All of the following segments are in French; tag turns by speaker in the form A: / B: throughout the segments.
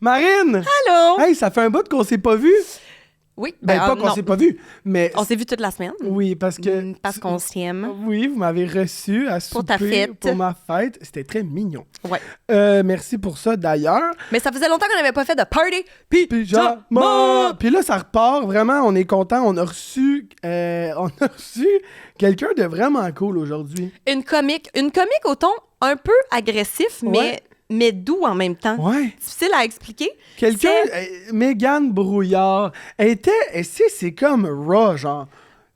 A: Marine!
B: Allô?
A: Hey, ça fait un bout qu'on s'est pas vu.
B: Oui.
A: Pas qu'on
B: non.
A: s'est pas vu, mais...
B: On s'est vu toute la semaine.
A: Oui, parce que...
B: Parce qu'on s'aime.
A: Oui, vous m'avez reçu à souper
B: Pour ta fête.
A: pour ma fête. C'était très mignon.
B: Ouais.
A: Merci pour ça, d'ailleurs.
B: Mais ça faisait longtemps qu'on n'avait pas fait de party.
A: Pyjama! Puis là, ça repart. Vraiment, on est content. On a reçu quelqu'un de vraiment cool aujourd'hui.
B: Une comique au ton un peu agressif, mais doux en même temps.
A: Ouais.
B: Difficile à expliquer.
A: Quelqu'un, Mégane Brouillard, c'est comme raw, genre.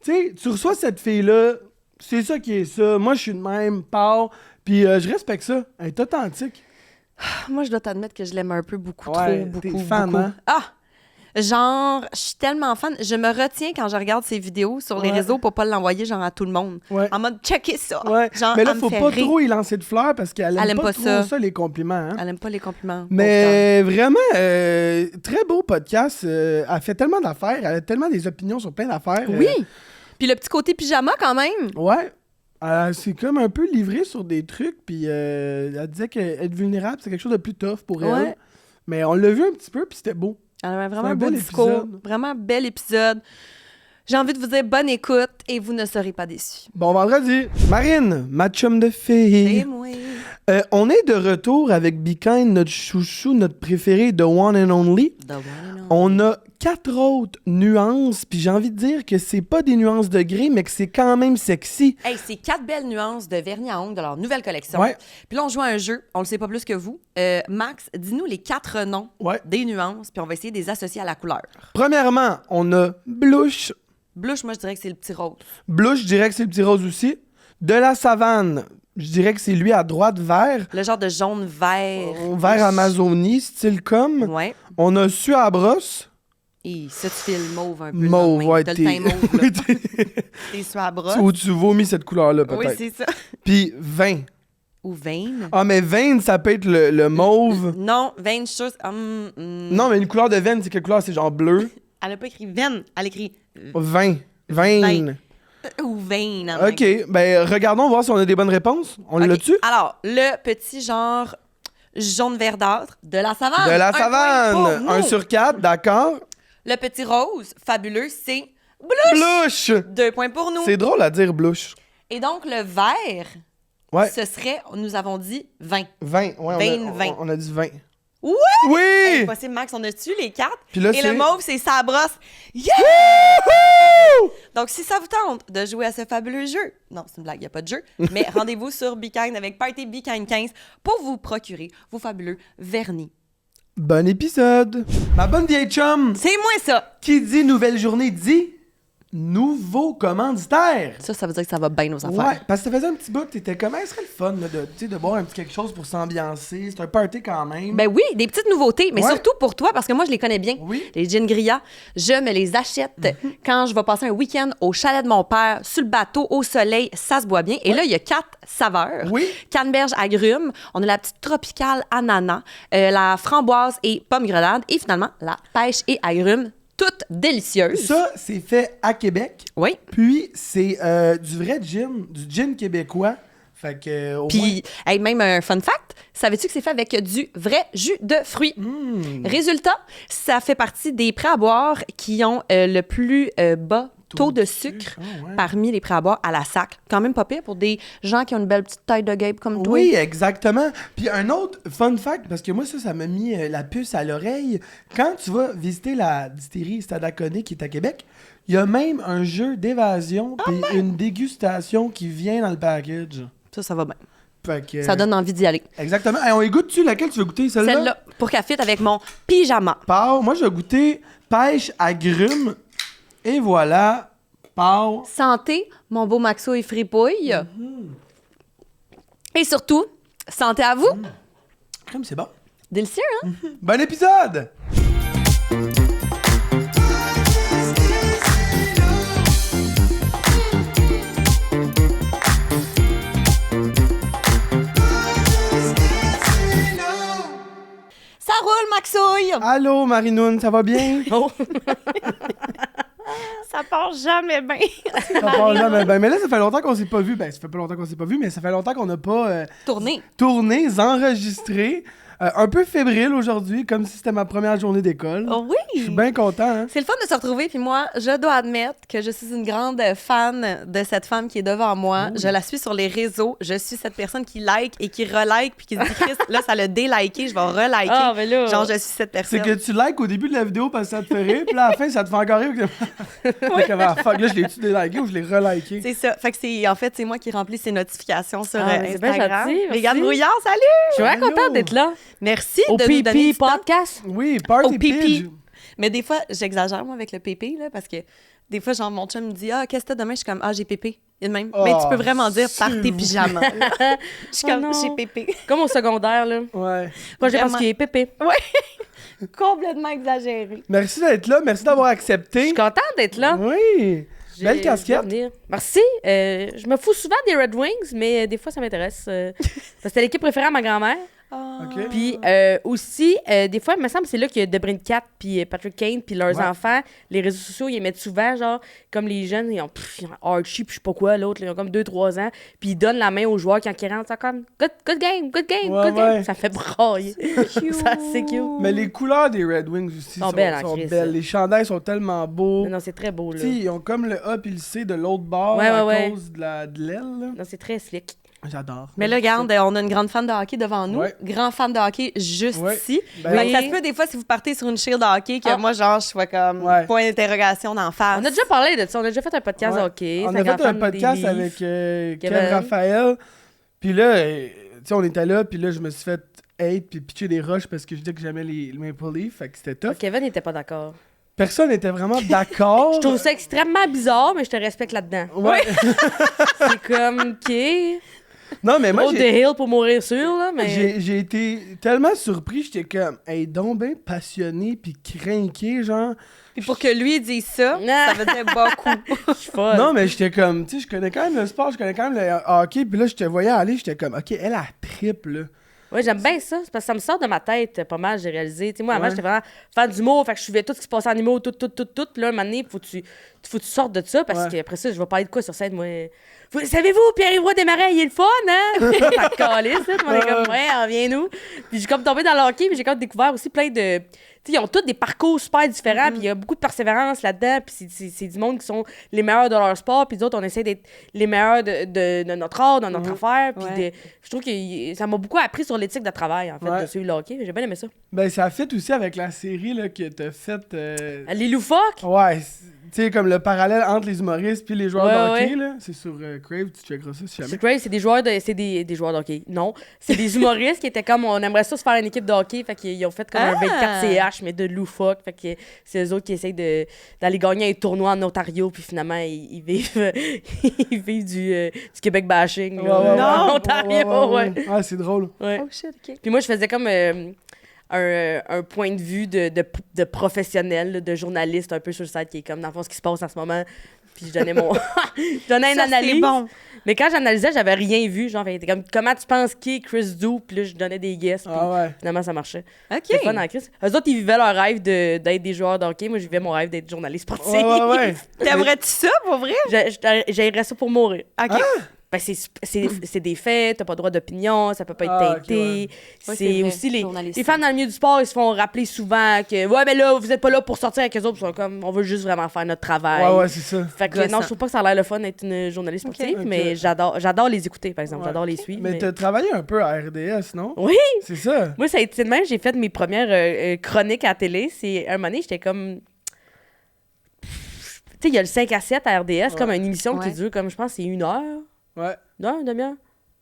A: Tu sais, tu reçois cette fille-là, c'est ça qui est ça. Moi, je suis de même, pâle, puis je respecte ça. Elle est authentique.
B: Moi, je dois t'admettre que je l'aime un peu beaucoup
A: Ouais,
B: trop,
A: t'es
B: beaucoup,
A: fan,
B: beaucoup.
A: hein?
B: Ah! Genre, je suis tellement fan. Je me retiens quand je regarde ses vidéos sur les réseaux pour pas l'envoyer genre à tout le monde.
A: Ouais.
B: En mode, checker ça.
A: Ouais.
B: Genre,
A: mais là,
B: elle me
A: faut
B: fait
A: pas
B: rire.
A: trop y lancer de fleurs parce qu'elle aime pas trop
B: ça.
A: ça, les compliments. Hein?
B: Elle aime pas les compliments.
A: Mais vraiment, très beau podcast. Elle fait tellement d'affaires. Elle a tellement des opinions sur plein d'affaires.
B: Oui! Puis le petit côté pyjama, quand même.
A: Ouais. C'est comme un peu livré sur des trucs. Puis elle disait qu'être vulnérable, c'est quelque chose de plus tough pour elle.
B: Ouais.
A: Mais on l'a vu un petit peu, puis c'était beau.
B: Elle avait
A: C'est
B: vraiment
A: un
B: un beau
A: bel
B: discours.
A: épisode.
B: Vraiment bel épisode. J'ai envie de vous dire bonne écoute et vous ne serez pas déçus.
A: Bon vendredi. Marine, ma chum de fille.
B: C'est moi.
A: On est de retour avec Be Kind, notre chouchou, notre préféré, The One and Only.
B: The one and only.
A: On a 4 autres nuances, puis j'ai envie de dire que c'est pas des nuances de gris, mais que c'est quand même sexy.
B: Hey, c'est 4 belles nuances de vernis à ongles de leur nouvelle collection.
A: Ouais.
B: Puis là, on joue à un jeu. On le sait pas plus que vous. Max, dis-nous les 4 noms
A: Ouais.
B: des nuances, puis on va essayer de les associer à la couleur.
A: Premièrement, on a Blush.
B: Blush, moi, je dirais que c'est le petit rose.
A: Blush, je dirais que c'est le petit rose aussi. De la savane, je dirais que c'est lui à droite, vert.
B: Le genre de jaune-vert.
A: Vert Amazonie, style comme.
B: Ouais.
A: On a Su à la brosse.
B: Et ça, tu fais le mauve un peu.
A: Mauve, ouais.
B: T'as le teint mauve, là. T'es sur la brosse.
A: Ou tu vomis cette couleur-là, peut-être.
B: Oui, c'est ça.
A: Puis vin.
B: Ou veine.
A: Ah, mais veine, ça peut être le mauve.
B: Non, veine, chose.
A: Non, mais une couleur de veine, c'est quelle couleur? C'est genre bleu.
B: Elle a pas écrit veine, elle a écrit
A: Vin. Veine.
B: ou veine.
A: OK, ben regardons voir si on a des bonnes réponses. On l'a-tu?
B: Alors, le petit genre jaune verdâtre de la savane.
A: De la
B: Un point
A: savane.
B: pour
A: 1
B: nous.
A: sur 4, d'accord.
B: Le petit rose, fabuleux, c'est blush.
A: Blush!
B: 2 points pour nous.
A: C'est drôle à dire blush.
B: Et donc, le vert,
A: Ouais.
B: ce serait, nous avons dit 20.
A: 20. Ouais,
B: Veine,
A: on,
B: 20.
A: on a dit 20.
B: Ouais!
A: Oui!
B: Impossible, Max, on a-tu les 4?
A: Puis là,
B: Et
A: c'est...
B: le mauve, c'est sa brosse. Yeah!
A: Wouhou!
B: Donc, si ça vous tente de jouer à ce fabuleux jeu, non, c'est une blague, il n'y a pas de jeu, mais rendez-vous sur Be Kind avec Party Be Kind 15 pour vous procurer vos fabuleux vernis.
A: Bon épisode! Ma bonne vieille chum,
B: C'est moi, ça!
A: qui dit nouvelle journée dit nouveau commanditaire.
B: Ça veut dire que ça va bien nos affaires.
A: Ouais, parce que ça faisait un petit bout, t'étais comment ce serait le fun là, de boire un petit quelque chose pour s'ambiancer. C'est un party quand même.
B: Ben oui, des petites nouveautés, mais
A: Ouais.
B: surtout pour toi, parce que moi, je les connais bien.
A: Oui.
B: Les gin grilla, je me les achète quand je vais passer un week-end au chalet de mon père, sur le bateau, au soleil, ça se boit bien. Et là, il y a 4 saveurs.
A: Oui.
B: Canneberge agrumes, on a la petite tropicale ananas, la framboise et pomme grenade, et finalement, la pêche et agrumes, toutes délicieuses.
A: Ça, c'est fait à Québec.
B: Oui.
A: Puis, c'est du vrai gin, du gin québécois. Fait que, au moins...
B: Puis, hey, même un fun fact, savais-tu que c'est fait avec du vrai jus de fruits? Résultat, ça fait partie des prêts à boire qui ont le plus bas taux de sucre
A: Ah ouais.
B: parmi les prêts à boire à la sac. Quand même pas pire pour des gens qui ont une belle petite taille de guêpe comme toi.
A: Oui, exactement. Puis un autre fun fact, parce que moi, ça m'a mis la puce à l'oreille. Quand tu vas visiter la distillerie Stadaconé qui est à Québec, il y a même un jeu d'évasion puis une dégustation qui vient dans le package.
B: Ça va bien.
A: Fait que,
B: Ça donne envie d'y aller.
A: Exactement. Hey, on y goûte-tu? Laquelle tu veux goûter? Celle-là?
B: Celle-là, pour qu'elle fitte avec mon pyjama.
A: Pau. Moi, je vais goûter pêche agrumes. Et voilà. Pau.
B: Santé, mon beau Maxo et fripouille. Et surtout, santé à vous.
A: Crème, c'est bon.
B: Délicieux, hein?
A: Bon épisode!
B: Ça roule, Maxouille!
A: Allô, Marinoune, ça va bien?
B: Oh. Ça part jamais bien.
A: Ça part jamais bien. Mais là, ça fait longtemps qu'on s'est pas vu. Ben, ça fait pas longtemps qu'on s'est pas vu, mais ça fait longtemps qu'on n'a pas
B: Tourner.
A: tourné, enregistré. Un peu fébrile aujourd'hui, comme si c'était ma première journée d'école.
B: Oh
A: Je suis
B: oui!
A: bien content, hein?
B: C'est le fun de se retrouver, puis moi, je dois admettre que je suis une grande fan de cette femme qui est devant moi.
A: Oui.
B: Je la suis sur les réseaux. Je suis cette personne qui like et qui relike, puis qui se dit, Chris, là, ça l'a déliké, je vais reliker.
C: Ah, mais là...
B: Genre, je suis cette
A: C'est
B: personne.
A: que tu likes au début de la vidéo parce que ça te fait rire, puis là, à la fin, ça te fait encore rire. T'es comme, ah, fuck, là, je l'ai-tu déliké ou je l'ai reliké?
B: C'est ça. Fait que c'est, en fait, c'est moi qui remplis ces notifications sur
C: Ah, mais c'est bien
B: Instagram.
C: gentil, merci.
B: Regarde Brouillard, salut!
C: Je suis vraiment
A: Allô?
C: contente d'être là.
B: Merci
C: Au
B: de nous donner
C: PP
B: du temps.
C: Podcast.
A: Oui, Party
B: Au pipi.
A: Pidge.
B: Mais des fois, j'exagère, moi, avec le pépé, là, parce que des fois, genre, mon chum me dit « Ah, qu'est-ce que t'as demain? » Je suis comme « Ah, j'ai pépé. » Et de même.
A: Oh,
B: Mais tu peux vraiment dire « Par
A: s'il
B: tes
A: vous
B: pyjamas. » Je suis
C: Oh
B: comme
C: non.
B: « J'ai pépé.
C: Comme au secondaire, là.
A: Ouais.
C: Moi, j'ai
B: Vraiment.
C: parce qu'il est pépé. »
B: Complètement exagéré.
A: Merci d'être là, merci d'avoir
C: Je
A: accepté.
C: suis contente d'être là.
A: Oui.
C: J'ai-
A: Belle
C: je
A: casquette.
C: vais venir. Merci. Je me fous souvent des Red Wings, mais des fois, ça m'intéresse. Parce que c'était l'équipe préférée à ma grand-mère.
A: OK.
C: Puis aussi, des fois, il me semble que c'est là que Debrin Cat puis Patrick Kane puis leurs
A: Ouais.
C: enfants, les réseaux sociaux, ils mettent souvent, genre, comme les jeunes, ils ont Archie puis je sais pas quoi, l'autre, là, ils ont comme 2-3 ans, puis ils donnent la main aux joueurs quand ils rentrent, c'est comme good game, good game,
A: Ouais,
C: good game.
A: ouais.
C: Ça fait brailler. Ça, c'est cute.
A: Mais les couleurs des Red Wings aussi
C: Sont
A: sont,
C: belles en
A: sont
C: crise.
A: belles. Les chandails sont tellement beaux.
C: Non, c'est très beau, là.
A: Tu sais, ils ont comme le A puis le C de l'autre bord
C: Ouais,
A: à
C: ouais,
A: cause de l'aile. là.
C: Non, c'est très slick.
A: J'adore.
B: Mais là, regarde, on a une grande fan de hockey devant nous.
A: Ouais.
B: Grand fan de hockey juste
A: Ouais.
B: ici.
A: Ben
B: Fait que
C: oui.
B: ça se peut des fois, si vous partez sur une cheer de hockey, que
C: Ah.
B: moi, genre, je sois comme
A: Ouais.
B: point d'interrogation d'en face.
C: On a déjà parlé de ça, on a déjà fait un podcast
A: Ouais.
C: hockey.
A: On
C: c'est
A: a
C: grand
A: fait un
C: fan des
A: podcast
C: Leafs.
A: avec Ken
C: Kevin.
A: Raphaël. Puis là, tu sais, on était là, puis là, je me suis fait hate puis pitcher des rushs parce que je disais que j'aimais les Maple Leafs, fait que c'était tough.
C: Kevin n'était pas d'accord.
A: Personne n'était vraiment d'accord.
C: Je trouve ça extrêmement bizarre, mais je te respecte là-dedans.
A: Ouais.
C: C'est comme, OK,
A: Non, mais moi,
C: trop de hill pour mourir sûr, là, mais...
A: j'ai été tellement surpris, j'étais comme, hey, donc ben passionné puis craqué, genre.
B: Puis pour que lui dise ça, ça veut dire beaucoup.
C: Je suis folle.
A: Non, mais j'étais comme, tu sais, je connais quand même le sport, je connais quand même le hockey, puis là, je te voyais aller, j'étais comme, OK, elle a triple, là.
C: Ouais, j'aime bien ça. C'est parce que ça me sort de ma tête pas mal, j'ai réalisé. Tu sais, moi, avant,
A: Ouais.
C: j'étais vraiment fan d'humour, fait que je suivais tout ce qui se passait en humour, tout. Puis là, un moment donné, faut que tu sortes de ça, parce
A: Ouais.
C: qu'après ça, je vais parler de quoi sur scène, moi? Savez-vous, Pierre-Yves Desmarais, il est le fun, hein? Ça calisse, là. Tout le monde est comme, ouais, on vient nous. Puis j'ai comme tombé dans le hockey, mais j'ai comme découvert aussi plein de... Tu sais, ils ont tous des parcours super différents, puis il y a beaucoup de persévérance là-dedans, puis c'est du monde qui sont les meilleurs de leur sport, puis d'autres, on essaie d'être les meilleurs de notre art, de notre affaire, puis
B: Ouais.
C: je trouve que ça m'a beaucoup appris sur l'éthique de travail, en fait,
A: Ouais.
C: de suivre le hockey. J'ai bien aimé ça.
A: Ben, ça fit aussi avec la série, là, que t'as faite.
C: Les loufoques?
A: Ouais, tu sais, comme le parallèle entre les humoristes puis les joueurs de
C: Ouais,
A: hockey, là. C'est sur Crave, tu checkeras ça si
C: C'est
A: jamais.
C: great, c'est des joueurs de joueurs de hockey. Non, c'est des humoristes qui étaient comme on aimerait ça se faire une équipe de hockey, fait qu'ils ont fait comme un 24 CH mais de loufoque, fait que c'est eux autres qui essayent d'aller gagner un tournoi en Ontario, puis finalement ils vivent ils vivent du Québec bashing là, en Ontario, ouais.
A: Ah, c'est drôle.
C: Ouais.
B: Oh shit, OK.
C: Puis moi je faisais comme un point de vue de professionnel, là, de journaliste un peu sur le site qui est comme dans le fond ce qui se passe en ce moment. Puis je donnais je donnais une
B: Ça,
C: analyse.
B: c'est bon.
C: Mais quand j'analysais, j'avais rien vu. Genre, fait, comme, comment tu penses qui est Chris Doux? Puis là, je donnais des guesses. Puis
A: Ah ouais.
C: finalement, ça marchait.
B: OK.
C: C'est fun en Chris. Eux autres, ils vivaient leur rêve d'être des joueurs de hockey. Moi, je vivais mon rêve d'être journaliste sportif.
A: Ouais.
B: T'aimerais-tu ça, pour vrai?
C: J'aimerais ça pour mourir.
B: OK.
C: Ben, c'est des faits, t'as pas droit d'opinion, ça peut pas être
A: Ah, ok,
C: teinté.
B: Ouais, c'est
C: C'est
B: vrai,
C: aussi les
B: journaliste.
C: fans dans le milieu du sport, ils se font rappeler souvent que ouais, mais là, vous êtes pas là pour sortir avec eux autres, ils sont comme on veut juste vraiment faire notre travail.
A: Ouais, c'est ça.
C: Fait que
B: Gossant.
C: non, je trouve pas que ça a l'air le fun d'être une journaliste sportive,
A: Ok.
C: mais j'adore les écouter, par exemple.
A: Ouais.
C: J'adore les suivre.
A: Mais
C: mais-
A: t'as travaillé un peu à RDS, non?
C: Oui!
A: C'est ça.
C: Moi, ça a été de même. J'ai fait mes premières chroniques à la télé. C'est un moment donné, j'étais comme. Tu sais, il y a le 5 à 7 à RDS, comme une émission qui
B: Ouais.
C: dure comme, je pense, c'est 1 heure.
A: Ouais.
C: Non, une demi-heure.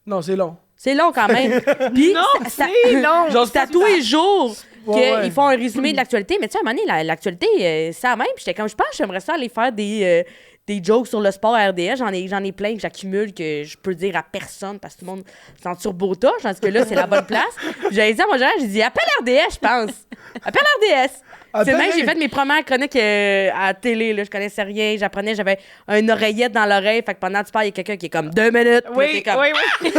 A: Non, c'est long.
C: C'est long quand même. Puis,
B: C'est long.
A: Genre,
C: c'est à tous les jours
A: Ouais,
C: qu'ils font un résumé de l'actualité. Mais tu sais, à un moment donné, l'actualité, c'est la même. J'étais comme, je pense que j'aimerais ça aller faire des jokes sur le sport à RDS. J'en ai plein que j'accumule que je peux dire à personne parce que tout le monde s'en turbotage. Tandis que là, c'est la bonne place. Puis j'avais dit à mon gérant, j'ai dit, appelle RDS, je pense. Appelle RDS. C'est
A: Appelle-
C: même j'ai fait mes premières chroniques à la télé. Là. Je connaissais rien. J'apprenais, j'avais une oreillette dans l'oreille. Fait que pendant que tu parles, il y a quelqu'un qui est comme 2 minutes. Puis là,
B: Oui,
C: t'es comme,
B: oui.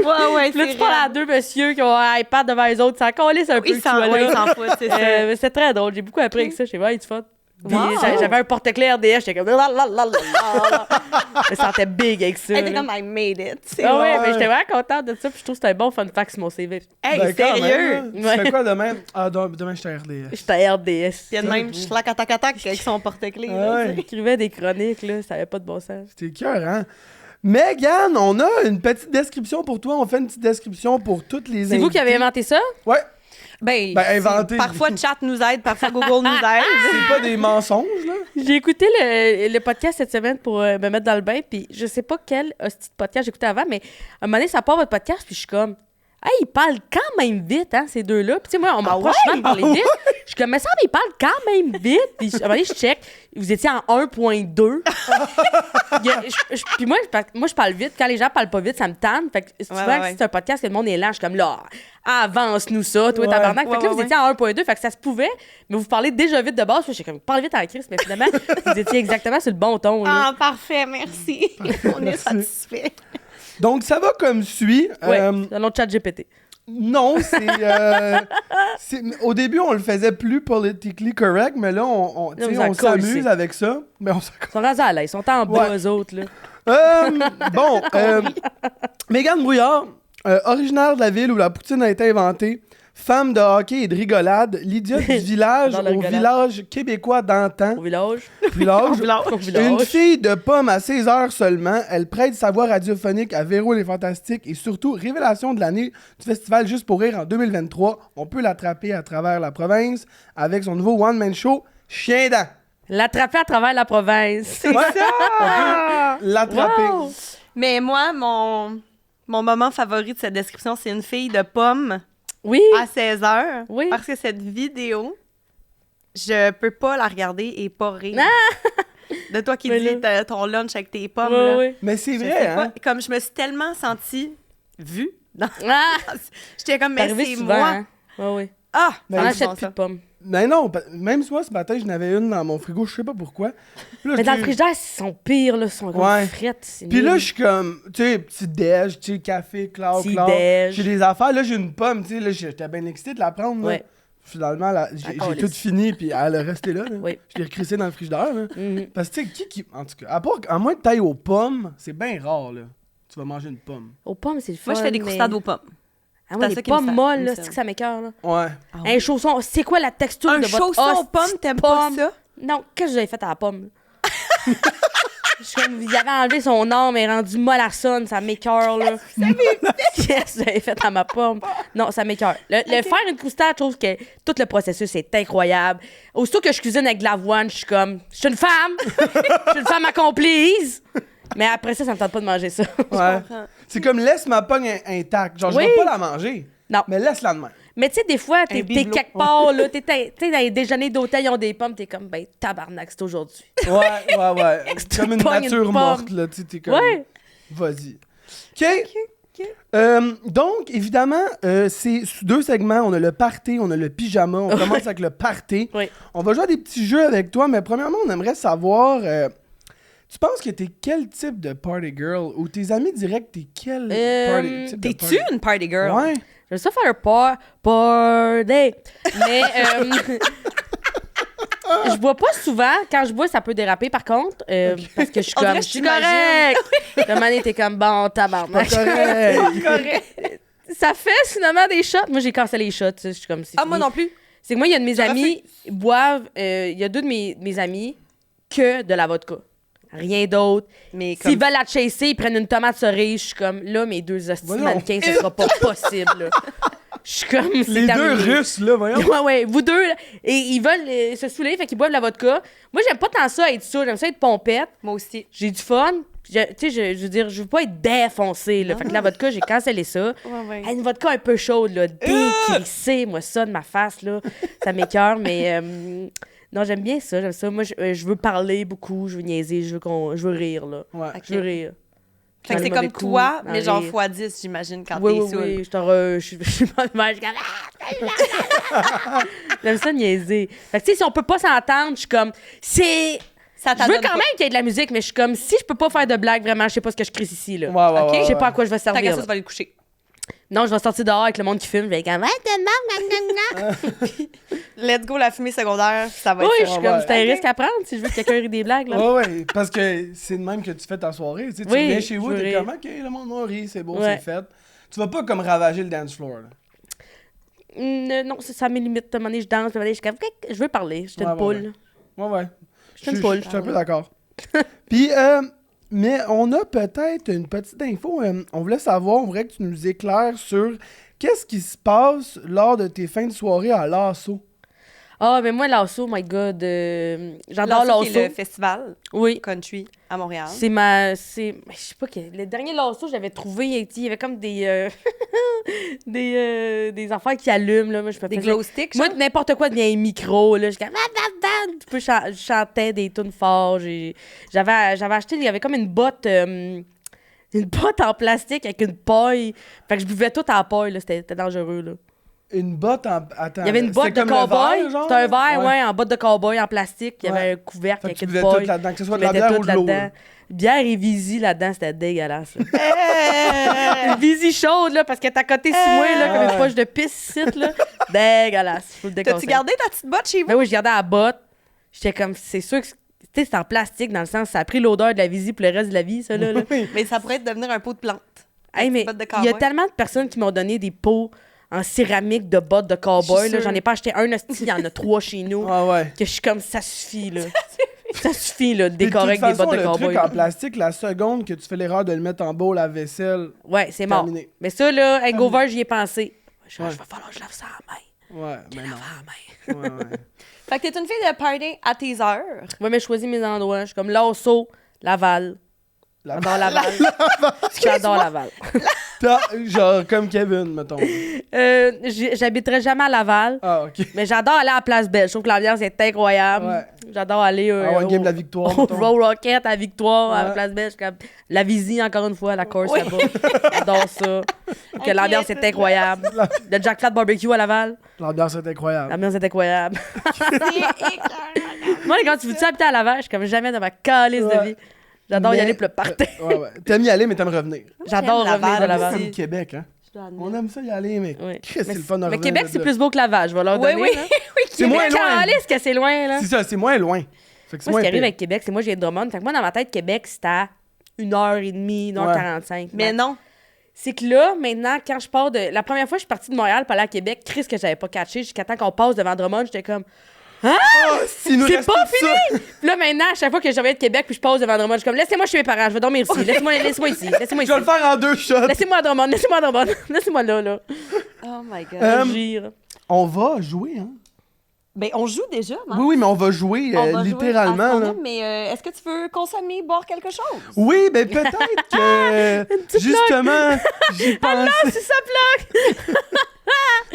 B: Ouais,
C: Puis là, tu parles à deux messieurs qui ont un iPad devant les autres. Ça calisse un peu.
B: Ils s'en
C: que tu sois là.
B: s'en foutent, c'est ça.
C: Mais c'est très drôle. J'ai beaucoup appris avec ça. J'ai vraiment eu du fun.
B: Wow.
C: J'avais un porte-clés RDS, j'étais comme... Je me sentais big avec ça.
B: Elle était
C: là.
B: comme I made it. C'est
C: Ah ouais,
A: Ouais.
C: mais j'étais vraiment contente de ça, puis je trouve que c'était un bon fun fact sur mon CV.
B: Hey,
A: Ben, quand
B: sérieux?
A: même, là. Tu fais quoi demain? Ah, demain, je suis à RDS.
C: J'étais à RDS.
B: Il y a de même schlac attac avec son porte-clés.
A: Ah
B: là,
A: ouais.
B: tu sais.
C: J'écrivais des chroniques, là, ça avait pas de bon sens.
A: C'était cœur, hein? Megan, on a une petite description pour toi. On fait une petite description pour toutes les
C: C'est vous qui avez
A: invités.
C: inventé ça?
A: Ouais,
B: Ben,
A: inventé.
B: Parfois, chat nous aide, parfois Google nous aide.
A: c'est pas des mensonges, là.
C: J'ai écouté le podcast cette semaine pour me mettre dans le bain, puis je sais pas quel hostie de podcast j'écoutais avant, mais à un moment donné, ça part votre podcast, puis je suis comme... Hey, ils parlent quand même vite, hein, ces deux-là. Puis, tu sais, moi, on m'approche souvent de parler vite. Je suis comme, mais ça, mais ils parlent quand même vite. Puis, à un moment donné, je check. Vous étiez en 1.2. Puis, moi, je parle vite. Quand les gens parlent pas vite, ça me tente. Fait que souvent,
B: ouais.
C: si c'est un podcast que le monde est lent, je suis comme, là, avance-nous ça, toi,
A: Ouais.
C: tabarnak. Fait que là, vous
B: Ouais.
C: étiez en 1.2. Fait que ça se pouvait, mais vous parlez déjà vite de base. Puis, je suis comme, parle vite en crise. Mais finalement, vous étiez exactement sur le bon ton, là.
B: Ah, parfait, merci. On est satisfait.
A: Donc, ça va comme suit.
C: Ouais, dans notre chat GPT.
A: Non, au début, on le faisait plus politically correct, mais là, tu sais,
C: vous en
A: on s'amuse
C: colissez.
A: avec ça. Mais on s'en
C: Ils sont rendus à l'aise. Ils sont en bas,
A: Ouais.
C: eux autres, là.
A: Bon, Mégane Brouillard, originaire de la ville où la poutine a été inventée, femme de hockey et de rigolade, l'idiote du village
C: Dans la
A: au
C: rigolade.
A: village québécois d'antan.
C: Au village.
A: Village.
C: Au village.
A: Une fille de pomme à 16 heures seulement. Elle prête sa voix radiophonique à Véro les Fantastiques et surtout révélation de l'année du festival Juste pour rire en 2023. On peut l'attraper à travers la province avec son nouveau one-man show Chien dent.
C: L'attraper à travers la province.
A: Ouais. On peut l'attraper.
C: Wow!
B: Mais moi, mon moment favori de cette description, c'est une fille de pomme
C: Oui.
B: à 16 heures.
C: Oui.
B: Parce que cette vidéo, je peux pas la regarder et pas rire. De toi qui
C: Mais
B: dis ton lunch avec tes pommes.
C: Ouais,
B: là.
C: ouais.
A: Mais c'est
B: Je
A: vrai,
B: sais
A: hein?
B: pas, comme je me suis tellement sentie vue.
C: Ah!
B: J'étais comme,
C: C'est
B: mais
C: arrivé
B: c'est
C: souvent,
B: moi.
C: hein? Ouais, ouais.
B: Ah!
A: Mais
C: On
A: ils
C: achète
B: font
C: plus
B: ça.
C: de pommes.
A: Mais non, même moi, ce matin, je n'avais une dans mon frigo, je sais pas pourquoi. Puis là,
C: Mais dans le
A: je-
C: frigidaire, ils sont pires, là. Ils sont
A: Ouais.
C: comme frites. c'est
A: Puis là,
C: nul.
A: je suis comme, tu sais, petit déj, tu sais, café, cloud,
C: Petit
A: cloud.
C: déj.
A: J'ai des affaires. Là, j'ai une pomme, tu sais, là, j'étais bien excité de la prendre. là.
C: Ouais.
A: Finalement, là, j'ai
C: Encore
A: tout
C: lisse.
A: fini, puis elle est restée là. là.
C: Oui.
A: Je l'ai recrissé dans le frigidaire. Là.
C: Mhm.
A: Parce que, tu sais, en tout cas, à moins que tu ailles aux pommes, c'est bien rare, là. Tu vas manger une pomme.
C: Aux pommes, c'est le fun.
B: Moi, je fais des
C: mais-
B: croustades aux pommes.
C: Ah, moi,
B: C'est
C: les
B: ça qui me
C: pommes
B: sert-
C: molles,
B: qui me
C: là,
B: sert.
C: c'est que ça m'écoeure, là.
A: Ouais.
C: Un chausson, c'est quoi la texture
B: Un
C: de votre
B: chausson
C: hostie
B: pomme, t'aimes
C: de
B: pas
C: pomme?
B: ça?
C: Non, qu'est-ce que vous avez fait à la pomme? Je suis comme, il avait enlevé son âme, elle est rendue mollassonne, ça m'écoeure, là. Qu'est-ce que vous avez fait à ma pomme? Non, ça m'écoeure. Le faire une croustade, je trouve que tout le processus est incroyable. Aussitôt que je cuisine avec de l'avoine, je suis comme, je suis une femme! Je suis une femme accomplie! Mais après ça, ça me tente pas de manger ça.
A: Ouais. C'est comme laisse ma pomme intacte. Genre, je
C: Oui.
A: vais pas la manger.
C: Non.
A: Mais laisse-la de même.
C: Mais tu sais, des fois, t'es
B: bibelot.
C: quelque part, là, t'es dans les déjeuners d'hôtel, ils ont des pommes, t'es comme, ben, tabarnak, c'est aujourd'hui.
A: Ouais. Comme une
C: Pogne une
A: nature
C: pomme.
A: morte, là. Tu sais, t'es comme.
C: Ouais.
A: Vas-y. OK. Donc, évidemment, c'est sous 2 segments. On a le party, on a le pyjama. On commence avec le party.
C: Oui.
A: On va jouer à des petits jeux avec toi, mais premièrement, on aimerait savoir... tu penses que t'es quel type de party girl? Ou tes amis diraient que t'es quel type de
B: T'es-tu
A: party...
B: une party girl?
A: Ouais.
C: J'aime ça faire party. Mais je bois pas souvent. Quand je bois, ça peut déraper, par contre. Parce que je suis
B: On
C: comme,
B: dirait
C: je
B: que
C: suis
B: t'imagines.
C: correct. Le mané, t'es comme, bon, tabarnak.
A: Correct.
C: Ça fait finalement des shots. Moi, j'ai cancellé les shots. Je suis comme, c'est
B: Ah, moi
C: fini.
B: non plus.
C: C'est que moi, il y a de mes
B: J'aurais
C: amis boivent. Il y a 2 de mes amis que de la vodka. Rien d'autre.
B: Mais comme...
C: S'ils veulent la chasser, ils prennent une tomate cerise. Je suis comme, là, mes 2 hosties
A: Voyons.
C: mannequins, ce sera pas possible. là. Je suis comme, c'est
A: Les 2
C: terminé.
A: Russes, là, voyons.
C: Ouais, vous deux, là, et ils veulent se saouler, fait qu'ils boivent de la vodka. Moi, j'aime pas tant ça être saoul, j'aime ça être pompette.
B: Moi aussi.
C: J'ai du fun. Tu sais, je veux dire, je veux pas être défoncé, là. Fait que la vodka, j'ai cancellé ça.
B: Ouais.
C: Hey, une vodka un peu chaude, là, décrissée, moi, ça, de ma face, là. Ça m'écoeure, mais non, j'aime bien ça, j'aime ça. Moi, je veux parler beaucoup, je veux niaiser, je veux rire, là.
A: Ouais.
B: Ok.
C: Je veux rire.
B: Fait que c'est
C: Mauvais
B: comme
C: coup,
B: toi,
C: en
B: mais genre
C: rire.
B: x10, j'imagine, quand
C: Oui,
B: t'es
C: oui,
B: saoul.
C: oui, je suis pas de mal, je suis comme... J'aime ça niaiser. Fait que, tu sais, si on peut pas s'entendre, je suis comme... C'est...
B: Ça
C: Je veux
B: t'adonne
C: quand
B: pas.
C: même qu'il y ait de la musique, mais je suis comme... Si je peux pas faire de blagues, vraiment, je sais pas ce que je crie ici, là.
A: Ouais.
C: Je sais pas à quoi je vais
B: Tant qu'à
C: servir.
B: ça,
C: là.
B: tu vas aller te coucher.
C: Non, je vais sortir dehors avec le monde qui fume. Je vais être comme,
B: Let's go, la fumée secondaire, ça va
C: oui,
B: être
C: je suis
A: ouais.
C: comme, c'est un
B: Ok.
C: risque à prendre si je veux que quelqu'un rit des blagues. Là.
A: Ouais, parce que c'est de même que tu fais ta soirée. Tu sais, tu
C: Oui,
A: viens chez vous,
C: je
A: t'es
C: veux
A: comme, OK, le monde va rire, c'est beau,
C: Ouais.
A: c'est fait. Tu vas pas comme ravager le dance floor. Là.
C: Non, ça mes limites. À un moment donné, je danse. À un moment donné, je suis comme, je veux parler. Je suis une
A: Ouais,
C: poule.
A: Ouais.
C: Je suis une poule.
A: Je suis un peu d'accord. Puis, mais on a peut-être une petite info. On voulait savoir, on voudrait que tu nous éclaires sur qu'est-ce qui se passe lors de tes fins de soirée à Lasso.
C: Ah, mais moi, Lasso, my God. J'adore
B: Lasso,
C: Lasso.
B: qui est le festival
C: Oui.
B: country à Montréal.
C: Je sais pas, le dernier Lasso, j'avais trouvé, il y avait comme des des affaires qui allument, là. Moi, je me
B: Des
C: faisais-
B: glow sticks,
C: Moi,
B: genre?
C: n'importe quoi devient un micro, là. Je suis comme, je chantais des tunes forts. J'avais acheté, il y avait comme une botte en plastique avec une paille. Fait que je buvais tout à la paille, là. C'était dangereux, là.
A: Une botte en... Attends,
C: Il y avait une botte
A: c'était
C: de
A: comme le
C: cow-boy.
A: verre, genre?
C: C'était un verre, ouais, en botte de cow-boy en plastique. Il y avait
A: Ouais.
C: un couvercle
A: Fait que
C: avec
A: tu
C: une
A: buvais
C: paille.
A: tout là-dedans, que ce soit
C: Je
A: de la
C: mettais
A: bière
C: tout
A: ou de l'eau.
C: là-dedans.
A: là.
C: Bière et Visi là-dedans, c'était dégueulasse. Là. Une Visi chaude, là, parce qu'elle est à côté sur moi, là, comme une poche de pisse ici, là. Dégueulasse. Faut le
B: T'as-tu
C: déconseiller.
B: gardé ta petite botte chez vous?
C: Ben oui, je gardais la botte. J'étais comme, c'est sûr que c'est en plastique, dans le sens, ça a pris l'odeur de la Visi pour le reste de la vie, ça, là. là.
B: Mais ça pourrait devenir un pot de plante.
C: Hey, mais
B: botte de
C: il y a
B: cowboy.
C: tellement de personnes qui m'ont donné des pots en céramique de bottes de cowboy.
B: Je suis
C: là.
B: sûre.
C: J'en ai pas acheté un, hostie, il y en a 3 chez nous.
A: Ah ouais.
C: Que je suis comme, ça suffit, là. Ça suffit, là, de
A: Puis
C: décorer
A: de toute
C: avec des
A: façon,
C: bottes de
A: le
C: cowboy.
A: truc en plastique, la seconde que tu fais l'erreur de le mettre en bowl à vaisselle,
C: Ouais, c'est mort.
A: terminé.
C: Mais ça, là, hangover, j'y ai pensé. Je
A: Ouais.
C: vais falloir que je lave ça à la main.
A: ouais, mais non.
C: À la main.
A: Ouais, ouais.
B: Fait que t'es une fille de party à tes heures.
C: Ouais, mais je choisis mes endroits. Je suis comme Lasso, Laval.
A: La-
C: J'adore Laval. J'adore Laval.
A: Genre comme Kevin, mettons.
C: J'habiterai jamais à Laval.
A: Ah, OK.
C: Mais j'adore aller à la Place Belle. Je trouve que l'ambiance est incroyable.
A: Ouais.
C: J'adore aller
A: Ah ouais, game de la Victoire,
C: au
A: mettons.
C: Row Rocket à Victoire, à la
A: Ouais.
C: Place Belle. Je suis comme la Visie, encore une fois, la course
B: Oui.
C: là-bas. J'adore ça. Que l'ambiance est incroyable. Le Jack Flat Barbecue à Laval.
A: L'ambiance est incroyable.
C: L'ambiance est incroyable.
B: C'est éclairant.
C: Moi, quand tu veux-tu habiter à Laval, je suis comme jamais dans ma calice de
A: Ouais.
C: vie. J'adore y
A: Mais-
C: aller pour le party.
A: Ouais. T'aimes y aller, mais t'aimes revenir.
C: J'adore
B: J'aime
C: revenir de
B: Laval
C: Laval.
B: aussi.
A: Comme Québec, hein.
B: Je dois admettre.
A: On aime ça y aller, mais
C: Oui.
A: Christ, c'est
C: Mais
A: le fun de
C: mais
A: revenir
C: Québec,
A: de
C: c'est
A: là.
C: plus beau que Laval, je vais leur
B: Oui,
C: donner.
B: oui.
C: là.
A: C'est moins loin.
C: Calice que c'est loin, là.
A: C'est ça, c'est moins loin. Fait que c'est
C: Moi,
A: moins
C: ce qui arrive
A: pire.
C: avec Québec, c'est moi, je viens de Drummond. Fait que moi, dans ma tête, Québec, c'était à 1h30, 1h45.
B: Mais non.
C: C'est que là, maintenant, quand je pars de. La première fois que je suis partie de Montréal pour aller à Québec, Chris, que j'avais pas catché, jusqu'à temps qu'on passe devant Drummond, j'étais comme.
A: Oh, s'il nous
C: C'est
A: reste
C: pas
A: tout ça.
C: Puis là, maintenant, à chaque fois que je reviens de Québec puis je passe devant Drummond, je suis comme, laissez-moi chez mes parents, je vais dormir ici. Laissez-moi ici. Laissez-moi
A: Je vais
C: ici.
A: le faire en 2 shots.
C: Laissez-moi à Drummond, laissez-moi à Drummond. Laissez-moi là.
B: Oh my God.
C: Gire.
A: On va jouer, hein.
B: Ben, on joue déjà, non?
A: Oui, mais on va jouer
B: On va jouer
A: littéralement.
B: à ce qu'on
A: là.
B: aime, mais est-ce que tu veux consommer, boire quelque chose?
A: Oui, ben peut-être que justement, j'y pensais.
C: C'est ça, plug!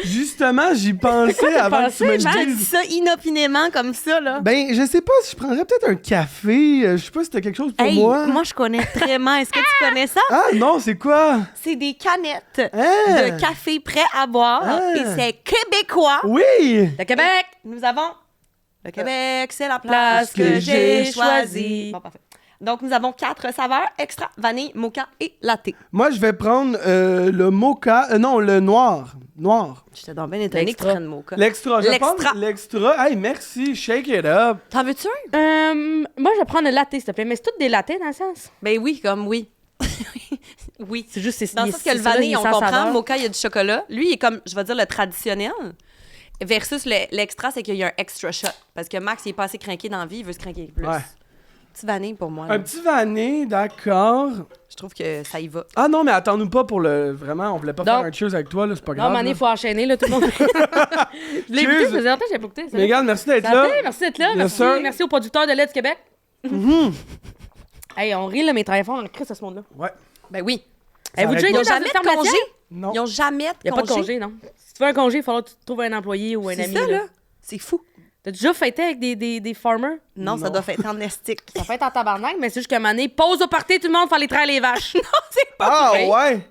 A: Justement, j'y pensais avant que tu me
C: pensé,
A: le
B: Tu dis
A: dises.
B: ça inopinément comme ça, là.
A: Ben, je sais pas si je prendrais peut-être un café. Je sais pas si t'as quelque chose pour
B: Hey,
A: moi.
B: je connais vraiment. Est-ce que tu connais ça?
A: Ah non, c'est quoi?
B: C'est des canettes
A: Hein?
B: de café prêt à boire
A: Ah.
B: et c'est québécois.
A: Oui!
C: Le Québec!
B: Nous avons le Québec, c'est la
C: Place
B: place
C: que
B: que
C: j'ai
B: j'ai
C: choisie.
B: choisie. Bon, parfait. Donc, nous avons 4 saveurs, extra, vanille, mocha et latte.
A: Moi, je vais prendre le mocha. Non, le noir. Noir.
B: J'étais donc bien étonnée que tu
C: L'extra.
B: prennes mocha.
A: L'extra. Je
B: L'extra.
A: pense l'extra. Hey, merci. Shake it up.
B: T'en veux-tu un?
C: Moi, je vais prendre le latte, s'il te plaît. Mais c'est toutes des lattes, dans le sens.
B: Ben oui, comme oui. Oui.
C: C'est juste, c'est
B: Dans le
C: il-
B: sens que le
C: c'est ça, là, il
B: vanille,
C: est
B: on
C: sans
B: comprend,
C: saveur.
B: le mocha, il y a du chocolat. Lui, il est comme, je vais dire, le traditionnel. Versus l'extra, c'est qu'il y a un extra shot. Parce que Max, il est pas assez craqué dans la vie, il veut se craquer plus.
A: Ouais.
B: Petit vanille pour moi. là.
A: Un petit vanille, d'accord.
B: Je trouve que ça y va.
A: Ah non, mais attends-nous pas pour le. Vraiment, on voulait pas
C: Donc-
A: faire un cheers avec toi, là, c'est pas
C: Non,
A: grave.
C: Mané,
A: là.
C: il faut enchaîner, là, tout le monde. Je l'ai
A: Cheers.
C: écouté, ça faisait longtemps que j'ai pas écouté. ça.
A: Mégane, merci d'être
C: Ça
A: là.
C: va bien, merci d'être là.
A: Yes,
C: Merci,
A: sir.
C: merci aux producteurs de lait du Québec.
A: Mhm.
C: Hey, on rit, là, mais ils travaillent fort en crise à ce monde-là.
A: Ouais.
B: Ben oui.
C: Avez-vous
A: arrête
C: déjà
B: Ils n'ont
C: été dans
B: jamais
C: une
B: de
C: ferme
B: congé.
C: laitière?
A: Non.
B: Ils n'ont jamais de
C: Il n'y a pas de congé, non. Si tu veux un congé, il va falloir que tu trouves un employé ou un
B: C'est
C: ami.
B: ça, là. C'est fou.
C: T'as déjà fêté avec des farmers?
B: Non, ça
A: Non.
B: doit faire en estique.
C: Ça fait en tabarnak, mais c'est juste qu'à un moment donné, pause au party, tout le monde, faut aller traire les vaches.
B: Non, c'est pas
A: Ah
B: vrai.
A: ouais!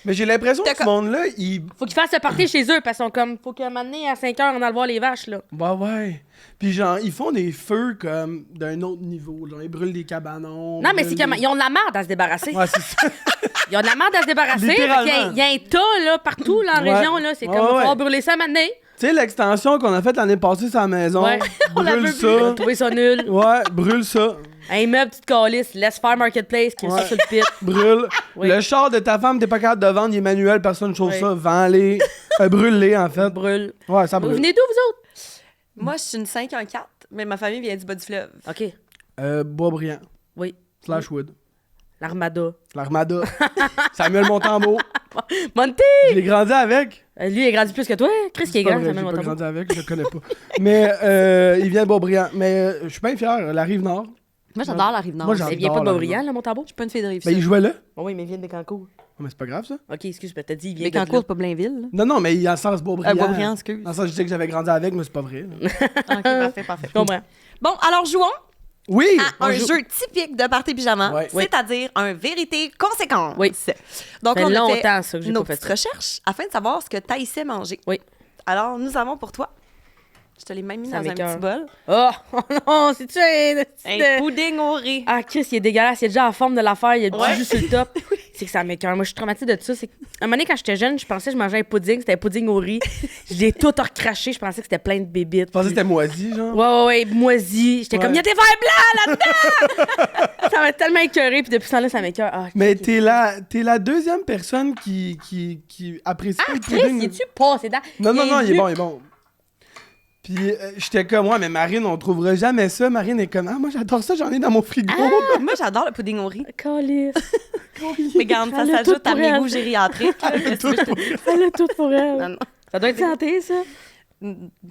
A: Mais j'ai l'impression que ce monde-là, il...
C: Faut qu'ils fassent le party chez eux, parce qu'ils sont comme, faut qu'à un moment donné, à 5 heures, on aille voir les vaches, là.
A: Ouais. Puis genre, ils font des feux comme d'un autre niveau. Genre, ils brûlent des cabanons.
C: Non, mais c'est
A: brûlent
C: comme, ils ont de la merde à se débarrasser.
A: Ouais, c'est ça.
C: Ils ont de la merde à se débarrasser.
A: Littéralement.
C: Il y a un tas, là, partout, là, en
A: Ouais.
C: région, là. C'est comme,
A: Ouais,
C: on
A: ouais.
C: va brûler ça maintenant.
A: Tu sais, l'extension qu'on a faite l'année passée sur la maison,
C: Ouais. On la
A: brûle
C: veut
A: ça.
C: plus. On a trouvé ça nul.
A: Ouais, brûle ça.
C: Un immeuble, petite calice, laisse faire Marketplace, qui est
A: Ouais.
C: sur le pit.
A: Brûle.
C: Oui.
A: Le char de ta femme, t'es pas capable de vendre, il est manuel, personne ne chauffe
C: Oui.
A: ça. Vends-les. Brûle-les, en fait.
C: Brûle.
A: Ouais, ça
C: Vous
A: brûle.
C: venez d'où, vous autres?
B: Moi, je suis une 5-1-4, mais ma famille vient du bas du fleuve.
C: OK.
A: Boisbriand.
C: Oui.
A: Wood.
C: L'Armada.
A: L'Armada. Samuel Montembeau.
C: Monty!
A: Je l'ai grandi avec.
C: Lui, il est grandi plus que toi. Chris, qui est
A: C'est pas
C: grand,
A: vrai,
C: ça
A: j'ai
C: même
A: pas grandi avec, je le connais pas. Mais il vient de Boisbriand. Mais je suis bien fier, la Rive-Nord.
B: Moi, j'adore la Rive-Nord.
A: Moi,
C: Il
A: j'adore
C: vient pas de
A: la
C: Beaubriand, là, mon tambour?
B: Je suis pas une fille de rive
A: Ben, il jouait là.
C: Oh, oui, mais il vient de Bécancour.
A: Mais c'est pas grave, ça.
C: OK, excuse, t'as dit, il vient
B: Mais
C: de
B: Cancourt, c'est pas Blainville.
A: Non, mais il y a le sens Boisbriand.
B: Boisbriand, excuse.
A: Dans le sens, je disais que j'avais grandi avec, mais c'est pas vrai. là.
B: OK, parfait.
C: Je comprends.
B: Bon, alors jouons
A: Oui!
B: à un jeu typique de party pyjama,
A: Ouais.
B: c'est-à-dire un vérité conséquence.
C: Oui.
B: Donc,
C: Ça fait
B: on a fait
C: longtemps, ça, que j'ai
B: nos
C: pas fait
B: petites
C: ça.
B: recherches afin de savoir ce que Taïsais manger.
C: Oui.
B: Alors, nous avons pour toi, je te l'ai même mis
C: Ça
B: dans un
C: m'écoeure.
B: petit bol,
C: Oh, non, c'est-tu un...
B: un pudding au riz.
C: Ah, Chris, il est dégueulasse. Il est déjà en forme de l'affaire. Il y a du
B: Ouais.
C: jus sur le top. C'est que ça m'écoeure. Moi, je suis traumatisée de ça. C'est un moment donné, quand j'étais jeune, je pensais que je mangeais un pudding. C'était un pudding au riz. Je l'ai tout recraché. Je pensais que c'était plein de bébites.
A: Je pensais que c'était moisi, genre.
C: Ouais, moisi. J'étais
A: Ouais.
C: comme, il y a des verres blancs là-dedans! Ça m'a tellement écœuré. Puis depuis ce temps-là, ça m'écoeure. Ah,
A: Mais t'es la deuxième personne qui apprécie le
C: Chris,
A: pudding.
C: il est-tu passé dedans?
A: Non, il est
C: vieux.
A: bon, il est bon. Puis j'étais comme, ouais, mais Marine, on trouvera jamais ça. Marine est comme, ah, moi j'adore ça, j'en ai dans mon frigo.
B: Moi, j'adore le pudding au riz.
C: Calice.
B: Mais garde, ça
C: Elle a
B: s'ajoute
C: tout
B: à
C: pour
B: mes
C: elle.
B: goûts gériatriques. là. Qu'est-ce que je te dis?
C: Elle a tout pour elle.
B: Non, non.
C: Ça doit être santé, ça.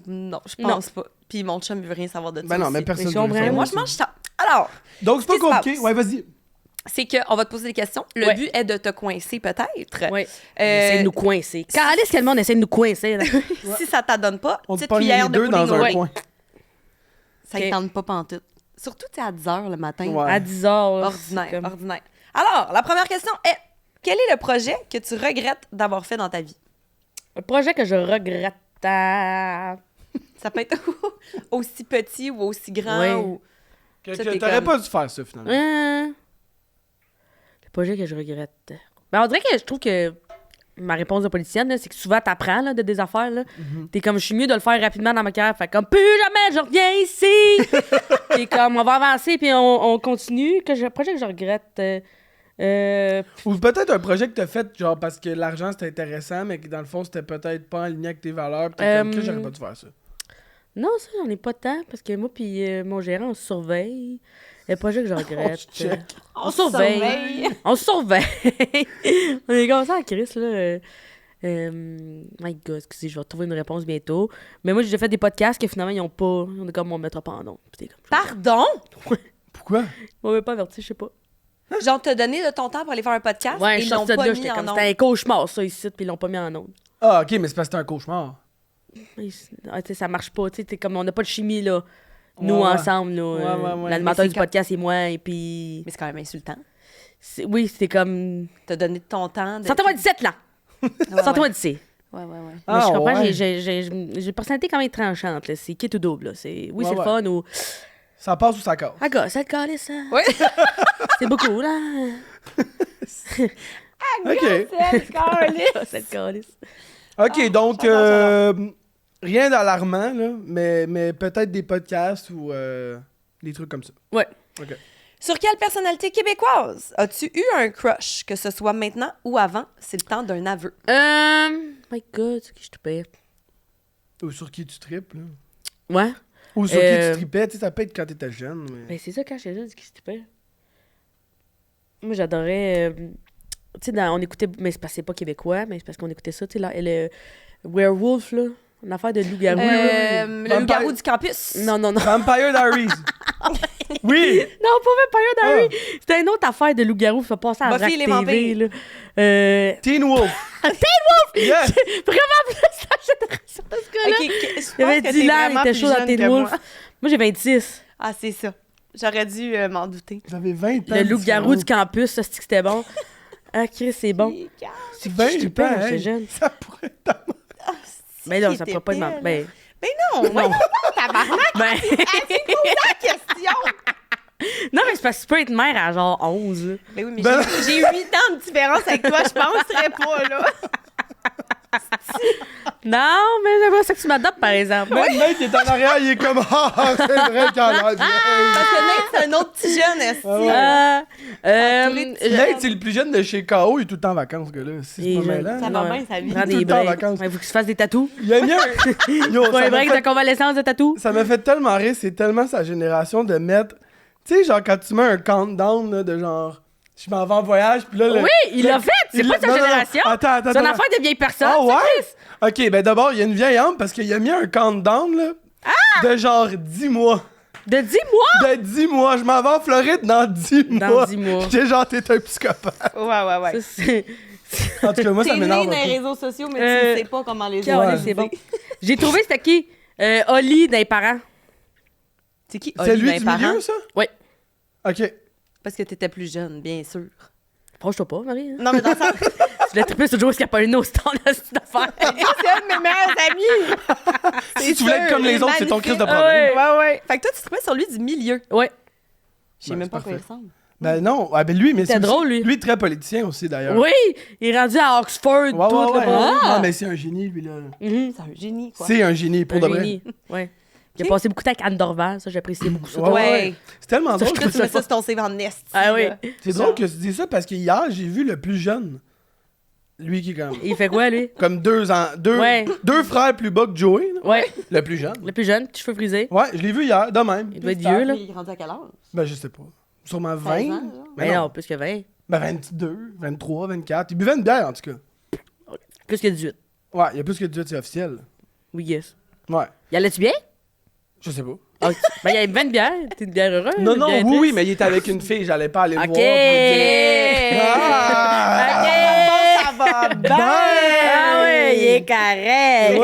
B: Non, je pense pas. Puis mon chum, il veut rien savoir de ça
A: Ben non, mais
B: aussi.
A: personne
C: Mais
A: ne
C: je comprends.
B: Mais moi, je mange ça. Alors,
A: Donc c'est pas
B: Qu'est-ce qui se
A: compliqué.
B: passe?
A: Ouais, vas-y.
B: c'est qu'on va te poser des questions. Le
C: Ouais.
B: but est de te coincer, peut-être.
C: Ouais. Essaye de nous coincer. Calice, quel monde essaie de nous coincer, là.
B: Si ça t'adonne pas,
A: On te
B: petite
A: pogne les
B: cuillère de
A: deux
B: pudding
A: dans
B: au
A: un
B: riz.
A: coin.
B: Ça
C: Ok.
B: ne tente pas pantoute. Surtout, tu sais, à 10 h le matin.
A: Ouais.
C: À 10 heures. là,
B: Ordinaire,
C: c'est comme-
B: ordinaire. Alors, la première question est, quel est le projet que tu regrettes d'avoir fait dans ta vie?
C: Un projet que je regrette.
B: Ça peut être aussi petit ou aussi grand.
C: Ouais.
B: Ou...
A: Que
B: Ça, t'es
A: t'aurais
B: comme-
A: pas dû faire ça, finalement.
C: Le projet que je regrette. Ben, on dirait que je trouve que ma réponse de politicienne, là, c'est que souvent t'apprends là, de des affaires. Là. T'es comme, je suis mieux de le faire rapidement dans ma carrière. Fait comme, plus jamais je reviens ici! T'es comme, on va avancer puis on continue. Le projet que je regrette.
A: Ou peut-être un projet que t'as fait, genre, parce que l'argent c'était intéressant, mais que dans le fond c'était peut-être pas en ligne avec tes valeurs. Pis t'es comme, que j'aurais pas dû faire ça.
C: Non, ça, j'en ai pas tant, parce que moi puis mon gérant, on se surveille. Le projet que je regrette.
A: On se check.
C: On surveille. On surveille. On est comme ça à Chris, là. My God, excusez, je vais trouver une réponse bientôt. Mais moi, j'ai déjà fait des podcasts que finalement, ils ont pas. On est comme, on mettra pas en nom. Puis t'es comme,
B: Pardon?
A: Pourquoi?
C: on m'a pas averti, je sais pas.
B: Genre, t'as donné de ton temps pour aller faire un podcast
C: Ouais,
B: et
C: je
B: ils l'ont
C: sortais de
B: pas
C: là,
B: mis
C: j'étais
B: en
C: comme,
B: ondes.
C: c'était un cauchemar, ça, ici, puis ils l'ont pas mis en nom.
A: Ah, ok, mais c'est parce que c'était un cauchemar.
C: Ça marche pas, tu sais, t'es comme, on n'a pas de chimie, là. Nous,
A: Ouais, ouais.
C: ensemble, là.
A: Ouais.
C: L'animateur
B: Mais
C: du
B: c'est
C: podcast et moi, et puis.
B: Mais c'est quand même insultant.
C: Oui, c'était comme.
B: T'as donné de ton temps.
C: Sortez-moi 17 là!
B: Ouais,
C: Sortez-moi
B: ouais.
C: d'ici!
B: Ouais.
C: Mais
A: Ah,
C: je comprends,
A: ouais.
C: j'ai une personnalité quand même tranchante. Là. C'est quitte ou double. Là. Oui,
A: Ouais,
C: c'est le
A: ouais.
C: fun ou.
A: Ça passe ou ça casse?
C: Ah, gars, ça te calait, ça.
B: Ouais.
C: C'est beaucoup, là.
A: Ok.
C: Ça te calait.
A: Ok, donc,
B: j'adore,
A: rien d'alarmant, là, mais peut-être des podcasts ou des trucs comme ça.
C: Ouais.
A: Ok.
B: Sur quelle personnalité québécoise as-tu eu un crush, que ce soit maintenant ou avant? C'est le temps d'un aveu.
C: My God, c'est qui je te paie?
A: Ou sur qui tu tripes, là.
C: Ouais.
A: Ou sur qui tu tripais, tu sais, ça peut être quand t'étais jeune. Mais...
C: Ben, c'est ça, quand j'étais jeune, c'est qui je te paie? Moi, j'adorais. Tu sais, on écoutait. Mais c'est parce que c'est pas québécois, mais c'est parce qu'on écoutait ça, tu sais, là. Le Werewolf, là. Une affaire de loup-garou. là.
B: Le
A: Vampire-
B: loup-garou du campus.
C: Non.
A: Vampire Diaries. Oui.
C: Non, pas Vampire Diaries. C'était une autre affaire de loup-garou qui fait passer à
B: Buffy
C: Vrac
B: les
C: TV,
B: vampires.
C: là.
A: Teen Wolf. Yes.
C: Vraiment plus la génération de ce gars-là.
B: Ok, je pense
C: Il y avait
B: que t'es
C: Dylan, il
B: vraiment
C: était
B: plus
C: chaud dans
B: jeune
C: Teen
B: que
C: Wolf.
B: moi.
C: Moi, j'ai 26.
B: Ah, c'est ça. J'aurais dû m'en douter.
A: J'avais 20 ans.
C: Le loup-garou
A: différence.
C: du campus, ça, c'est que c'était bon. Ah, Chris, c'est bon.
A: C'est bien
C: j'étais
A: pas,
C: pas, j'étais jeune.
A: Ça pourrait être...
C: Mais non, ça pourrait pas être ma... Ben,
B: non, voyons donc, tabarnak!
C: ben...
B: La question!
C: non, mais c'est parce que tu peux être mère à genre 11. là.
B: Ben oui, mais
A: Ben-
B: j'ai 8 ans de différence avec toi, je penserais pas, là.
C: Non, mais j'aimerais ça que tu m'adoptes, par exemple.
A: Le mec qui est en arrière, il est comme ah, c'est vrai qu'elle a bien.
B: Parce que Nate, c'est un autre petit jeune, est-ce
A: Nate, c'est le plus jeune de chez KO, il est tout le temps en vacances, ce gars-là. Si c'est pas mêlant.
B: Ça va bien, sa vie.
C: Prends
A: Tout
C: des
A: le temps en
C: breaks.
A: vacances.
C: Il faut que tu fasses des tatous.
A: Il y a mieux. Yo,
C: Faut un break de convalescence de tatous.
A: ça m'a fait tellement rire, c'est tellement sa génération de mettre. Tu sais, genre, quand tu mets un countdown là, de genre. Je m'en vais en voyage, puis là.
C: Oui, il l'a fait. C'est pas sa
A: Non, non, non.
C: génération.
A: Attends.
C: C'est une affaire de vieille personne.
A: Ah ouais?
C: c'est Chris.
A: Ok, ben d'abord, il y a une vieille âme parce qu'il a mis un countdown, là. De genre 10 mois.
C: De 10 mois.
A: De 10 mois. Je m'en vais en Floride dans 10 mois.
C: Dans 10 mois.
A: J'étais genre, t'es un psychopathe.
B: Ouais.
C: Ça, c'est...
A: En tout cas, moi, ça
B: T'es né
A: m'énerve
B: dans les
A: un peu.
B: réseaux sociaux, mais tu ne sais pas comment les
C: Calais,
B: utiliser.
C: c'est bon. J'ai trouvé, c'était qui? Oli, des parents.
B: C'est qui?
A: C'est
B: Oli,
A: lui
B: ben,
A: du
B: parent?
A: milieu, ça?
C: Oui.
A: Ok.
B: Parce que t'étais plus jeune, bien sûr.
C: Franche-toi pas, Marie. hein.
B: Non, mais dans ça,
C: Tu l'as trippé sur Joe Scapolino, c'est ton cette affaire.
B: c'est un de mes meilleurs amis.
A: Si tu voulais être comme les autres, c'est ton crise de
C: Ah
A: problème.
C: ouais.
B: Ouais. Fait que toi, tu te trouvais sur lui du milieu.
C: Ouais.
B: Je sais
A: Ouais,
B: même
A: c'est
B: pas à quoi il
A: parfait.
B: ressemble.
A: Ben non, ben lui, mais
C: C'était
A: c'est
C: drôle,
A: aussi-
C: lui.
A: Lui, très politicien aussi, d'ailleurs.
C: Oui, il est rendu à Oxford,
A: Ouais,
C: tout
A: ouais, ouais.
C: le monde.
A: Non, mais c'est un génie, lui, là.
C: Mhm.
B: C'est un génie, quoi.
A: C'est un génie, pour
C: Un
A: de vrai.
C: génie. Ouais. J'ai passé beaucoup de temps avec Anne Dorval, ça, j'appréciais beaucoup ça.
B: Ouais.
A: C'est tellement drôle.
B: Toi, tu mets ça sur ton CV en esti.
C: Ah oui.
B: là.
A: C'est drôle que tu dis ça parce que hier, j'ai vu le plus jeune. Lui qui est
C: Il fait quoi, lui?
A: comme 2 ans.
C: Ouais.
A: Deux frères plus bas que Joey, là.
C: Ouais.
A: Le plus jeune.
C: Le plus jeune, petits cheveux frisés.
A: Ouais, je l'ai vu hier, de même.
C: Il doit être vieux, là.
B: Il est rendu à quelle heure?
A: Ben, je sais pas. Sûrement 20.
B: 16 ans, genre.
A: Ben
C: Mais
A: non.
C: non, plus que 20.
A: Ben, 22, 23, 24. Il buvait une bière, en tout cas.
C: Plus que 18.
A: Ouais, il y a plus que 18, c'est officiel.
C: Oui, yes.
A: Ouais.
C: Y allait-tu bien?
A: Je sais pas.
C: Ah, ben, il y avait 20 bières. T'es une bière heureuse?
A: Non,
C: une
A: non,
C: bière
A: oui,
C: triste?
A: mais il était avec une fille, j'allais pas aller le
C: Ok.
A: voir. Ah!
B: Ça va bien!
C: Ah ouais, il est correct.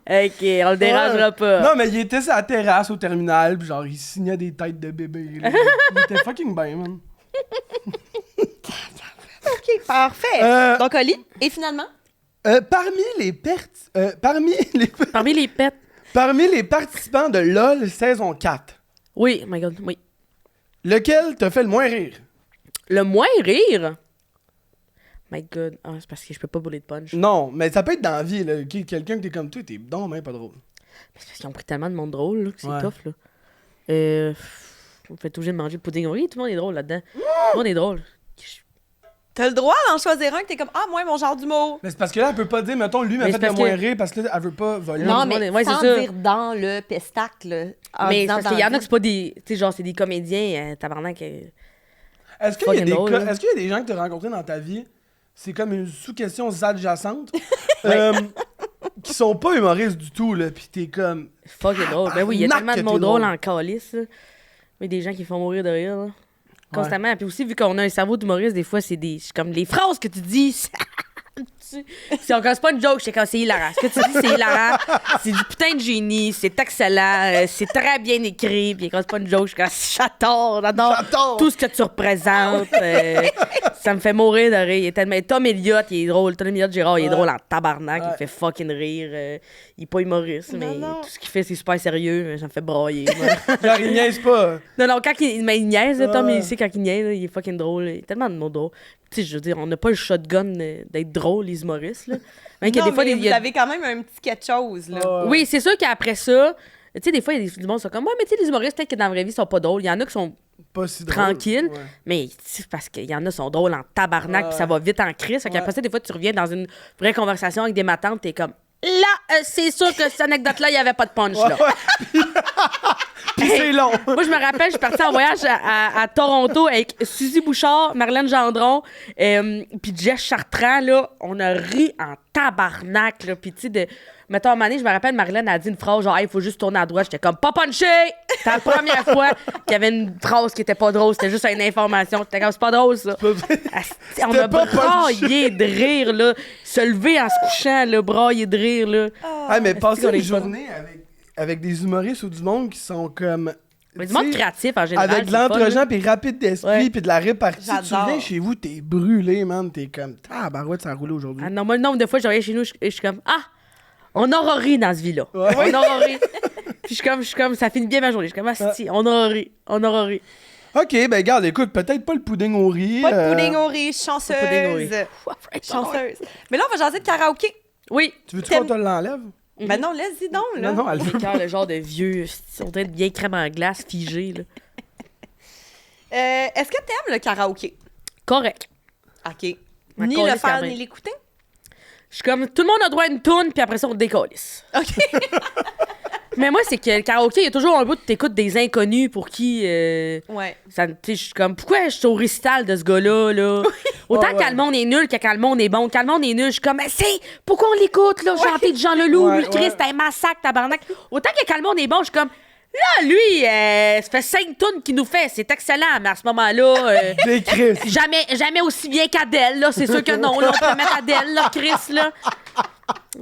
C: Ok, on le dérangera pas.
A: Non, mais il était sur la terrasse au terminal, puis genre, il signait des têtes de bébés. là. Il était fucking bien, man.
B: OK, parfait.
A: Euh,
B: Donc, Oli, et finalement?
A: Parmi les
C: Parmi les pets.
A: parmi les participants de LOL saison 4,
C: Oui, oh my god, oui.
A: lequel t'a fait le moins rire?
C: Le moins rire? My god. Ah, c'est parce que je peux pas brûler de punch.
A: Non, mais ça peut être dans la vie, là. Quelqu'un que t'es comme toi, t'es donc même pas drôle.
C: C'est parce qu'ils ont pris tellement de monde drôle là, que c'est
A: Ouais.
C: tough. Là. On fait tout obligé de manger le pudding. Oui, tout le monde est drôle là-dedans. Tout le monde est drôle.
B: T'as le droit d'en choisir un que t'es comme, ah, moi, mon genre d'humour.
A: Mais c'est parce que là, elle peut pas dire, mettons, lui m'a
C: Mais
A: fait
C: c'est
A: le
C: parce
A: moins
C: que-
A: rire parce que là, elle veut pas voler.
B: Non,
C: le monde
B: mais
C: est- ouais,
B: sans
C: c'est ça.
B: dire dans le pestacle. En
C: Mais c'est
B: disant
C: parce
B: dans
C: qu'il y en
B: le
C: a qui c'est pas des. Tu sais, genre, c'est des comédiens, tabarnak.
A: Est-ce qu'il y a
C: fucking
A: des
C: drôle,
A: cas-
C: là.
A: est-ce qu'il y a des gens que t'as rencontrés dans ta vie, c'est comme une sous-question adjacente, qui sont pas humoristes du tout, là, pis t'es comme...
C: Fucking drôle. Ben oui, il y a
A: Tabarnak
C: tellement de
A: que
C: monde
A: t'es
C: drôle
A: drôle.
C: en calice. là. Oui, des gens qui font mourir de rire. Là. Constamment. Puis aussi, vu qu'on a un cerveau d'humoriste, des fois, c'est des. c'est comme les phrases que tu dis. C'est pas une joke, c'est hilarant. Ce que tu dis, c'est hilarant. C'est du putain de génie, c'est excellent, c'est très bien écrit. Puis quand c'est pas une joke, j'adore
A: J'adore.
C: tout ce que tu représentes. Ça me fait mourir de rire. Il est tellement... Tom Elliott, il est drôle. Tom Elliott Gérard, il est drôle en tabarnak. Il me fait fucking rire. Il est pas humoriste, mais
B: non.
C: tout ce qu'il fait, c'est super sérieux. Ça me fait brailler.
A: Genre, il niaise pas.
C: Non, quand il niaise, là, Tom,
A: Ouais.
C: il sait quand il niaise, là, il est fucking drôle. Il y a tellement de mots drôles. Tu sais, je veux dire, on n'a pas le shotgun d'être drôle, les humoristes, là. Même qu'il y a
B: Non,
C: des fois,
B: mais
C: il y a-
B: vous avez quand même un petit quelque chose, là.
C: Oui, c'est sûr qu'après ça, tu sais, des fois, il y a des gens qui sont comme, ouais, mais tu sais, les humoristes, peut-être que dans la vraie vie, ils sont pas drôles. Il y en a qui sont
A: Pas si drôle.
C: tranquilles,
A: Ouais.
C: mais c'est parce qu'il y en a qui sont drôles en tabarnak,
A: Ouais.
C: puis ça va vite en crise. Fait qu'après ça, des fois, tu reviens dans une vraie conversation avec des matantes, t'es comme, là, c'est sûr que cette anecdote-là, il y avait pas de punch, là.
A: Pis c'est long.
C: Moi, je me rappelle, je suis partie en voyage à Toronto avec Suzy Bouchard, Marlène Gendron, puis Jess Chartrand, là. On a ri en tabarnak, là. Puis, tu sais, mettons, à un moment donné, je me rappelle, Marlène a dit une phrase genre, il faut juste tourner à droite. J'étais comme, pas punché! C'était la première fois qu'il y avait une phrase qui était pas drôle. C'était juste une information. J'étais comme, c'est pas drôle, ça. Asti, on a
A: pas
C: braillé de rire, là. Se lever en se couchant, là, brailler de rire, là.
A: Ah, mais passer
C: qu'on est
A: une
C: fun.
A: journée avec des humoristes ou du monde qui sont comme
C: Mais du monde
A: tu sais,
C: créatif, en général.
A: avec de
C: c'est le fun,
A: l'entre-gens,
C: là.
A: puis rapide d'esprit,
C: Ouais.
A: puis de la répartie. Tu
B: J'adore.
A: viens chez vous, t'es brûlé, man. T'es comme, barouette, ça a roulé aujourd'hui.
C: Ah non, moi, le nombre de fois, je reviens chez nous, je suis comme, on aura ri dans ce vie-là.
A: Ouais.
C: On aura ri. Puis je suis comme, ça finit bien ma journée. Je suis comme, si, on aura ri.
A: OK, ben garde, écoute, peut-être pas le pudding au riz.
B: Pas de pudding au riz, chanceuse.
C: Pas de pudding au riz.
B: Chanceuse. Mais là, on va jaser de karaoké.
C: Oui.
A: Tu veux-tu qu'on te l'enlève?
B: Ben non, laisse-y donc, là.
A: Non, elle veut.
C: Quand le genre de vieux, on dirait bien crème en glace, figé, là.
B: Est-ce que t'aimes le karaoké?
C: Correct.
B: OK.
C: Ma
B: Ni
C: calisse
B: le faire,
C: quand même.
B: ni l'écouter?
C: Je suis comme, tout le monde a droit à une toune, puis après ça, on décalisse.
B: OK.
C: Mais moi, c'est que le karaoké, il y a toujours un bout de t'écoutes des inconnus pour qui.
B: Ouais.
C: Ça, tu sais, je suis comme, pourquoi je suis au récital de ce gars-là, là? Autant
A: Ouais,
C: quand le monde est nul que quand le monde est bon. Quand le monde est nul, je suis comme, mais c'est, pourquoi on l'écoute, là? Chanter de Jean Leloup,
A: Ouais,
C: le Christ,
A: ouais.
C: un massacre, tabarnak. Autant que quand le monde est bon, je suis comme, là, lui, ça fait 5 tonnes qu'il nous fait, c'est excellent, mais à ce moment-là,
A: Des Chris.
C: jamais aussi bien qu'Adèle, là. C'est sûr que non, là. On peut mettre Adèle, là, Chris, là.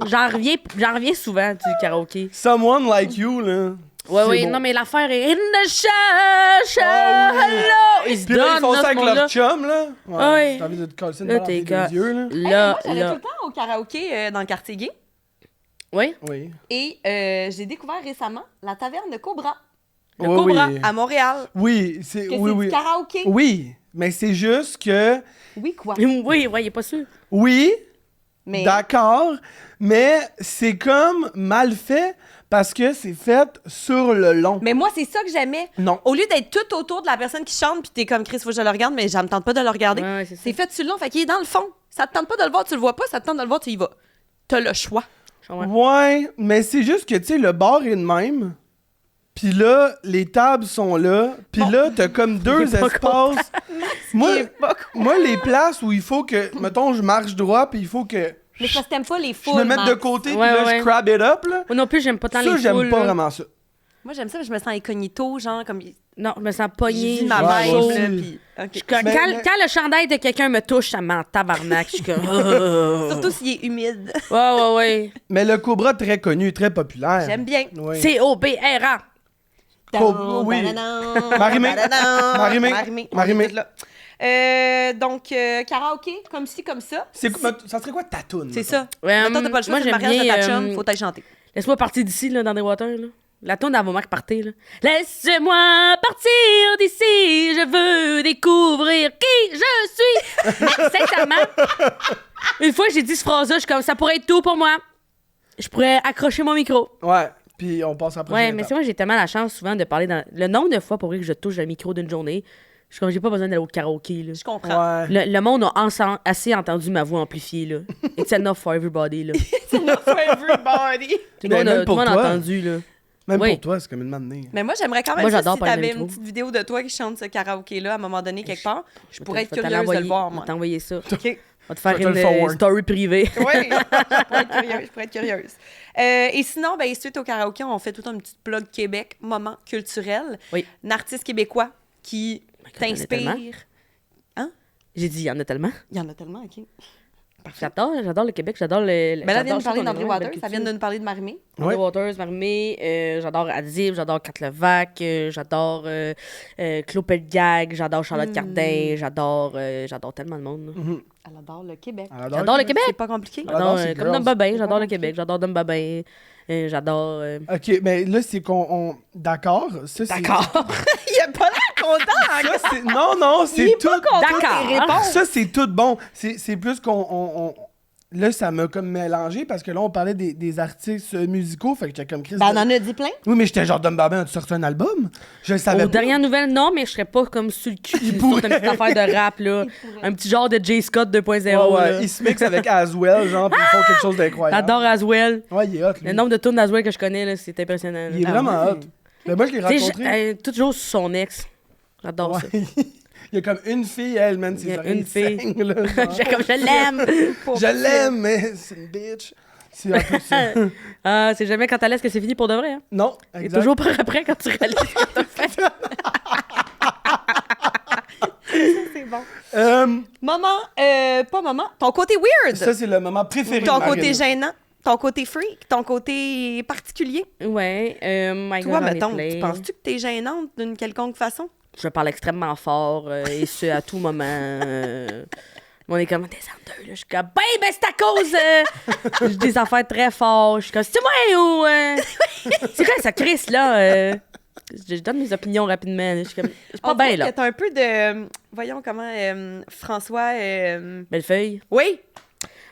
C: J'en reviens souvent du karaoké.
A: Someone like you, là.
C: Ouais,
A: C'est
C: oui,
A: bon.
C: non, mais l'affaire est in the church,
A: Ah oui.
C: hello! Ils se
A: Puis là, ils
C: donnent,
A: font
C: là,
A: ça
C: ce
A: avec
C: monde-là.
A: leur chum, là.
C: Ouais.
A: T'as envie de te coller une
C: Là,
A: balle
C: t'es
A: entre
C: gars.
A: les yeux, là.
C: Là,
B: moi, j'allais tout
C: là.
B: le temps au karaoké dans le quartier gay.
C: Oui?
A: Oui.
B: Et j'ai découvert récemment la taverne de Cobra
C: Le
A: Oui,
C: Cobra.
A: oui.
B: à Montréal.
A: Oui, c'est.
B: Que
A: Oui,
B: c'est
A: oui.
B: du karaoké.
A: Oui, mais c'est juste que.
B: Oui, quoi.
C: Oui, il est pas sûr.
A: Oui,
B: Mais
A: d'accord, mais c'est comme mal fait parce que c'est fait sur le long.
B: Mais moi, c'est ça que j'aimais.
A: Non.
B: Au lieu d'être tout autour de la personne qui chante, puis t'es comme Chris, faut que je le regarde, mais ça me tente pas de le regarder.
C: Ouais, c'est ça.
B: C'est fait sur le long, fait qu'il est dans le fond. Ça te tente pas de le voir, tu le vois pas. Ça te tente de le voir, tu y vas. T'as le choix.
C: Ouais.
A: Ouais, mais c'est juste que, tu sais, le bar est de même. Puis là, les tables sont là. Puis là, t'as comme deux
C: Il est pas
A: espaces. Moi,
B: Il est pas
A: moi, les places où il faut que, mettons, je marche droit, puis il faut que
B: Mais parce que t'aimes pas les
A: je
B: foules.
A: me mette de
B: Max.
A: côté, puis
C: Ouais,
A: là,
C: ouais.
A: je crab it up, là.
C: Moi non plus, j'aime pas tant
A: Ça,
C: les
A: j'aime
C: foules,
A: pas
C: là.
A: vraiment ça.
B: Moi, j'aime ça, mais je me sens incognito, genre, comme.
C: Non, je me sens
B: J'ai
C: pognée.
B: vu ma
A: Ouais,
B: mère,
A: moi
B: là,
A: aussi.
B: puis. OK.
C: Quand,
A: Mais-
C: quand le chandail de quelqu'un me touche, ça m'en tabarnak. Je suis comme.
B: Surtout s'il est humide.
C: Ouais.
A: Mais le Cobra, très connu, très populaire.
B: J'aime bien.
A: Oui.
C: C-O-B-R-A.
A: Oui.
B: Marimé.
A: Marimé. Marimé.
B: Marimé.
A: Marimé.
B: Donc, karaoké, comme ci, comme ça.
A: Ça serait quoi ta toune?
B: C'est
A: mettons?
B: ça.
C: Ouais,
B: Mettons, t'as pas le choix,
C: moi,
B: c'est le
C: j'aime
B: mariage de ta
C: bien,
B: chum, faut t'aille chanter.
C: Laisse-moi partir d'ici, là, dans des waters, là. La tourne à vos marques partez, là. Laisse-moi partir d'ici, je veux découvrir qui je suis. Mais sincèrement, une fois que j'ai dit cette phrase-là, je suis comme, ça pourrait être tout pour moi. Je pourrais accrocher mon micro.
A: Ouais, puis on passe à la prochaine
C: Ouais, mais
A: étape.
C: c'est moi, j'ai tellement la chance souvent de parler dans. Le nombre de fois pour vrai que je touche le micro d'une journée, je suis comme, j'ai pas besoin d'aller au karaoké, là.
B: Je comprends.
A: Ouais.
C: Le monde a assez entendu ma voix amplifiée, là. It's enough for everybody, là.
B: C'est enough for everybody.
C: Tout le
A: Ben,
C: monde
A: même
C: a, tout
A: pour
C: le monde a
A: toi.
C: entendu, là.
A: Même
C: Oui.
A: pour toi, c'est comme une manée.
B: Mais moi, j'aimerais quand même
C: Moi,
B: ça,
C: j'adore
B: si
C: parler
B: t'avais
C: dans le
B: une
C: micro.
B: petite vidéo de toi qui chante ce karaoké-là à un moment donné, quelque part. Je pourrais être
C: Je vais te
B: curieuse de
C: l'envoyer,
B: le voir,
C: je
B: moi.
C: vais t'envoyer ça.
B: OK.
C: On va te faire
A: Je vais te le
C: une
A: forward.
C: story privée.
B: Oui, je pourrais être curieuse. Et sinon, ben, suite au karaoké, on fait tout un petit blog Québec, moment culturel.
C: Oui.
B: Un artiste québécois qui
C: il y en a tellement.
B: t'inspire.
C: J'ai dit, il y en a tellement.
B: Il y en a tellement, OK.
C: J'adore le Québec, j'adore le.
B: Ben là, elle vient
C: j'adore-
B: de parler
C: je trouve qu'on a
B: d'André
C: vraiment une belle
B: Waters, ça vient
C: culture.
B: de nous parler de Marimé.
C: André
A: Ouais.
C: Waters, Marimé, j'adore Adib, j'adore Kat Levac, j'adore Claude Pelgag, j'adore Charlotte Cardin, j'adore tellement de monde. là.
B: Elle adore le Québec.
A: Elle adore
C: J'adore le Québec.
B: C'est pas compliqué.
A: Ah,
C: J'adore,
A: non, c'est
C: comme
A: girls.
C: Dom Babin,
B: C'est
C: j'adore
B: pas
C: le Québec, j'adore Dom Babin, j'adore.
A: OK, mais là, c'est qu'on... D'accord. Ça, c'est...
C: D'accord.
B: Il a pas l'air content.
A: Ça, c'est... Non, c'est
B: est
A: tout...
B: pas content
C: D'accord.
B: des réponses.
A: Ça, c'est tout bon. C'est plus qu'on... Là, ça m'a comme mélangé parce que là, on parlait des artistes musicaux. Fait que j'étais comme Chris.
B: Ben, on en a dit plein.
A: Oui, mais j'étais genre Dom Babin, as-tu sorti un album? Je le savais
C: Aux
A: pas.
C: dernières nouvelles, non, mais je serais pas comme sur le cul qui
A: pourrait.
C: sorte une petite affaire de rap, là. Un petit genre de J. Scott 2.0.
A: Ouais,
C: là.
A: il se mixe avec Aswell, genre, puis ils font quelque chose d'incroyable.
C: J'adore Aswell.
A: Ouais, il est hot, lui.
C: Le nombre de tunes d'Aswell que je connais, là, c'est impressionnant.
A: Il est vraiment hot. Mais moi, je l'ai
C: Tu sais,
A: rencontré.
C: toujours sur son ex. J'adore ça.
A: Ouais. Il y a comme une fille, elle, man.
C: Il y a
A: ses oreilles
C: une fille.
A: saignent, là, genre.
C: Je l'aime.
A: Je l'aime, mais c'est une bitch. C'est un peu ça.
C: Ah, c'est jamais quand elle laisse que c'est fini pour de vrai. Hein.
A: Non,
C: Et
A: exact.
C: toujours par après quand tu réalises ce que t'as fait.
B: C'est bon.
A: Euh,
B: Pas moment. Ton côté weird.
A: ça, c'est le moment préféré
B: Ton
A: de
B: côté
A: Marine.
B: gênant. Ton côté freak, ton côté particulier.
C: Ouais. My
B: Toi,
C: God, j'en ai
B: mettons,
C: plein.
B: tu penses-tu que t'es gênante d'une quelconque façon?
C: Je parle extrêmement fort et ce, à tout moment. On est comme, descendeux, là. Je suis comme, ben, c'est à cause. Je dis des affaires très fortes. Je suis comme, c'est moi ou. C'est quoi ça, Chris, là? Je donne mes opinions rapidement. Je suis comme, je suis pas bien, là.
B: T'as un peu de. Voyons comment. François.
C: Bellefeuille.
B: Oui,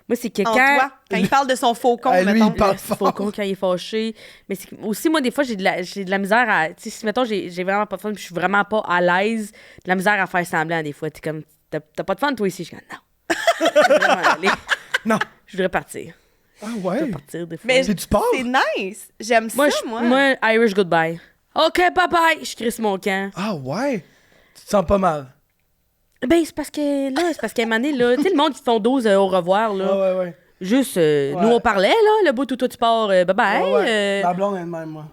C: Moi, c'est que
B: en
C: quand.
B: toi. Quand il parle de son faucon,
A: Lui,
B: mettons.
A: il parle
C: Le
A: fort.
C: faucon quand il est fâché. Mais c'est aussi, moi, des fois, j'ai de la misère à. Tu sais, si, mettons, j'ai vraiment pas de fun puis je suis vraiment pas à l'aise, de la misère à faire semblant, des fois. T'es comme, t'as pas de fun, toi, ici? Je suis comme, non. Je veux vraiment aller.
A: Non.
C: Je voudrais partir.
A: Ah
C: Je
A: ouais?
C: voudrais partir, des fois.
B: Mais
A: C'est du sport?
B: c'est nice. J'aime
C: moi,
B: ça,
C: moi, Irish goodbye. OK, bye-bye. Je crisse mon camp.
A: Ah ouais? Tu te sens pas mal?
C: Ben, c'est parce qu'à un moment donné, là, tu sais, le monde qui font 12 au revoir, là.
A: Ouais.
C: Juste, nous, on parlait, là, le bout où toi, tu pars, bye-bye.
A: Ouais. Ma blonde est de même, moi.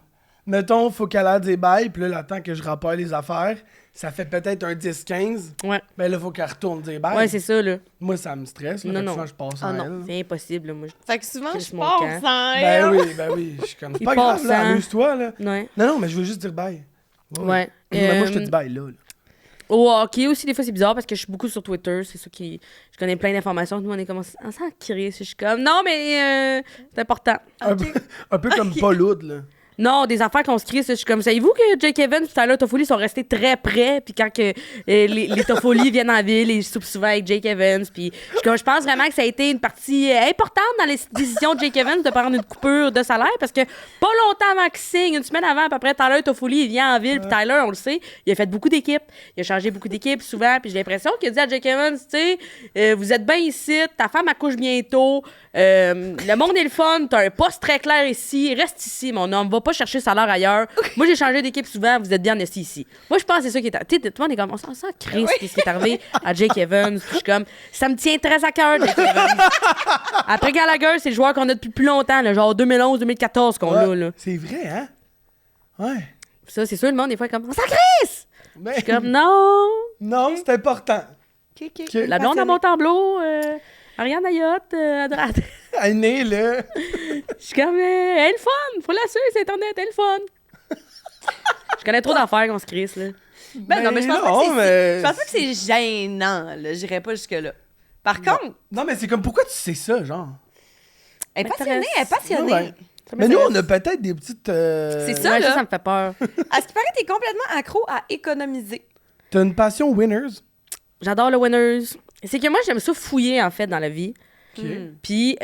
A: Mettons, faut qu'elle ait des bails, puis là, le temps que je rappelle les affaires, ça fait peut-être un 10-15.
C: Ouais.
A: Ben là, faut qu'elle retourne des bails.
C: Ouais, c'est ça, là.
A: Moi, ça me stresse. Là,
C: Non,
A: fait que
C: non.
A: souvent, je passe
B: Ah
A: à
B: non.
A: elle.
C: C'est impossible, là. Moi,
B: Fait que souvent,
C: Crisse
B: je
C: mon
B: pars
C: camp.
B: sans
A: Ben oui. Je suis comme, c'est
C: Il
A: pas grave,
C: passe,
A: là,
C: hein.
A: amuse-toi, là.
C: Ouais.
A: Non, mais je veux juste dire bye.
C: Ouais.
A: Mais moi, je te dis bye, là.
C: Au hockey aussi, des fois, c'est bizarre parce que je suis beaucoup sur Twitter. C'est ça qui. Je connais plein d'informations. Nous, on est comme. On s'en crée. Je suis comme. Non, mais c'est important.
A: Un peu comme Paul Hood, là.
C: Non, des affaires qu'on se crie, je suis comme, savez-vous que Jake Evans et Tyler Toffoli sont restés très près, puis quand que les Toffoli viennent en ville, ils soupent souvent avec Jake Evans, puis je pense vraiment que ça a été une partie importante dans les décisions de Jake Evans de prendre une coupure de salaire, parce que pas longtemps avant qu'il signe, une semaine avant, à peu près, Tyler Toffoli, il vient en ville, puis Tyler, on le sait, il a fait beaucoup d'équipes, il a changé beaucoup d'équipes souvent, puis j'ai l'impression qu'il a dit à Jake Evans, tu sais, vous êtes bien ici, ta femme accouche bientôt, le monde est le fun, t'as un poste très clair ici, reste ici, mon homme, va pas chercher salaire ailleurs. Moi, j'ai changé d'équipe souvent, vous êtes bien assis ici. Moi, je pense que c'est ça qui est arrivé. Tu sais, tout le monde est comme, on s'en crisse, qu'est-ce qui est arrivé à Jake Evans. Puis je suis comme, ça me tient très à cœur, Jake Evans. Après Gallagher, c'est le joueur qu'on a depuis plus longtemps, là, genre 2011-2014 qu'on l'a, là.
A: C'est vrai, hein? Ouais.
C: Ça, c'est sûr, le monde, des fois, est comme, on s'en crisse!
A: Ben,
C: Je suis comme, non!
A: non, c'est important.
B: OK.
C: La blonde à Montembeau, Ariane Ayotte, à droite.
A: Elle est née, là.
C: Je suis comme, elle est le fun! Faut la suivre, c'est Internet, elle est le fun! Je connais trop d'affaires qu'on se crisse, là.
B: Ben non, mais je pense pas
A: non,
B: que c'est
A: mais-
B: je pense pas que c'est gênant, là. J'irais pas jusque-là. Par contre,
A: Non, mais c'est comme, pourquoi tu sais ça, genre?
B: elle est passionnée,
C: m'intéresse.
B: elle est passionnée.
A: Ouais. Mais nous, on a peut-être des petites...
B: C'est ça,
C: Ouais,
B: là.
C: ça me fait peur.
B: À ce qui paraît, t'es complètement accro à économiser.
A: T'as une passion winners.
C: J'adore le winners. C'est que moi, j'aime ça fouiller, en fait, dans la vie.
A: OK.
C: Puis,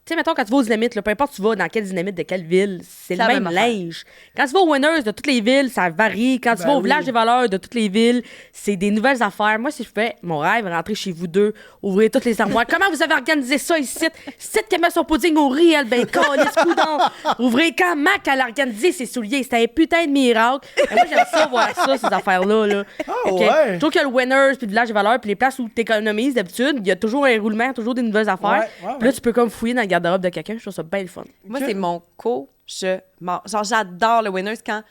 C: tu sais, mettons, quand tu vas aux Dynamites, là, peu importe tu vas dans quelle dynamite de quelle ville, c'est le
B: la
C: même
B: même affaire.
C: linge. Quand tu vas aux Winners de toutes les villes, ça varie. Quand tu
A: Ben
C: vas au
A: oui.
C: Village des valeurs de toutes les villes, c'est des nouvelles affaires. Moi, si je fais mon rêve, rentrer chez vous deux, ouvrir toutes les armoires. Comment vous avez organisé ça ici? Cette qui met son pudding au riz, elle, ben, calisse, coudonc. Ouvrez comment qu'elle a organisé ses souliers. C'était un putain de miracle. Et moi, j'aime ça, voir ça, ces affaires-là. Là.
A: Ah
C: Ok?
A: ouais.
C: Je trouve que le Winners, puis le Village des valeurs, puis les places où tu économises d'habitude, il y a toujours un roulement, toujours des nouvelles affaires.
A: Ouais.
C: Puis là, tu peux comme fouiller dans le garde-robe de quelqu'un. Je trouve ça bien le fun.
B: Moi,
A: Ok.
B: c'est mon cauchemar. Genre, j'adore le Winners quand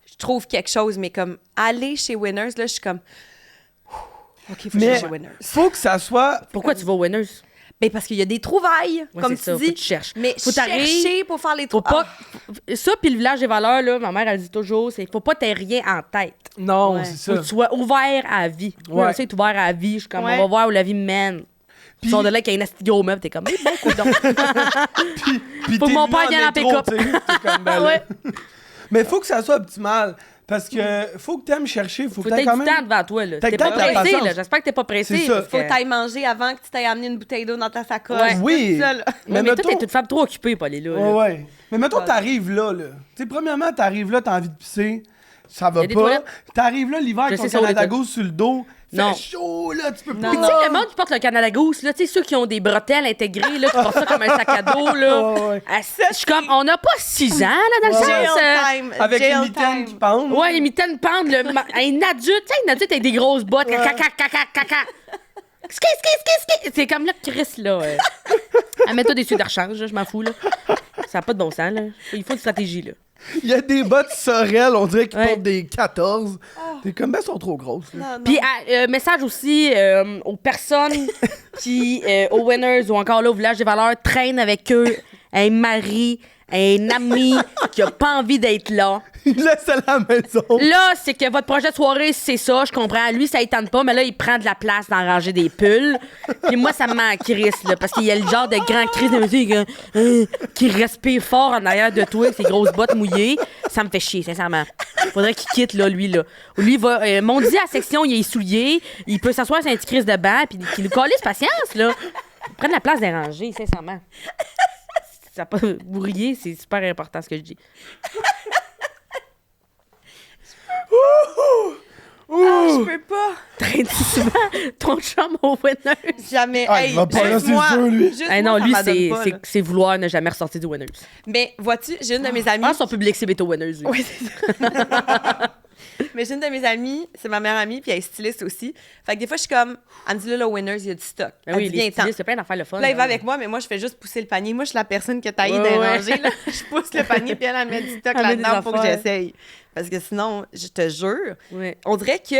B: je trouve quelque chose, mais comme aller chez Winners, là, je suis comme. OK, faut que
A: Mais
B: j'aille chez Winners.
A: faut que ça soit...
C: Pourquoi tu vas aux Winners?
B: Ben, parce qu'il y a des trouvailles,
C: Ouais,
B: comme
C: c'est
B: tu
C: ça,
B: dis.
C: faut que tu cherches.
B: Mais
C: Faut t'arriver-
B: chercher pour faire les
C: Faut
B: trouvailles.
C: pas. Ça, puis le Village des valeurs, là, ma mère, elle dit toujours, c'est faut pas t'aies rien en tête.
A: Non,
B: Ouais.
A: c'est
C: Faut
A: ça.
C: que tu sois ouvert à la vie. Moi,
A: Ouais.
C: ça, être ouvert à la vie. Je suis comme,
B: Ouais.
C: on va voir où la vie me mène. Ils sont de là qu'il y a une asti gros meuble, t'es comme, mais bon, coudonc.
A: Puis
C: Faut que
A: t'es
C: mon
A: venu
C: père vienne en
A: métro,
C: pick-up.
A: tu sais, t'es comme, ben là.
C: Ouais.
A: Mais faut que ça soit optimal. Parce que faut que t'aimes chercher. Faut
C: Faut
A: que
C: que
A: t'aies
C: t'aies
A: quand
C: du
A: même...
C: temps devant toi, là.
A: T'as
C: T'es
A: le temps,
C: pas
A: t'as la
C: pressé,
A: patience.
C: là. J'espère que t'es pas pressé.
A: C'est ça.
C: parce
B: Faut
C: que-
B: que t'ailles manger avant que tu t'aies amené une bouteille d'eau dans ta sacoche.
C: Ouais.
A: Oui.
B: Tout ça, là.
C: Mais toi,
A: mettons-
C: t'es une femme trop occupée pour aller là. là.
A: Ouais, ouais. Mais mettons,
B: Ouais.
A: t'arrives là. Tu sais, premièrement, t'arrives là, t'as envie de pisser. Ça va
C: Y a des
A: pas.
C: toilettes.
A: T'arrives là l'hiver
C: Je
A: avec ton
C: sais ça, au
A: Canada
C: Lidl.
A: Goose sur le dos.
C: Non.
A: Fait chaud, là, tu peux
B: Non,
C: Puis
A: pas.
C: tu sais, le monde qui porte le Canada Goose, là, tu sais, ceux qui ont des bretelles intégrées, là, qui portent ça comme un sac à dos, là.
A: Ouais, ouais.
C: Ah, je suis comme, on n'a pas 6 ans, là, dans le
B: Jail
C: sens.
B: time.
A: Avec
B: jail
A: une mitaine
B: time.
A: qui pendent.
C: Ouais, les mitaines pendent, un adulte, tu sais, un adulte avec des grosses bottes, caca, caca, caca. C'est comme là, Chris, là. Mets-toi des suites de rechange, là, je m'en fous, là. Ça n'a pas de bon sens, là. Il faut une stratégie, là.
A: Il y a des bottes Sorel, on dirait qu'ils
C: Ouais.
A: portent des 14. T'es comme, ben, elles sont trop grosses. Là.
B: Non, non.
C: Puis, message aussi aux personnes qui, aux winners ou encore là, au village des valeurs, traînent avec eux un mari, un ami qui a pas envie d'être là.
A: Il laisse à la maison.
C: Là, c'est que votre projet de soirée, c'est ça, je comprends. Lui, ça ne tente pas, mais là, il prend de la place dans ranger des pulls. Puis moi, ça me manque Chris, là, parce qu'il y a le genre de grand Chris de musique qui respire fort en arrière de toi avec ses grosses bottes mouillées. Ça me fait chier, sincèrement. Faudrait qu'il quitte, là, lui, là. Lui, il va mondier à la section, il est souillé, il peut s'asseoir sur un petit Chris de banc, puis qu'il nous calisse patience, là. Prendre la place des rangées, sincèrement. Ça n'a pas bourrier, c'est super important ce que je dis.
B: Je peux pas.
C: Traînes-tu souvent ton chum au winner?
B: Jamais.
A: Ah, il va pas là, c'est
B: moi,
A: sûr, lui.
B: juste
C: Eh
B: moi,
C: non,
B: ça
C: lui,
B: m'adonne pas, là.
C: c'est vouloir ne jamais ressortir du Winners.
B: Mais vois-tu, j'ai une de mes amies.
C: Ah, son public, c'est Beto Winners. lui.
B: Oui, c'est ça. Mais j'ai une de mes amies, c'est ma meilleure amie, puis elle est styliste aussi. Fait que des fois, je suis comme, elle me dit là, le Winners, il y a du stock.
C: Ben
B: Elle
C: oui,
B: dit,
C: les
B: viens,
C: stylistes, c'est plein d'affaires le fun.
B: Là, il va
C: là.
B: avec moi, mais moi, je fais juste pousser le panier. Moi, je suis la personne que t'as
C: Ouais,
B: dans les
C: ouais.
B: rangées, là. Je pousse le panier, puis elle met du stock
C: Elle met
B: là-dedans
C: des
B: pour que
C: affaires.
B: j'essaye. Parce que sinon, je te jure,
C: Ouais.
B: on dirait que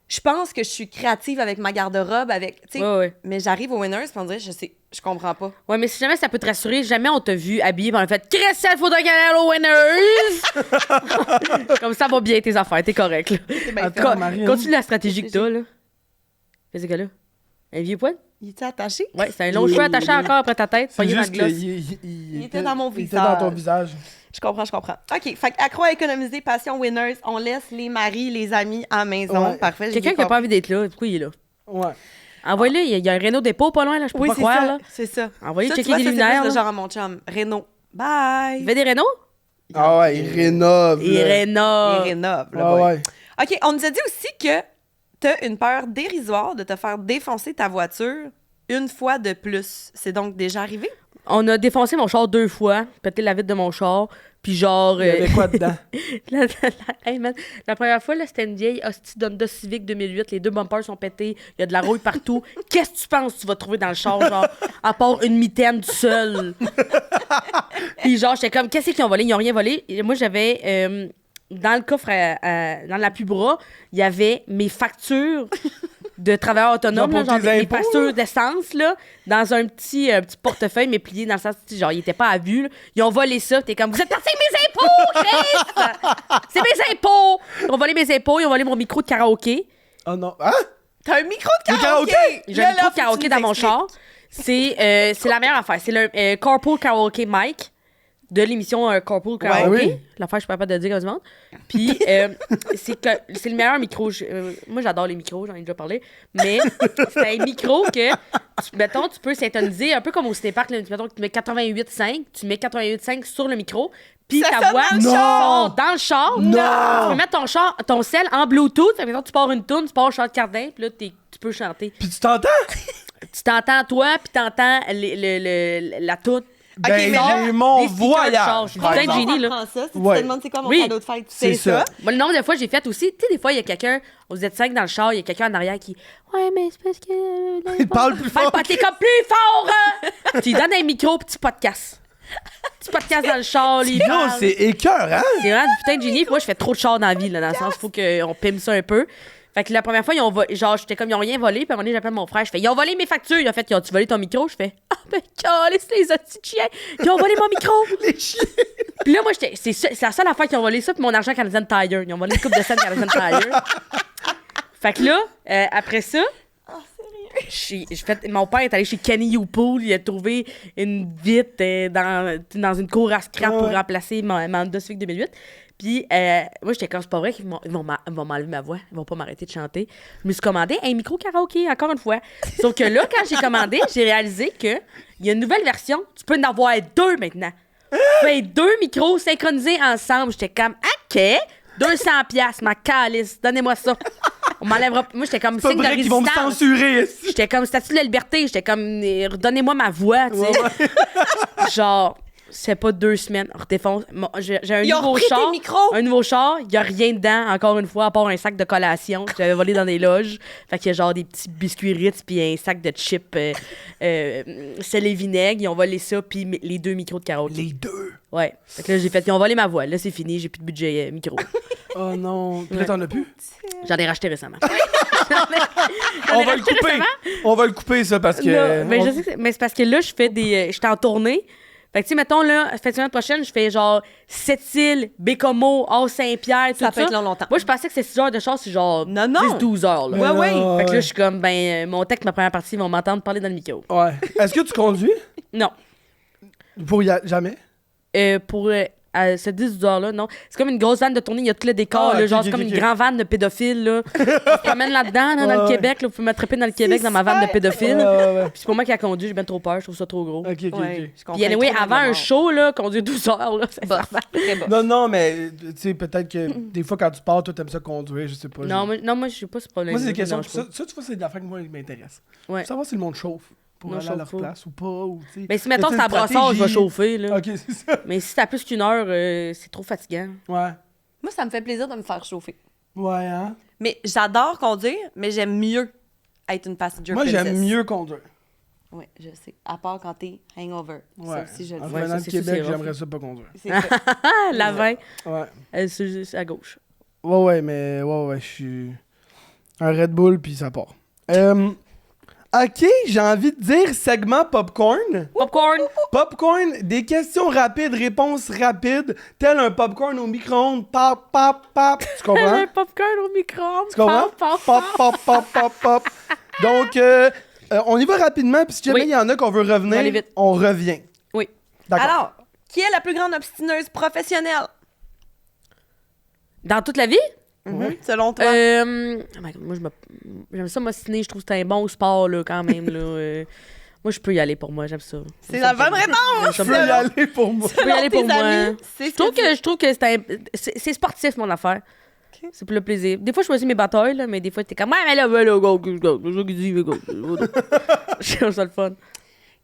B: je pense que je suis créative avec ma garde-robe, avec, tu sais,
C: Ouais.
B: mais j'arrive au Winners, puis on dirait, je comprends pas.
C: Ouais, mais si jamais ça peut te rassurer, jamais on t'a vu habillé pendant le fait Christelle, faudrait qu'elle aille au Winners! Comme ça va bien tes affaires, t'es correct. Là.
B: C'est bien fait.
A: Attends, Marianne.
C: Continue la stratégie que t'as, là. Qu'est-ce que là? Un vieux poil?
B: Il était attaché?
C: Ouais, c'est un long cheveu attaché encore après ta tête,
A: C'est
C: pogné dans le
A: juste
C: gloss.
A: qu'il
B: était dans mon
A: Il était dans ton
B: visage.
A: visage.
B: Je comprends. OK, fait accro à économiser, passion Winners, on laisse les maris, les amis à la maison.
A: Ouais.
B: Parfait. j'ai
C: Quelqu'un
B: bien
C: qui a pas
B: compris.
C: envie d'être là, pourquoi il est là?
A: Ouais.
C: Envoyez-le, il y a un Renault dépôt pas loin, là, je peux
B: Oui,
C: pas
B: c'est
C: croire,
B: ça.
C: là.
B: C'est ça.
C: Envoyez
B: Ça, tu
C: checker
B: vois,
C: des
B: ça, c'est
C: luminaires,
B: plus le
C: là.
B: genre à mon chum. Renault. Bye.
C: Il fait des Renault?
A: Ah ouais, il rénove.
C: Il
A: là.
C: rénove.
B: Il rénove, le
A: Ah
B: boy.
A: ouais.
B: OK, on nous a dit aussi que t'as une peur dérisoire de te faire défoncer ta voiture une fois de plus. C'est donc déjà arrivé?
C: On a défoncé mon char 2 fois, pété la vitre de mon char, puis genre...
A: Il y avait quoi dedans?
C: Hey, man, la première fois, là, c'était une vieille hostie d'Honda Civic 2008. Les 2 bumpers sont pétés. Il y a de la rouille partout. Qu'est-ce que tu penses que tu vas trouver dans le char, genre, à part une mitaine du seul? Puis genre, j'étais comme, qu'est-ce qu'ils ont volé? Ils ont rien volé. Et moi, j'avais... dans le coffre, dans l'appui-bras, il y avait mes factures de travailleurs autonomes,
A: Genre
C: là,
A: pour
C: genre
A: tes
C: mes
A: impôts,
C: factures
A: là?
C: d'essence, là, dans un petit portefeuille, mais plié dans le sens, genre, il était pas à vue. Là. Ils ont volé ça, t'es comme, vous êtes partis avec mes impôts, Chris! C'est mes impôts! Ils ont volé mes impôts, ils ont volé mon micro de karaoké.
A: Oh non. Hein?
B: T'as un micro de
A: Le
B: karaoké!
A: karaoké!
C: J'ai un micro de karaoké dans mon char. C'est la meilleure affaire. C'est le Carpool Karaoke Mic de l'émission Carpool Karaoke.
A: Ouais, oui.
C: L'affaire, je suis pas capable de dire comme du monde. Puis, c'est le meilleur micro. Moi, j'adore les micros, j'en ai déjà parlé. Mais c'est un micro que, mettons, tu peux syntoniser un peu comme au Cinépark. Là, mettons que tu mets 88.5, tu mets 88.5 sur le micro. Puis
B: Ça
C: ta
B: sonne
C: voix
B: dans le
A: char!
C: sort dans le char.
A: Non!
C: Tu peux mettre ton cell en Bluetooth. Fait que, mettons, tu pars une toune, tu pars Charles Cardin, puis là, tu peux chanter.
A: Puis tu t'entends?
C: Tu t'entends toi, puis t'entends la toune.
A: Ben,
B: mais là,
A: j'ai mon
C: des stickers de
A: voyage.
C: charge.
A: par
C: Putain de
A: exemple.
C: génie, là.
B: Ça, si tu
A: Ouais.
B: te demandes c'est quoi mon
C: Oui.
B: cadeau de fête, tu
A: C'est
B: sais
A: ça.
B: ça.
C: Moi, le nombre de fois j'ai fait aussi, tu sais, des fois, il y a quelqu'un, vous êtes 5 dans le char, il y a quelqu'un en arrière qui. Ouais, mais c'est parce que.
A: Il parle plus fort.
C: T'es comme plus fort, hein? Tu lui donnes un micro, petit podcast. Petit podcast dans le char, lui. il
A: Yo,
C: parle.
A: c'est écœurant.
C: C'est vraiment du putain de génie. Puis moi, je fais trop de char dans la vie, là, dans le sens, faut qu'on pime ça un peu. Fait que la première fois, genre, j'étais comme, ils ont rien volé. Puis à un moment donné, j'appelle mon frère. Je fais, ils ont volé mes factures. Il a fait, ils ont-tu volé ton micro? Je fais, ah, ben, calisse les hosties de chiens. Ils ont volé mon micro.
A: Les chiens.
C: Puis là, moi, c'est la seule affaire qu'ils ont volé ça. Puis mon argent Canadian Tire. Ils ont volé une coupe de scène Canadian Tire. Fait que là, après ça, mon père est allé chez Kenny Youpool, il a trouvé une vitre dans une cour à scrap pour remplacer mon Honda Civic 2008. Puis moi, j'étais comme, c'est pas vrai qu'ils vont m'enlever ma voix, ils vont pas m'arrêter de chanter. Je me suis commandé un micro karaoké, encore une fois. Sauf que là, quand j'ai commandé, j'ai réalisé qu'il y a une nouvelle version, tu peux en avoir 2 maintenant. Tu fais 2 micros synchronisés ensemble. J'étais comme, OK, 200$, ma calice, donnez-moi ça. On m'enlèvera. Moi, j'étais comme
A: C'est
C: signe
A: pas
C: de
A: vrai qu'ils vont me
C: résistance.
A: censurer.
C: J'étais comme statut de la liberté. J'étais comme, redonnez-moi ma voix, tu sais. Genre, c'est pas 2 semaines. On redéfonce. J'ai un
B: Ils ont
C: nouveau
B: repris
C: char.
B: tes micros!
C: Un nouveau char, il y a rien dedans, encore une fois, à part un sac de collation que j'avais volé dans des loges. Fait qu'il y a genre des petits biscuits Ritz puis un sac de chips sel et vinaigre. Ils ont volé ça puis les 2 micros de karaoké.
A: Les deux!
C: Ouais. Fait que là, j'ai fait, ils ont volé ma voix. Là, c'est fini, j'ai plus de budget micro.
A: Oh non. Puis là, t'en as plus?
C: J'en ai racheté récemment.
A: On va le couper! On va le couper, ça, parce que...
C: Là, mais je sais que mais c'est parce que là, je fais des. J'étais en tournée. Fait que, tu sais, mettons, là, la semaine prochaine, je fais genre Sept-Îles, Bécomo, Haut-Saint-Pierre, tout ça.
B: Ça peut être long, longtemps.
C: Moi, je pensais que c'est 6 heures de char, c'est genre
B: Non, non.
C: 10-12 heures, là.
B: Ouais, ouais.
C: Fait que là, je suis comme, mon texte, ma première partie, ils vont m'entendre parler dans le micro.
A: Ouais. Est-ce que tu conduis?
C: Non.
A: Pour jamais?
C: Pour ce 10 heures-là, non. C'est comme une grosse vanne de tournée, il y a tout le décor,
A: Ah,
C: là,
A: ok,
C: genre,
A: ok,
C: c'est comme
A: ok.
C: une grande vanne de pédophiles, là. On se promène là-dedans, dans le
A: Ouais.
C: Québec, là. Vous pouvez m'attraper dans le Québec, dans ma vanne de pédophiles.
A: Ouais.
C: Puis c'est pas moi qui a conduit, j'ai bien trop peur, je trouve ça trop gros.
A: Ok, ok,
B: Ouais,
A: ok.
B: je comprends
C: Puis anyway,
B: trop
C: avant un
B: le
C: show, là, conduire 12 heures, là, c'est
B: Bof. Très bof.
A: Non, non, mais tu sais, peut-être que des fois, quand tu pars, toi, t'aimes ça conduire, je sais pas.
C: Non, moi, je sais pas ce problème.
A: Moi, c'est des questions.
C: Non,
A: Ça, tu vois, c'est de la fin que moi, il m'intéresse.
C: Ouais.
A: Faut savoir si le monde chauffe pour
C: Non,
A: aller à leur
C: chauffe pas.
A: place ou pas. Ou, tu sais.
C: Mais si, mettons,
A: Y
C: c'est
A: a-t-il
C: à
A: une
C: brassard, je vais
A: stratégie?
C: chauffer, là.
A: Ok, c'est ça.
C: Mais si t'as plus qu'une heure, c'est trop fatigant.
A: Ouais.
B: Moi, ça me fait plaisir de me faire chauffer.
A: Ouais, hein?
B: Mais j'adore conduire, mais j'aime mieux être une passenger
A: Moi,
B: princess.
A: j'aime mieux conduire.
B: Oui, je sais. À part quand t'es hangover.
A: Ouais.
B: Ça aussi, je le
A: En
B: sais.
A: venant
C: ça,
A: de
C: c'est
A: Québec,
C: rough.
A: j'aimerais ça pas conduire.
B: C'est ça.
C: Ah, la 20,
A: Ouais.
C: c'est à gauche.
A: Ouais, mais ouais, je suis un Red Bull, puis ça part. Ok, j'ai envie de dire segment popcorn.
C: Popcorn!
A: Popcorn, des questions rapides, réponses rapides, tel un popcorn au micro-ondes. Pop, pop, pop. Tu comprends?
C: Un popcorn au micro-ondes.
A: Tu comprends?
C: Pop, pop,
A: Pop, pop, pop, pop, pop. Donc, on y va rapidement, puis si jamais il
C: Oui.
A: y en a qu'on veut
C: On va aller
A: revenir,
C: vite.
A: on revient.
C: Oui.
A: D'accord.
B: Alors, qui est la plus grande obstineuse professionnelle?
C: Dans toute la vie?
B: Selon toi?
C: Oh my God, moi, j'aime ça m'ostiner. Je trouve que c'est un bon sport, là, quand même. Là. Moi, je peux y aller pour moi. J'aime ça.
B: C'est la bonne réponse!
A: Je peux y aller pour moi.
C: Je peux y aller pour
B: tes
C: moi.
B: amis, c'est ce que
C: Je trouve que c'est sportif, mon affaire.
B: Ok.
C: C'est pour le plaisir. Des fois, je choisis mes batailles, là, mais des fois, t'es comme, ouais, mais là, go. Je trouve ça le fun.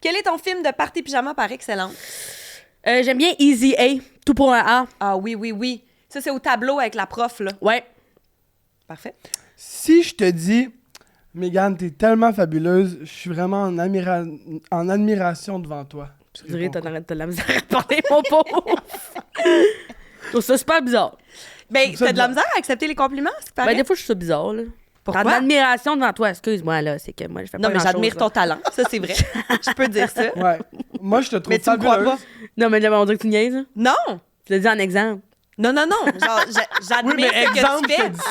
B: Quel est ton film de party pyjama par excellence?
C: J'aime bien Easy A, tout pour un A.
B: Ah oui, oui, oui. Ça, c'est au tableau avec la prof, là.
C: Ouais.
B: Parfait.
A: Si je te dis, Mégane, t'es tellement fabuleuse, je suis vraiment en admiration devant toi.
C: Je dirais, t'as de la misère à parler, mon pauvre. Je trouve ça super bizarre.
B: Ben,
A: Ça,
B: t'as de la misère à accepter les compliments, c'est
C: Ben,
B: pareil?
C: des fois, je suis ça bizarre, là.
B: Pourquoi?
C: Dans l'admiration devant toi, excuse-moi, là, c'est que moi, je fais pas
B: Non, mais
C: grand-chose,
B: j'admire
C: là.
B: ton talent. Ça, c'est vrai. Je peux dire ça.
A: Ouais. Moi, je te trouve
B: Mais tu me crois
A: fabuleuse.
B: pas.
C: Non, mais là, on dirait que tu niaises, hein.
B: Non!
C: Je le dis en exemple.
B: Non, non, non. Genre,
A: Oui,
B: j'admire
A: mais
B: ce
A: exemple,
B: que
A: je
B: tu
A: te
B: fais.
A: dis ça.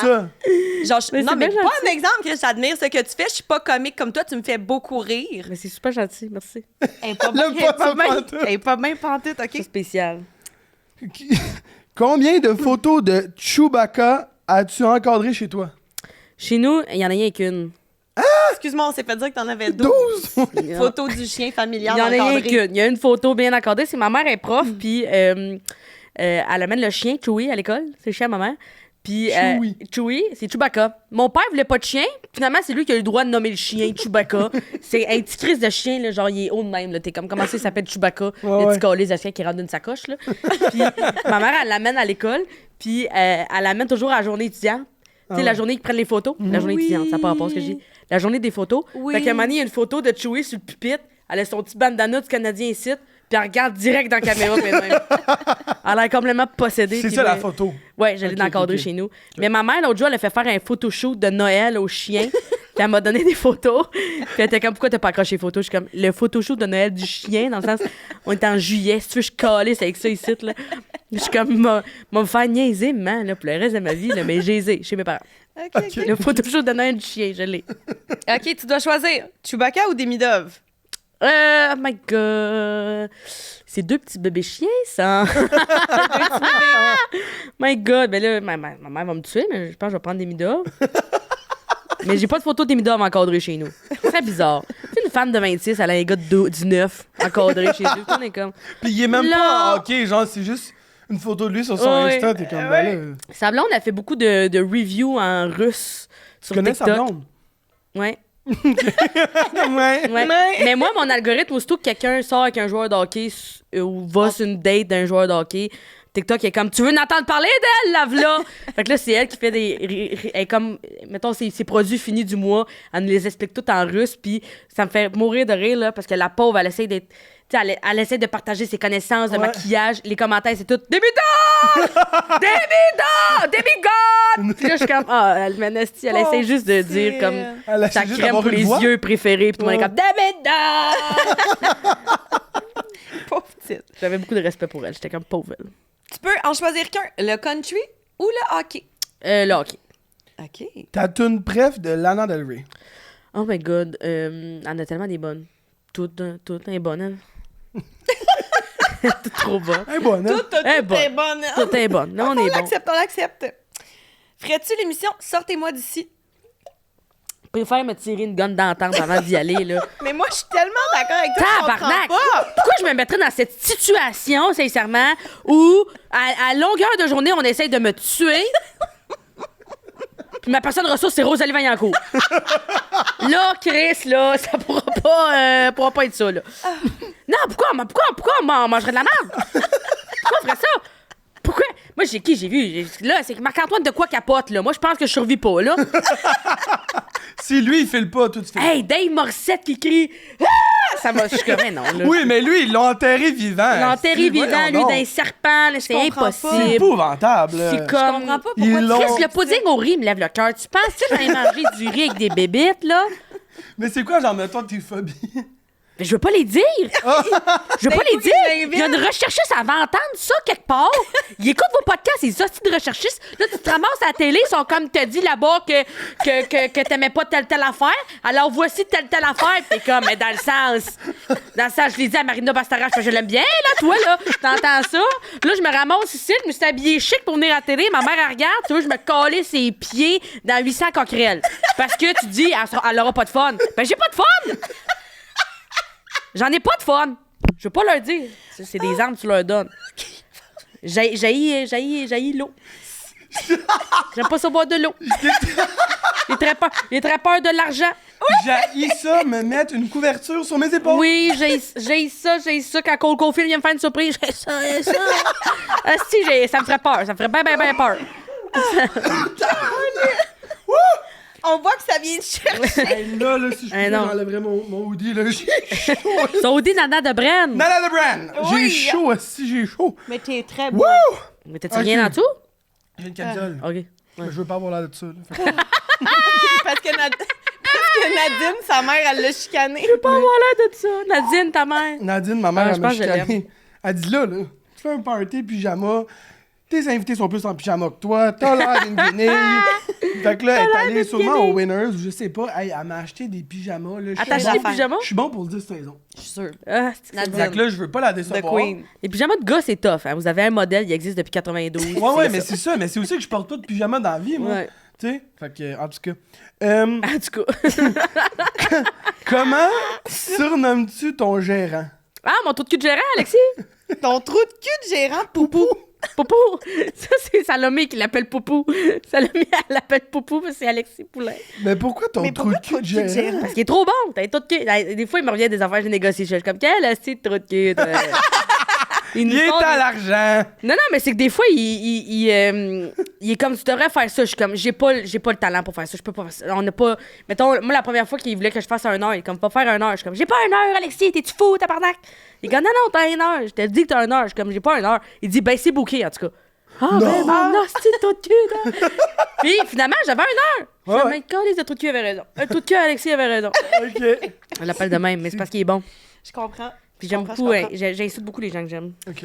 B: Genre,
C: Mais
B: non,
C: c'est
B: mais
C: bien
B: pas
C: gentil.
B: un exemple, Chris. J'admire ce que tu fais. Je suis pas comique comme toi. Tu me fais beaucoup rire.
C: Mais c'est super gentil, merci.
B: Elle est pas
A: L'aime
B: bien,
A: pas ça
B: bien.
A: pantoute.
B: Elle est pas bien pantoute,
C: C'est
B: OK?
C: spécial.
A: Combien de photos de Chewbacca as-tu encadrées chez toi?
C: Chez nous, il y en a rien qu'une.
B: Excuse-moi, on s'est fait dire que t'en avais 12.
A: 12?
B: Photo du chien
C: Il
B: familial
C: y en a rien
B: encadré.
C: qu'une. Il y a une photo bien encadrée. C'est ma mère est prof, puis elle amène le chien, Chewie, à l'école. C'est le chien à ma mère. Puis
A: Chewie.
C: Chewie, c'est Chewbacca. Mon père voulait pas de chien. Finalement, c'est lui qui a eu le droit de nommer le chien Chewbacca. C'est un petit crise de chien, là, genre, il est haut de même. Là. T'es comme, comment ça, il s'appelle Chewbacca? Le
A: ouais.
C: petit calice de chien qui rentre d'une sacoche. Là. Puis ma mère, elle l'amène à l'école. Puis elle l'amène toujours à la journée étudiante. Tu sais, la journée qu'ils prennent les photos. La journée
B: Oui.
C: étudiante, ça n'a pas rapport à ce que j'ai. La journée des photos.
B: Oui.
C: Fait qu'à un moment donné, il y a une photo de Chewie sur le pupitre. Elle a son petit bandana du Canadien ici. Puis elle regarde direct dans la caméra. Puis elle a l'air complètement possédée.
A: C'est
C: puis
A: ça la
C: ouais.
A: photo.
C: Ouais, je l'ai
A: Ok,
C: encadré
A: ok.
C: chez nous. Mais ma mère, l'autre jour, elle a fait faire un photoshoot de Noël au chien. Puis elle m'a donné des photos. Puis elle était comme, pourquoi t'as pas accroché les photos? Je suis comme, le photoshoot de Noël du chien, dans le sens, on est en juillet. Si tu veux, je calisse avec ça ici, là. Je suis comme, m'a me faire niaiser, man, là, pour le reste de ma vie, là, mais j'ai aisé chez mes parents.
B: OK,
A: Ok.
B: OK.
C: Le photoshoot de Noël du chien, je l'ai.
B: OK, tu dois choisir Chewbacca ou Demi-Dove?
C: Oh my god. C'est 2 petits bébés chiens, ça. My god. Ben là, ma mère va me tuer, mais je pense que je vais prendre des midorves. Mais j'ai pas de photo des midorves encadrées chez nous. C'est très bizarre. C'est une femme de 26, elle a un gars de 19 encadré chez eux. On est comme...
A: Puis il est même
C: Non.
A: pas OK, genre, c'est juste une photo de lui sur son
C: Ouais.
A: Insta. T'es comme, ben là,
C: Sa blonde a fait beaucoup de reviews en russe
A: tu
C: sur
A: connais
C: TikTok.
A: sa blonde?
C: Ouais.
A: Ouais.
C: Ouais. Mais moi, mon algorithme, aussitôt que quelqu'un sort avec un joueur de hockey ou va sur une date d'un joueur de hockey, TikTok est comme, tu veux n'entendre parler d'elle, lave-la! Fait que là, c'est elle qui fait elle est comme, mettons, ses produits finis du mois, elle nous les explique tout en russe, puis ça me fait mourir de rire, là, parce que la pauvre, elle essaie d'être. Tu sais, elle essaie de partager ses connaissances de maquillage. Les commentaires, c'est tout Débutante! Débutante! Puis là, je suis comme, elle essaie juste de dire comme sa crème pour les yeux préférés. Puis tout le monde est comme Débutante!
B: Pauvre petite.
C: J'avais beaucoup de respect pour elle. J'étais comme pauvre elle.
B: Tu peux en choisir qu'un, le country ou le hockey.
C: Le hockey.
B: OK.
A: Ta tune préf de Lana Del Rey.
C: Oh my God. Elle en a tellement des bonnes. Toutes est bonne, elle. Tout trop bonne.
A: Elle est bonne, hein?
B: Tout est bonne.
C: Tout est bonne. Là, on est bon.
B: On l'accepte. Ferais-tu l'émission Sortez-moi d'ici?
C: Je préfère me tirer une gonne d'entente avant d'y aller, là.
B: Mais moi, je suis tellement d'accord avec toi. Je
C: Tabarnak!
B: comprends pas.
C: Pourquoi je me mettrais dans cette situation, sincèrement, où, à longueur de journée, on essaye de me tuer, puis ma personne ressource, c'est Rosalie Vaillancourt. Là, Chris, là, ça pourra pas être ça, là. Non, pourquoi on mangerait de la merde? Pourquoi on ferait ça? Pourquoi? Moi, j'ai vu? Là, c'est que Marc-Antoine de quoi capote, là. Moi, je pense que je survis pas, là.
A: Si lui, il file pas, tout se fait.
C: Hey, Dave Morissette qui crie... Ah! Ça m'a... Je suis comme, non, là.
A: Oui, mais lui, ils l'ont enterré vivant.
C: Ils l'ont enterré
A: Si,
C: vivant,
A: voyons
C: lui,
A: donc.
C: d'un serpent, là, c'est
B: comprends
A: C'est
C: impossible.
A: épouvantable.
C: C'est comme...
B: Je comprends pas
A: Ils
B: pourquoi
A: l'ont-
C: Chris, le pudding au riz me lève le cœur. Tu penses que j'allais manger du riz avec des bébites, là?
A: Mais c'est quoi, genre, mettons, tes phobies?
C: Mais je veux pas les dire. Je veux pas les dire. Il y a une recherchiste, elle va entendre ça quelque part. Il écoute vos podcasts, les hosties de recherchistes. Là, tu te ramasses à la télé, ils sont comme te dit là-bas que t'aimais pas telle affaire. Alors voici telle affaire. Puis t'es comme, mais dans le sens, je l'ai dit à Marina Bastarache, parce que je l'aime bien, là, toi, là. T'entends ça? Là, je me ramasse ici, je me suis habillée chic pour venir à la télé. Ma mère, elle regarde, tu vois, je me collais ses pieds dans 800 coquerelles. Parce que tu dis, elle aura pas de fun. Ben, j'ai pas de fun! J'en ai pas de fun. Je veux pas leur dire. C'est des armes que tu leur donnes. J'ai l'eau. J'aime pas ça boire de l'eau. J'ai très peur de l'argent.
A: J'ai ça, me mettre une couverture sur mes épaules.
C: Oui, j'ai ça quand Cole Caulfield vient me faire une surprise. J'ai ça. Ah, si, ça me ferait peur. Ça me ferait bien peur.
B: On voit que ça vient de chercher.
A: Hey, là, si je pouvais,
C: non.
A: j'enlèverais mon hoodie, là. J'ai chaud.
C: Saudi Nana de Bren.
A: Nana de Brand.
B: Oui.
A: J'ai chaud, si j'ai chaud.
B: Mais t'es très beau.
A: Wouh!
C: Mais t'as-tu
A: Ok.
C: rien en dessous?
A: J'ai une camisole.
C: OK.
A: Mais je veux pas avoir l'air de ça. Là. Fait que-
B: Parce que Nadine, sa mère, elle l'a chicané.
C: Pas avoir l'air de ça. Nadine, ta mère.
A: Nadine, ma mère,
C: Ah, je
A: elle m'a
C: pense que je l'aime.
A: chicané. Elle dit là, tu fais un party pyjama, tes invités sont plus en pyjama que toi, t'as l'air d'une guenille. Fait que là, elle est allée sûrement au Winners, ou je sais pas. Hey, elle m'a acheté des pyjamas. Là, je suis
C: Attaché des
A: bon-
C: pyjamas?
A: Je suis bon pour le 10 saisons.
B: Je suis sûre.
C: Ah, c'est
B: Nadine.
A: Fait que là, je veux pas la
B: The
A: décevoir.
B: Queen.
C: Les pyjamas de gars, c'est tough. Hein? Vous avez un modèle, il existe depuis 92.
A: Ouais, mais c'est ça. Mais c'est aussi que je porte pas de pyjama dans la vie, moi.
C: Ouais.
A: Tu sais? Fait que, en tout cas.
C: En tout cas.
A: Comment surnommes-tu ton gérant?
C: Ah, mon trou de cul de gérant, Alexis?
B: Ton trou de cul de gérant, Poupou.
C: Poupou! Ça, c'est Salomé qui l'appelle Poupou. Salomé, elle l'appelle Poupou parce que c'est Alexis Poulain.
A: Mais pourquoi ton
B: Mais
A: trou de
B: pourquoi
A: cul de
B: trou de cul de
A: gérant?
B: gérant?
C: Parce qu'il est trop bon. T'as un trou de cul. Des fois, il me revient des affaires que j'ai négociées. Je suis comme, quel asti de trou de cul? toi?
A: Il est à l'argent.
C: Non, mais c'est que des fois, il est comme, tu devrais faire ça. Je suis comme, j'ai pas le talent pour faire ça. Je peux pas faire ça. On n'a pas. Mettons, moi, la première fois qu'il voulait que je fasse 1 heure, il est comme, pas faire 1 heure. Je suis comme, j'ai pas 1 heure, Alexis, t'es-tu fou, tabarnak? Il est comme, non, t'as 1 heure. Je te dis que t'as 1 heure. Je suis comme, j'ai pas 1 heure. Il dit, ben, c'est booké, en tout cas. Ah, ben, mon hostie de trou de cul, là. Puis, finalement, j'avais 1 heure. Je suis comme, mais quand les trous de cul avait raison. Un trou de cul, Alexis avait raison.
A: OK.
C: On l'appelle de même, mais c'est parce qu'il est bon.
B: Je comprends.
C: Puis
B: Je
C: j'aime
B: comprends,
C: beaucoup,
B: je comprends.
C: j'insulte beaucoup les gens que j'aime.
A: OK.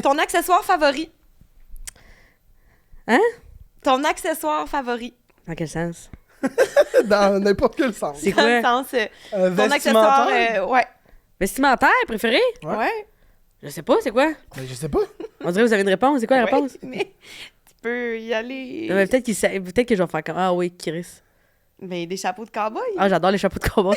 B: Ton accessoire favori.
C: Hein?
B: Ton accessoire favori.
C: Dans quel sens?
A: Dans n'importe quel sens.
C: C'est
B: Dans le
C: quoi?
B: sens, ton accessoire,
A: Vestimentaire?
B: ouais.
C: Vestimentaire préféré?
A: Ouais.
B: Ouais.
C: Je sais pas, c'est quoi?
A: Ben, je sais pas.
C: On dirait que vous avez une réponse. C'est quoi la
B: Ouais,
C: réponse?
B: mais tu peux y aller.
C: Non, mais peut-être que je vais faire comme, ah oui, Chris.
B: Mais des chapeaux de cowboy.
C: Ah, j'adore les chapeaux de cowboy.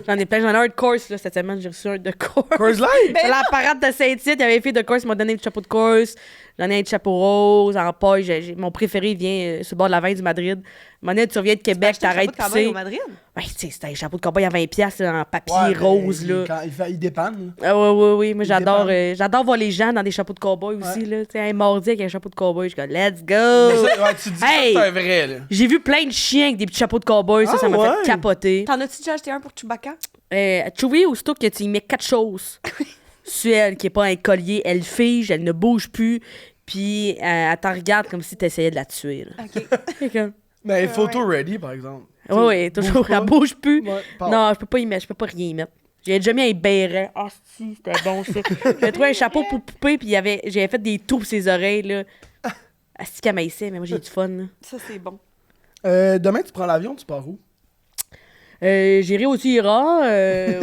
C: J'en ai plein. J'en ai un de course, là, cette semaine. J'ai reçu un de course.
A: Coors Light?
B: Ben
C: La parade de Saint-Tite, il y avait une fille de course, il m'a donné des chapeaux de course. J'en ai un de chapeau rose, en paille. Mon préféré, il vient sur le bord de la veine du Madrid. Monnaie, tu reviens de Québec, t'arrêtes de pisser.
B: au Madrid?
C: Ouais, tu sais, c'était un chapeau de cowboy à 20$ là, en papier
A: Ouais,
C: rose,
A: mais
C: là.
A: il dépanne.
C: Ah oui. Moi,
A: Il
C: j'adore voir les gens dans des chapeaux de cowboy aussi, là. Tu sais, un mardi avec un chapeau de cowboy, je suis comme, let's go!
A: Ouais, tu dis
C: Hey!
A: que c'est un vrai, là.
C: J'ai vu plein de chiens avec des petits chapeaux de cowboy, ça m'a
A: ouais?
C: fait capoter.
B: T'en as-tu déjà acheté un pour Chewbacca?
C: Chewie, aussitôt que tu y mets 4 choses sur elle, qui est pas un collier, elle fige, elle ne bouge plus, puis elle t'en regarde comme si t'essayais de la tuer, là.
B: OK.
A: Mais photo ready, par exemple.
C: Oui, toujours, elle bouge plus.
A: Ouais, pas.
C: Non, je peux pas y mettre, je peux pas rien y mettre. J'ai déjà mis un béret. Ah, si, c'était bon, ça. J'avais trouvé un chapeau pour poupée, puis j'avais fait des trous pour ses oreilles, là. Asti qu'elle m'aissait, mais moi, j'ai du fun, là.
B: Ça, c'est bon.
A: Demain, tu prends l'avion, tu pars où?
C: J'irai au Tira,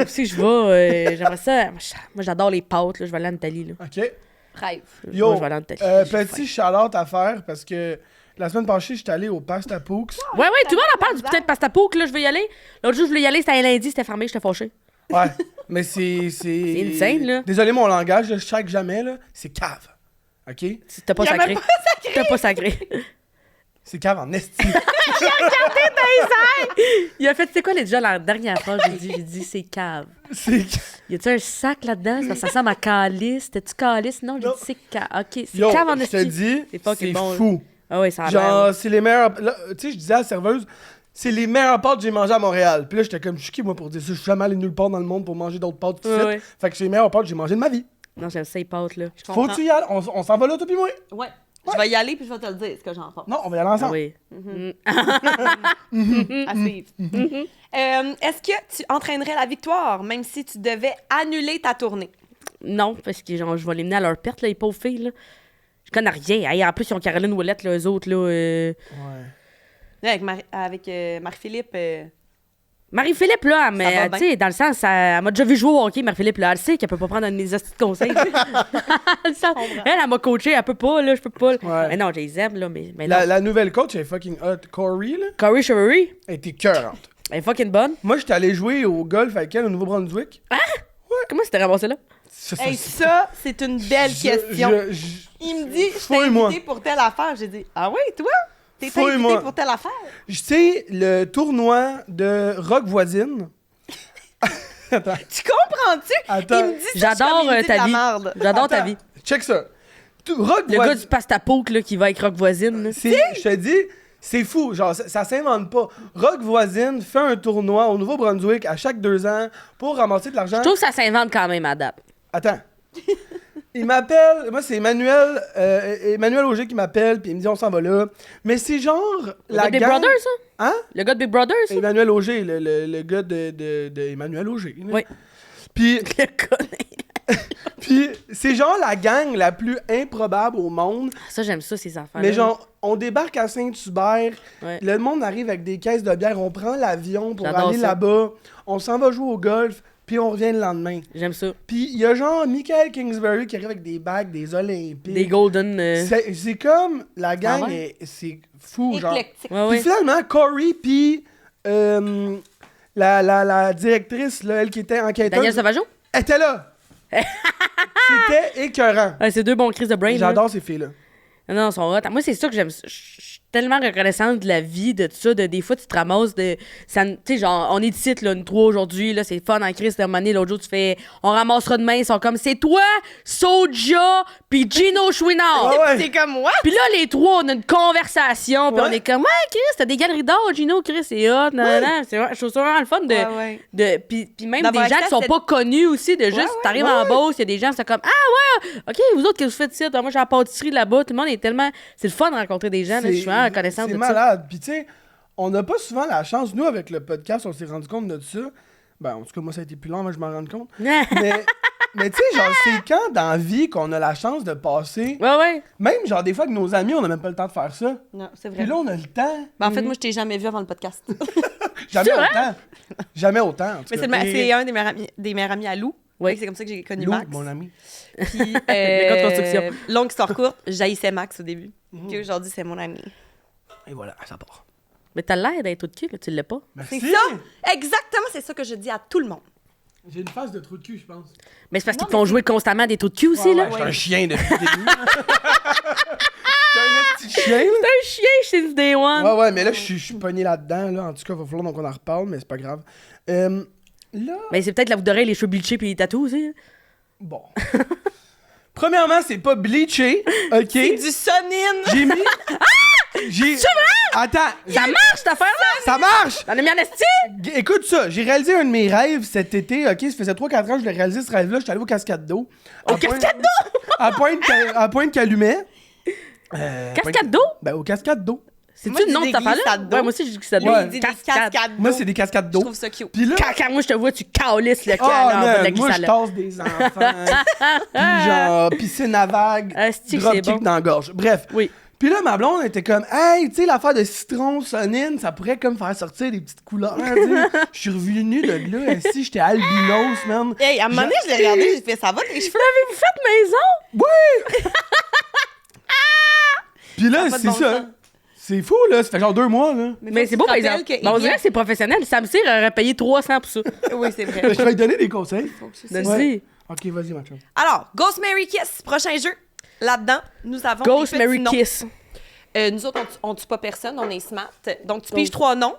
C: aussi je vais. J'aimerais ça. Moi, j'adore les pâtes, là. Je vais aller en Italie, là.
A: OK.
B: Rêve.
A: Yo,
C: Moi, je vais aller en Italie.
A: petit shout-out à faire, parce que la semaine passée, j'étais allé au Pasta Pooks.
C: Ouais, tout le monde en parle du putain de pasta poke, là. Je veux y aller. L'autre jour, je voulais y aller, c'était un lundi, c'était fermé, j'étais fâché.
A: Ouais, mais c'est...
C: C'est insane, là.
A: Désolé mon langage, je check jamais, là. C'est cave. OK?
C: T'as pas
B: Il a
C: sacré.
B: même pas sacré.
C: T'as pas sacré.
A: C'est cave en esti.
C: Il a fait, tu sais quoi, déjà, la dernière fois, j'ai dit, c'est cave.
A: C'est...
C: Y a-tu un sac là-dedans? Ça ressemble à calice. T'as-tu calice? Non, j'ai
A: Non.
C: dit, c'est cave. OK, c'est
A: Yo,
C: cave en
A: je te
C: esti.
A: dis,
C: C'est fucking
A: c'est
C: bon, là.
A: fou.
C: Ah ouais, ça a
A: Genre,
C: l'air.
A: c'est les meilleurs... là, tu sais, je disais à la serveuse, c'est les meilleures pâtes que j'ai mangées à Montréal. Puis là, j'étais comme, je suis qui, moi, pour dire ça? Je suis jamais allé nulle part dans le monde pour manger d'autres pâtes.
C: Ouais, ouais.
A: Fait que c'est les meilleures pâtes que j'ai mangées de ma vie.
C: Non, j'aime ça, les pâtes, là.
B: Je comprends.
A: Faut-tu y aller? On s'en va là, toi pis moi?
B: Ouais. Je vais y aller, puis je vais te le dire, ce que j'en pense.
A: Non, on va y aller
C: Ah
A: ensemble.
C: oui.
B: À suivre. Est-ce que tu entraînerais la victoire, même si tu devais annuler ta tournée?
C: Non, parce que genre, je vais les mener à leur perte, là, les pauvres filles, là. Je connais rien. Hey, en plus, ils ont Caroline Ouellette, là, eux autres, là.
A: Ouais.
B: Avec Marie-Philippe.
C: Marie-Philippe, là,
B: Ça va
C: mais
B: bien.
C: tu sais, dans le sens, elle m'a déjà vu jouer au hockey, Marie-Philippe, là. Elle sait qu'elle peut pas prendre un de mes hosties de conseils. Elle m'a coaché, elle peut pas, là, je peux pas.
A: Ouais.
C: Mais non, j'ai les aime, là, mais non.
A: La nouvelle coach, elle est fucking hot. Corey, là,
C: Corey Chevery,
A: elle était cœurante.
C: elle est fucking bonne.
A: Moi, j'étais allé jouer au golf avec elle au Nouveau-Brunswick.
C: Comment c'était ramassé là?
B: Hey, ça, c'est une belle question. Il me dit, je t'ai
A: Fouille-moi.
B: invité pour telle affaire. J'ai dit, ah oui, toi? T'es invité
A: Fouille-moi.
B: pour telle affaire?
A: Je sais, le tournoi de Rock Voisine. Attends.
B: Tu comprends-tu?
A: Attends.
B: Il me dit ça,
C: J'adore
B: je suis comme, il me dit
C: ta
B: de la
C: vie.
B: merde.
C: J'adore ta
A: Attends,
C: vie.
A: Check ça. Rock
C: Le gars
A: Voisine.
C: du pastapoke, là, qui va avec Rock Voisine, là.
A: Je te dis, c'est fou. Genre, ça s'invente pas. Rock Voisine fait un tournoi au Nouveau-Brunswick à chaque 2 ans pour ramasser de l'argent.
C: Je trouve que ça s'invente quand même à date.
A: Attends. Il m'appelle, moi c'est Emmanuel Auger qui m'appelle, puis il me dit on s'en va là. Mais c'est genre
C: Le
A: la
C: gars de Big
A: gang...
C: Brother, ça?
A: Hein?
C: Le gars de Big Brother, ça?
A: Emmanuel Auger, le gars de Emmanuel Auger. là.
C: Oui.
A: Puis,
C: Le gars.
A: puis c'est genre la gang la plus improbable au monde.
C: Ça, j'aime ça, ces enfants.
A: Mais genre, on débarque à Saint-Hubert,
C: Ouais.
A: le monde arrive avec des caisses de bière, on prend l'avion pour
C: J'adore
A: aller
C: ça.
A: là-bas, on s'en va jouer au golf, puis on revient le lendemain.
C: J'aime ça.
A: Puis il y a genre Michael Kingsbury qui arrive avec des bagues, des Olympiques.
C: Des golden.
A: C'est comme la gang,
C: Ah ouais?
A: c'est fou, genre.
B: Éclectique.
C: Ouais,
A: Puis
C: ouais.
A: finalement, Corey, puis la directrice, là, elle qui était enquêteuse,
C: Daniel Sauvageau?
A: était là. C'était écœurant.
C: Ouais, c'est 2 bons crises de brain. là.
A: J'adore ces filles-là.
C: Non, ils sont hot. Moi, c'est ça que j'aime. Je suis tellement reconnaissante de la vie, de tout ça. Des fois, tu te ramasses de. Tu sais, genre, on est ici, là, nous 3 aujourd'hui, là, c'est fun en crise de monnaie. L'autre jour, tu fais. On ramassera demain. Ils sont comme, c'est toi, Soja, puis Gino Chouinard.
A: Ah ouais.
B: C'est comme moi.
C: Puis là, les 3, on a une conversation. Puis
A: Ouais.
C: on est comme, ouais, Chris, t'as des galeries d'or, Gino, Chris, c'est hot. C'est vrai, je trouve ça vraiment le fun de.
B: Ouais, ouais.
C: Puis même
B: D'avoir
C: des gens
B: accès
C: qui
B: à
C: sont
B: cette-
C: pas connus aussi, de juste,
A: ouais,
C: t'arrives
A: ouais.
C: en Beauce, il y a des gens, c'est comme, ah ouais, ok, vous autres, qu'est-ce que vous faites ici? Moi, je suis à la pâtisserie là-bas. Tout le monde est tellement. C'est le fun de rencontrer des gens. Là, je suis vraiment reconnaissante de
A: C'est
C: ça.
A: malade. Puis tu sais, on n'a pas souvent la chance. Nous, avec le podcast, on s'est rendu compte de ça. Ben, en tout cas, moi, ça a été plus long, mais je m'en rends compte. mais tu sais, genre, c'est quand dans la vie qu'on a la chance de passer.
C: Ouais, ouais.
A: Même, genre, des fois, avec nos amis, on n'a même pas le temps de faire ça.
B: Non, c'est vrai.
A: Puis là, on a le temps.
B: Ben, en fait, moi, je t'ai jamais vu avant le podcast.
A: Jamais autant. Jamais autant, en tout
B: Mais
A: cas.
B: c'est un des meilleurs amis à Lou.
C: Oui.
B: Fait que c'est comme ça que j'ai connu
A: Lou,
B: Max.
A: mon ami.
B: Puis,
C: Le gars de construction.
B: longue histoire courte, j'haïssais Max au début. Puis aujourd'hui, c'est mon ami.
A: Et voilà, ça part.
C: Mais t'as l'air d'être tout de cul, là, tu l'as pas.
B: C'est
A: Merci.
B: ça! Exactement, c'est ça que je dis à tout le monde.
A: J'ai une phase de trou de cul, je pense.
C: Mais c'est parce
B: Non,
C: qu'ils te font jouer constamment des trous de cul aussi,
A: Ouais,
C: là.
A: ouais, j'étais un chien depuis le début. J'étais un petit chien. chien, là.
C: un chien chez Day One.
A: Ouais, mais là, je suis pogné là-dedans, là. En tout cas, il va falloir qu'on en reparle, mais c'est pas grave. Là...
C: Mais c'est peut-être la boucle d'oreille, les cheveux bleachés puis les tatous aussi.
A: Bon. Premièrement, c'est pas bleaché, OK?
B: C'est du sonine!
A: J'ai mis... C'est vrai? Attends.
C: Ça marche, cette affaire-là!
A: Ça marche!
C: T'en as mis en esti?
A: Écoute ça, j'ai réalisé un de mes rêves cet été, OK? Ça faisait 3-4 ans que je l'ai réalisé, ce rêve-là. J'étais allé au cascade d'eau.
C: Au cascade d'eau?
A: À Pointe-Calumet.
C: Cascade d'eau?
A: Ben, au cascade d'eau.
C: C'est-tu le nom de ta
B: glissades
C: affaire-là?
B: d'eau.
C: Ouais, moi aussi, j'ai dit glissade d'eau.
B: Lui,
A: Ouais.
B: il dit des cascades
A: Moi,
B: d'eau.
A: c'est des cascades
B: Je
A: d'eau.
B: trouve ça cute.
A: Puis là...
C: Quand moi, je te vois, tu calisses le
A: Oh,
C: canard de la
A: man, moi, je
C: glissade.
A: tasse des enfants. Puis genre, piscine à vague,
C: Asti que c'est
A: dropkick
C: bon.
A: dans la gorge. Bref.
C: Oui.
A: Puis là, ma blonde était comme, hey, tu sais, l'affaire de citron, sonine, ça pourrait comme faire sortir des petites couleurs. Tu sais. Je suis revenu de là, si j'étais albinos, man.
B: Hey, à un moment donné, je l'ai regardé, j'ai fait, ça va tes cheveux?
C: Avez-vous fait maison?
A: Puis là,
B: Ça a pas de
A: c'est
B: bon
A: ça.
B: sens.
A: C'est fou, là. Ça fait genre 2 mois, là.
C: Mais
B: faut
C: c'est
B: que
C: beau,
B: tu
C: par
B: te
C: exemple.
B: rappelles que
C: Bon, on dirait
B: Iggy-
C: que c'est professionnel. Sam Cyr aurait payé 300 pour ça.
B: Oui, c'est vrai.
A: Je vais lui donner des conseils.
C: Donne-y.
A: Ok, vas-y, ma chum.
B: Alors, Ghost, Mary, Kiss, prochain jeu. Là-dedans, nous avons
C: Ghost,
B: des petits
C: Mary,
B: noms.
C: Kiss.
B: Nous autres, on tue pas personne, on est smart. Donc, tu
C: Ghost.
B: piges 3 noms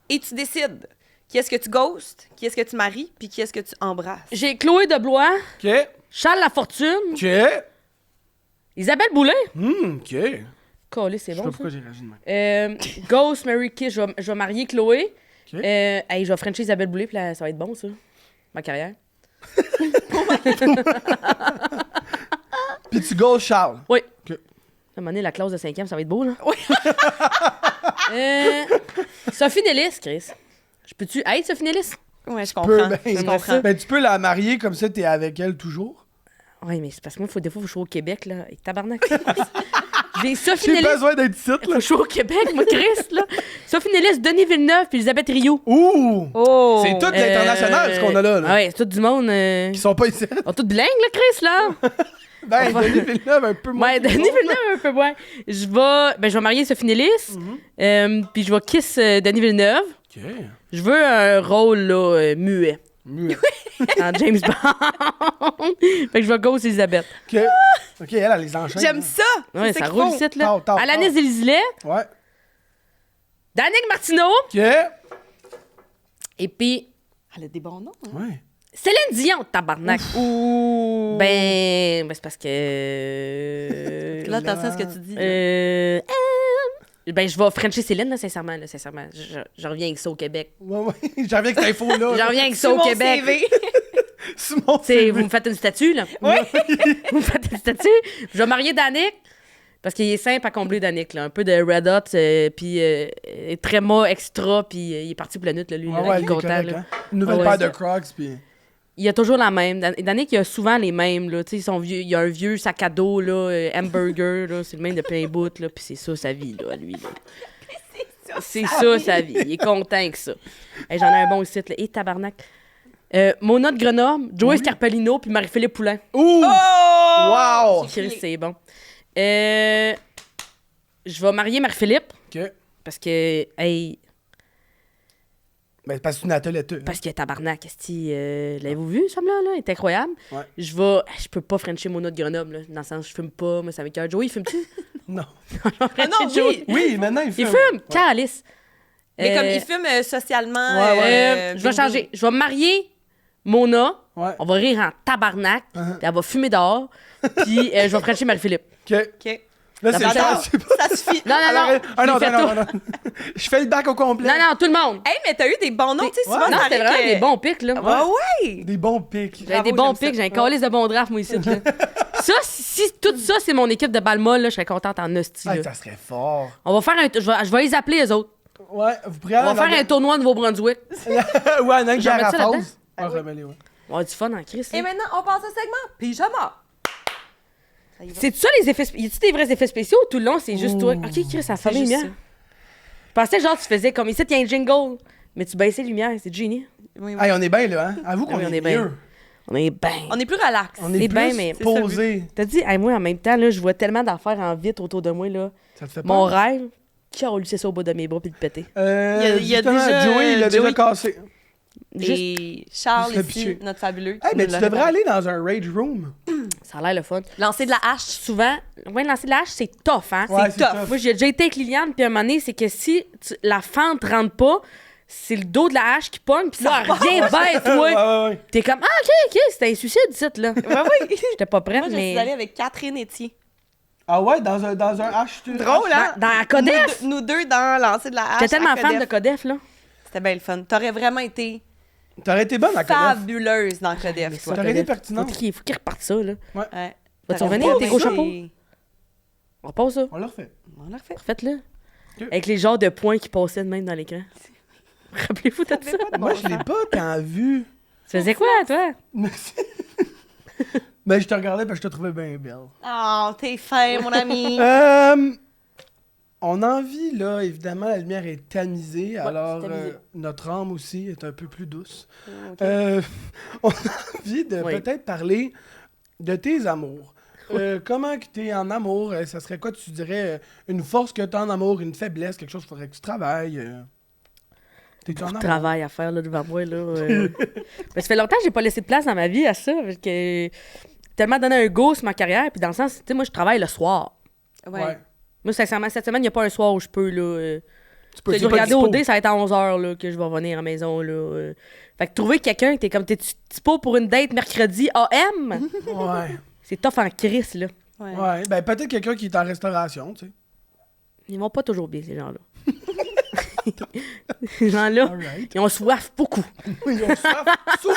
B: et tu décides qui est-ce que tu ghostes, qui est-ce que tu maries, puis qui est-ce que tu embrasses.
C: J'ai Chloé de Blois,
A: Ok.
C: Charles Lafortune,
A: Ok.
C: Isabelle Boulay.
A: Ok.
C: Calé, c'est
A: Je sais pas
C: bon,
A: pourquoi
C: ça.
A: j'ai réagi de même.
C: Ghost, Mary, Kiss. Je vais marier Chloé.
A: Ok.
C: Hey, je vais frencher Isabelle Boulay, puis là, ça va être bon, ça. Ma carrière.
A: Puis tu gosses Charles.
C: Oui.
A: Ok.
C: À un moment donné, la classe de 5e, ça va être beau, là.
B: Oui.
C: Sophie Nélis, Chris. Je peux-tu être Sophie Nélis?
B: Ouais, je
A: Peux,
B: comprends.
A: ben,
B: Je comprends.
A: ben, tu peux la marier comme ça, t'es avec elle toujours.
C: Oui, mais c'est parce que moi, des fois, il faut que je sois au Québec, là. Avec tabarnak. J'ai Sophie
A: J'ai
C: Nélis.
A: besoin d'être ici,
C: Faut
A: là.
C: que je sois au Québec, moi, Chris, là. Sophie Nélis, Denis Villeneuve, puis Elisabeth Rioux.
A: Ouh!
B: Oh!
A: C'est tout l'international, ce qu'on a là.
C: Ah ouais, c'est tout du monde.
A: Qui sont pas ici.
C: On tout bilingue, là, Chris, là.
A: Ben, Denis Villeneuve, un peu moins.
C: Ouais, Denis Villeneuve, un peu moins. Je vais marier Sophie Nélis, puis je vais kiss Denis Villeneuve.
A: Ok.
C: Je veux un rôle, là, muet.
A: Muet.
C: En James Bond. Fait que je vais ghost Elisabeth.
A: Ok. Ok, elle les enchaîne.
B: J'aime ça!
C: Ouais,
B: C'est
C: ça
B: qu'il
C: roule
B: faut.
C: ici, là.
A: Tard,
C: Alanis Delislet,
A: Ouais.
C: Danick Martineau,
A: Ok.
C: et puis
B: Elle a des bons noms. Hein?
A: Ouais.
C: Céline Dion, tabarnak.
B: Ouh!
C: Ben, c'est parce que...
B: Là, attention à ce que tu dis. là.
C: Ben, je vais frencher Céline, là, sincèrement. Là, sincèrement. Je reviens avec ça au Québec.
A: Ouais. J'en reviens avec cette info-là.
C: Je reviens avec ça
B: Sur
C: au
B: mon
C: Québec.
B: CV.
A: Sur mon
C: T'sais,
A: CV.
C: vous me faites une statue, là.
B: Oui.
C: Vous me faites une statue. Je vais marier Danick, parce qu'il est simple à combler, Danick, là. Un peu de Red Hot, puis Tréma extra, puis il est parti pour la nuit, là, lui,
A: Ouais,
C: là,
A: ouais,
C: il est
A: il est
C: content,
A: correct,
C: là.
A: hein. Une nouvelle
C: Ouais,
A: paire
C: ouais.
A: de Crocs, puis...
C: Il a toujours la même. Danick, il a souvent les mêmes, là. Tu sais, il a un vieux sac à dos, là, hamburger, là. C'est le même de plein bout, là. Puis c'est ça, sa vie, là, à lui, là. C'est ça, sa vie. Il est content avec ça. Hey, j'en ai un bon site, là. Et tabarnak. Mona de Grenoble, Joey Scarpellino, puis Marie-Philippe Poulain.
A: Ouh!
B: Oh!
A: Wow!
C: Chris, c'est bon. Je vais marier Marie-Philippe,
A: Ok.
C: parce que, hey,
A: Ben, c'est parce que c'est une atelier.
C: parce que tabarnak, esti, l'avez-vous vu, ça, là? Il est incroyable.
A: Ouais.
C: Je peux pas frencher Mona de Grenoble, là, dans le sens, je fume pas, moi, c'est avec un Joey, il fume-tu?
A: Non.
B: Ah non, oui.
A: Oui, maintenant, il
C: Il
A: fume.
C: fume,
A: Ouais.
C: calice.
B: Mais comme il fume socialement.
A: Ouais,
C: Je vais changer. Je vais marier Mona.
A: Ouais.
C: On va rire en tabarnak.
A: Uh-huh.
C: Puis elle va fumer dehors. Puis je vais frencher Marie-Philippe.
A: Ok.
B: OK.
A: Là, c'est
B: J'adore.
A: c'est pas...
B: Ça suffit.
C: Non, non, non.
A: Alors, ah non,
C: je l'ai fait
A: non, non, non. Je fais le bac au complet.
C: Non, non, tout le monde.
B: Hey, mais t'as eu des bons noms, tu sais,
A: Ouais.
B: souvent,
C: Non,
B: ça
C: c'était
B: arrive
C: vraiment
B: que-
C: des bons pics, là.
B: Ah ouais!
A: Des bons pics.
C: J'avais
B: Bravo,
C: des bons
B: j'aime ça.
C: pics. J'ai un calice de bons drafts, moi, ici. Là. Ça, si tout ça, c'est mon équipe de balle molle, là, je serais contente en hostie.
A: Ah,
C: là.
A: ça serait fort.
C: On va faire un... Je vais les appeler, eux autres.
A: Ouais, vous pourriez
C: On va faire un tournoi de Nouveau-Brunswick.
A: Ouais, un
C: Je vais mettre ça là-dedans.
A: Ouais, remets-les, ouais.
C: On va avoir du fun en crise.
B: Et maintenant, on passe au segment pyjama. Ça y va.
C: C'est ça les effets spéciaux? Y a-tu des vrais effets spéciaux ou tout le long, c'est juste toi? Ok, Chris, ça fait
B: C'est juste
C: lumière.
B: ça.
C: Je pensais genre tu faisais comme ici, il y a un jingle, mais tu baissais les lumières, c'est génial.
B: Oui, oui.
A: Hey, on est bien, là, hein? Avoue
C: Ah
A: qu'on
C: oui, on
A: est
C: est bien.
A: mieux.
C: On est bien.
B: On est plus relax.
A: On est
C: C'est
A: plus
C: bien, mais-
A: posé.
C: T'as dit, hey, moi en même temps, là, je vois tellement d'affaires en vite autour de moi. Là.
A: Ça te fait
C: Mon
A: peur?
C: rêve, qui a roulé ça au bout de mes bras puis le péter?
B: Il y a
A: Justement,
B: déjà,
A: Joey, il l'a
B: Joey-
A: déjà cassé.
B: Et Charles,
A: Juste
B: ici,
A: pitcher.
B: notre fabuleux.
A: Hey, mais
B: nous
A: tu
B: l'a
A: devrais
B: réparé.
A: aller dans un rage room.
C: Ça a l'air le fun.
B: Lancer de la hache.
C: Souvent, lancer de la hache, c'est tough, hein?
A: Ouais,
B: c'est tough.
C: Moi, j'ai déjà été avec Liliane, puis à un moment donné, c'est que si la fente rentre pas, c'est le dos de la hache qui pogne, puis là, rien bête,
A: Ouais,
C: ouais.
A: ouais.
C: T'es comme, ah, OK, c'était un suicide, cette là.
B: Ouais, oui.
C: J'étais pas prête,
B: Moi, je
C: mais.
B: suis allée avec Catherine Etier.
A: Ah ouais, dans un H.
B: Drôle, hein?
C: Dans la Codef.
B: Nous deux dans lancer de la hache.
C: J'étais tellement
B: à
C: fan de
B: Codef.
C: Codef, là.
B: C'était bien le fun. T'aurais vraiment été
A: T'aurais été bonne à Codef.
B: fabuleuse dans Codef, toi.
A: T'aurais été pertinente.
C: Faut qu'il reparte ça, là.
B: Ouais.
C: Vas-tu
B: T'aurais
C: revenir,
B: bien
C: tes gros
B: été-
C: chapeaux? On repose ça.
A: On l'a refait.
B: On l'a refait.
C: Faites-le.
A: Ok.
C: Avec les genres de points qui passaient de même dans l'écran. Rappelez-vous de ça.
A: Moi, je l'ai pas tant vu.
C: Tu faisais quoi, toi?
A: Merci. Mais je te regardais parce que je te trouvais bien belle.
B: Oh, t'es fin, mon ami.
A: On a envie, là, évidemment, la lumière est tamisée, alors
C: c'est tamisé.
A: notre âme aussi est un peu plus douce.
B: Ok.
A: On a envie de
C: Oui.
A: peut-être parler de tes amours. Comment que t'es en amour? Ça serait quoi, tu dirais, une force que t'as en amour, une faiblesse, quelque chose qu'il faudrait que tu travailles? T'es-tu en
C: Beaucoup de
A: amour?
C: travail à faire là, devant moi. Là, Mais ça fait longtemps que j'ai pas laissé de place dans ma vie à ça. Parce que tellement donné un go sur ma carrière. Puis dans le sens, tu sais, moi, je travaille le soir.
B: Ouais.
C: Moi, sincèrement, cette semaine, il n'y a pas un soir où je peux. Là,
A: Tu peux
C: je
A: t'es pas
C: regarder
A: dispo.
C: au dé, ça va être à 11h là, que je vais revenir à la maison. Là. Fait que trouver quelqu'un, t'es comme, t'es dispo pour une date mercredi AM?
A: Ouais.
C: C'est tough en crise, là.
B: Ouais.
A: Ouais. Ben, peut-être quelqu'un qui est en restauration, tu sais.
C: Ils vont pas toujours bien, ces gens-là. Ces gens-là,
A: Alright.
C: ils ont soif beaucoup.
A: Oui, on se frappe souvent.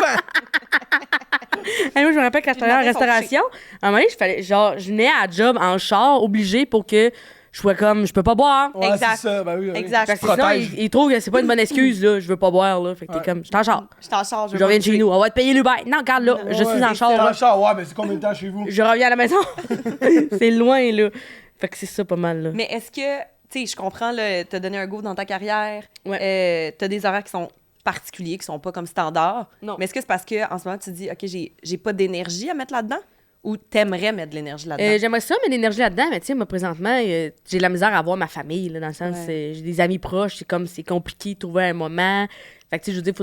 C: Hey, moi, je me rappelle quand je travaillais en
B: demandais son
C: restauration, à un moment donné, je venais à la job en char, obligé pour que je sois comme, je peux pas boire.
A: Ouais,
B: Exact.
A: c'est ça. Ben oui, oui.
B: Exact.
C: Parce que sinon,
A: Protège.
C: ils trouvent que c'est pas une bonne excuse, là. Je veux pas boire, là. Fait que
A: Ouais.
C: t'es comme, je suis en char.
B: Je t'en charge.
C: Je reviens de chez nous. On va te payer l'Uber. Non, regarde, là. Je suis en char.
A: T'es en
C: là.
A: char, ouais, mais c'est combien de temps chez vous?
C: Je reviens à la maison. C'est loin, là. Fait que c'est ça, pas mal, là.
B: Mais est-ce que, tu sais, je comprends, là, t'as donné un go dans ta carrière,
C: Ouais.
B: t'as des horaires qui sont particuliers, qui sont pas comme standard.
C: Non.
B: Mais est-ce que c'est parce que en ce moment, tu te dis, OK, j'ai pas d'énergie à mettre là-dedans? Ou t'aimerais mettre de l'énergie là-dedans?
C: J'aimerais ça, mais l'énergie là-dedans, mais tu sais, moi, présentement, j'ai de la misère à voir ma famille, là, dans le sens,
B: Ouais.
C: j'ai des amis proches, c'est compliqué de trouver un moment. Fait que, tu sais, je veux dire,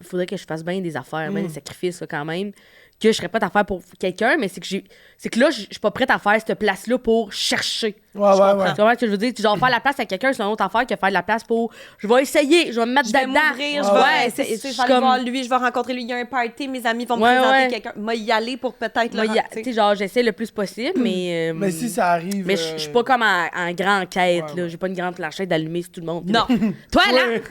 C: faudrait que je fasse bien des affaires, bien des sacrifices, là, quand même, que je serais prête à faire pour quelqu'un, mais c'est que là, je suis pas prête à faire cette place-là pour chercher.
A: Ouais, ouais, ouais.
C: Tu vois ce que je veux dire? Tu dois faire la place à quelqu'un, c'est une autre affaire que faire de la place pour. Je vais essayer, je vais me mettre
B: Je vais
C: dedans.
B: m'ouvrir, je
A: Ouais,
B: vais,
C: c'est-
B: tu sais,
C: je
B: je
C: suis
B: vais aller
C: comme-
B: voir lui, je vais rencontrer lui, il y a un party, mes amis vont me
C: Ouais,
B: présenter
C: ouais.
B: quelqu'un. Moi, y aller pour peut-être
C: Moi,
B: le
C: tu sais, genre, j'essaie le plus possible, mais.
A: Mais si ça arrive.
C: Mais je suis pas comme en grande quête,
A: Ouais,
C: là.
A: ouais.
C: J'ai pas une grande flashette d'allumer sur tout le monde.
B: Non.
C: Toi, là!
A: Ouais.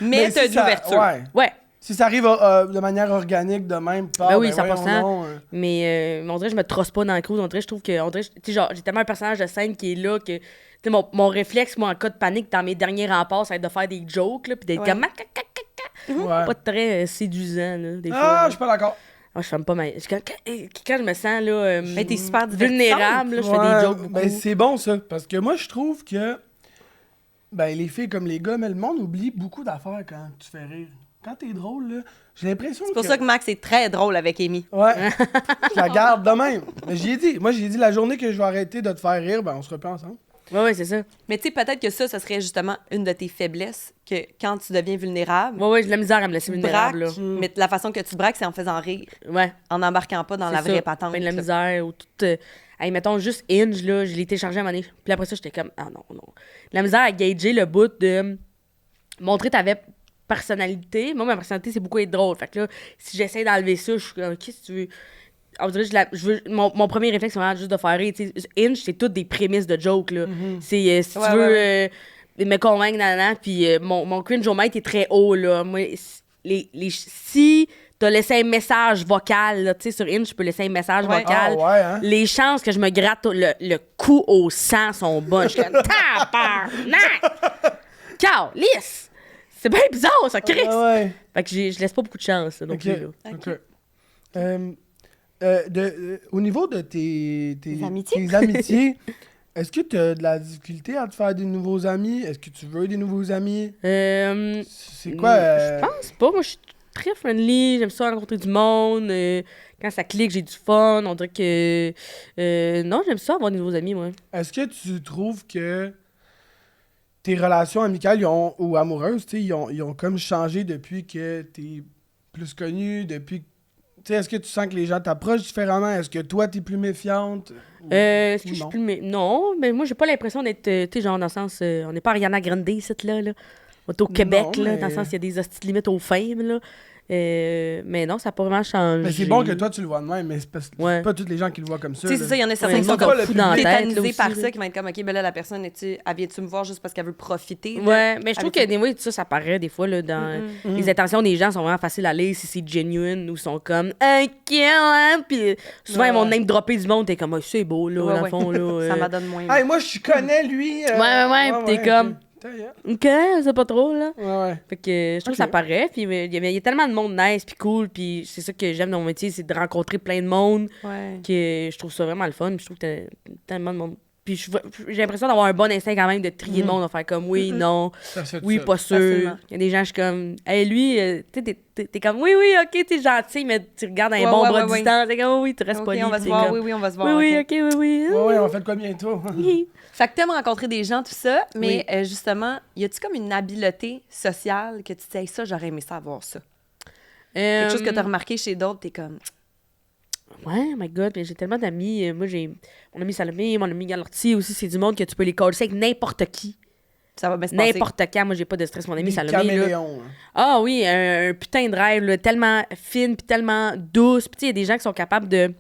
B: Mais t'as
A: si
B: de
A: ça-
B: l'ouverture.
A: Ouais.
C: Ouais.
A: Si ça arrive de manière organique de même, pas.
C: Ben oui,
A: voyons
C: 100%.
A: donc,
C: Mais on dirait que je me trosse pas dans le cruise. On dirait que je trouve que. On dirait, tu sais, genre, j'ai tellement un personnage de scène qui est là que. Tu sais, mon réflexe, moi, en cas de panique, dans mes derniers remparts, ça va être de faire des jokes, là, puis d'être
B: Ouais.
C: comme.
A: Ouais.
C: Pas très séduisant, là, des fois.
A: Ah, je suis pas d'accord.
C: Ah, je ferme pas ma. Quand je me sens, là.
B: Mais t'es super
C: vulnérable, là, je fais
A: Ouais,
C: des jokes beaucoup.
A: Ben, c'est bon, ça. Parce que moi, je trouve que. Ben, les filles comme les gars, mais le monde oublie beaucoup d'affaires quand tu fais rire. Quand t'es drôle, là, j'ai l'impression que.
B: C'est pour ça que Max est très drôle avec Amy.
A: Ouais. Je la garde de même. Mais j'y ai dit. Moi, j'ai dit la journée que je vais arrêter de te faire rire, ben, on se reprend ensemble.
C: Ouais, c'est ça.
B: Mais tu sais, peut-être que ça serait justement une de tes faiblesses, que quand tu deviens vulnérable,
C: Ouais, j'ai de la misère à me laisser
B: tu
C: vulnérable, là.
B: braques, mais la façon que tu braques, c'est en faisant rire,
C: Ouais.
B: en n'embarquant pas dans
C: C'est
B: la
C: ça.
B: vraie patente.
C: Ben, de la
B: là.
C: misère ou tout. Hey, mettons juste Inge, là, je l'ai téléchargé à un moment donné. Puis après ça, j'étais comme, ah non, non. La misère à gager le bout de montrer ta vraie personnalité. Moi, ma personnalité, c'est beaucoup être drôle. Fait que là, si j'essaie d'enlever ça, je suis comme, qu'est-ce que tu veux? On dirait que mon premier réflexe, c'est vraiment juste de faire rire. Tu sais, Inge, c'est toutes des prémices de joke, là. C'est, si
B: Ouais,
C: tu veux
B: ouais,
C: me convaincre, nanana, puis mon cringe au maître est très haut, là. Moi, si t'as laissé un message vocal, là, tu sais, sur Inge, je peux laisser un message
B: Ouais.
C: vocal.
A: Ah, ouais, hein?
C: Les chances que je me gratte le cou au sang sont bonnes. Je suis comme, tabarnak! Calice! C'est bien bizarre, ça, Chris!
A: Ouais.
C: Fait que je laisse pas beaucoup de chance, là, non
A: Ok.
C: plus, là.
A: Ok. Au niveau de tes
B: amitiés.
A: tes amitiés, est-ce que tu as de la difficulté à te faire des nouveaux amis? Est-ce que tu veux des nouveaux amis? C'est quoi?
C: Je pense pas. Moi, je suis très friendly. J'aime ça rencontrer du monde. Quand ça clique, j'ai du fun. On dirait que... non, j'aime ça avoir des nouveaux amis, moi.
A: Est-ce que tu trouves que tes relations amicales ou amoureuses, tu sais, ils ont comme changé depuis que t'es plus connue, depuis... Tu sais, est-ce que tu sens que les gens t'approchent différemment? Est-ce que toi, t'es plus méfiante?
C: Est-ce que
A: ou
C: je suis
A: non?
C: plus... Non, mais moi, j'ai pas l'impression d'être... tu sais, genre, dans le sens... on n'est pas Ariana Grande, ici, là. On est au Québec,
A: Non,
C: là,
A: mais-
C: dans le sens qu'il y a des hosties de limites aux femmes, là. Mais non, ça n'a pas vraiment changé.
A: Mais c'est bon que toi, tu le vois de même, mais c'est parce que
C: Ouais.
A: c'est pas tous les gens qui le voient comme ça.
B: Tu sais, c'est
A: là.
B: ça, il y en a certains
C: Ouais,
B: qui
C: ils
B: sont
C: sont
A: pas
B: comme
A: le
C: fous dans la tête, là,
B: tétanisés
C: aussi,
B: par
C: là.
B: ça, qui vont être comme, OK, ben là, la personne, elle vient-tu me voir juste parce qu'elle veut profiter? là?
C: Ouais, mais je trouve
B: Avec-
C: que des fois, ça paraît des fois là, dans les intentions des gens sont vraiment faciles à lire si c'est genuine ou sont comme OK, hein? Puis souvent ils vont name dropper du monde, t'es comme Ah, c'est beau là,
B: Ouais,
C: dans le
B: ouais.
C: fond là.
B: Ça m'adonne moins.
A: Hey, moi, je connais lui.
C: Ouais, pis t'es comme-
A: ok. Ta gueule.
C: OK, c'est pas trop là.
A: Ouais.
C: Fait que je trouve que ça paraît, puis il y a tellement de monde nice puis cool, puis c'est ça que j'aime dans mon métier, c'est de rencontrer plein de monde,
B: Ouais.
C: que je trouve ça vraiment le fun, puis je trouve que t'as tellement de monde. Puis j'ai l'impression d'avoir un bon instinct quand même de trier le monde, de faire comme oui, non.
A: Ça se fait tout
C: Oui,
A: seul.
C: pas sûr.
B: Facilement.
C: Il y a des gens, je suis comme, hey, lui, tu sais, t'es comme, oui, ok, t'es gentil, mais tu regardes à un
B: Ouais,
C: bon
B: ouais,
C: bras
B: ouais,
C: de
B: ouais.
C: distance. T'es comme, oui, tu restes
B: OK,
C: poli.
B: on va
C: puis
B: se
C: t'es
B: voir.
C: comme,
B: Oui, on va se
C: oui,
B: voir.
C: oui,
B: OK.
C: ok, oui.
A: Ouais, ouais, on fait de quoi bientôt?
B: Fait que t'aimes rencontrer des gens, tout ça, mais justement, y a-tu comme une habileté sociale que tu te dis, hey, ça, j'aurais aimé savoir ça? Quelque chose que t'as remarqué chez d'autres, t'es comme,
C: Ouais, my God, mais j'ai tellement d'amis. Moi, j'ai mon ami Salomé, mon ami Galorti aussi, c'est du monde que tu peux les coller avec n'importe qui.
B: ça va bien se passer.
C: N'importe quand. Moi, j'ai pas de stress. Mon ami
A: Des
C: Salomé, là.
A: caméléons. hein.
C: Ah oui, un putain de rêve, là, tellement fine puis tellement douce. Puis tu sais, il y a des gens qui sont capables de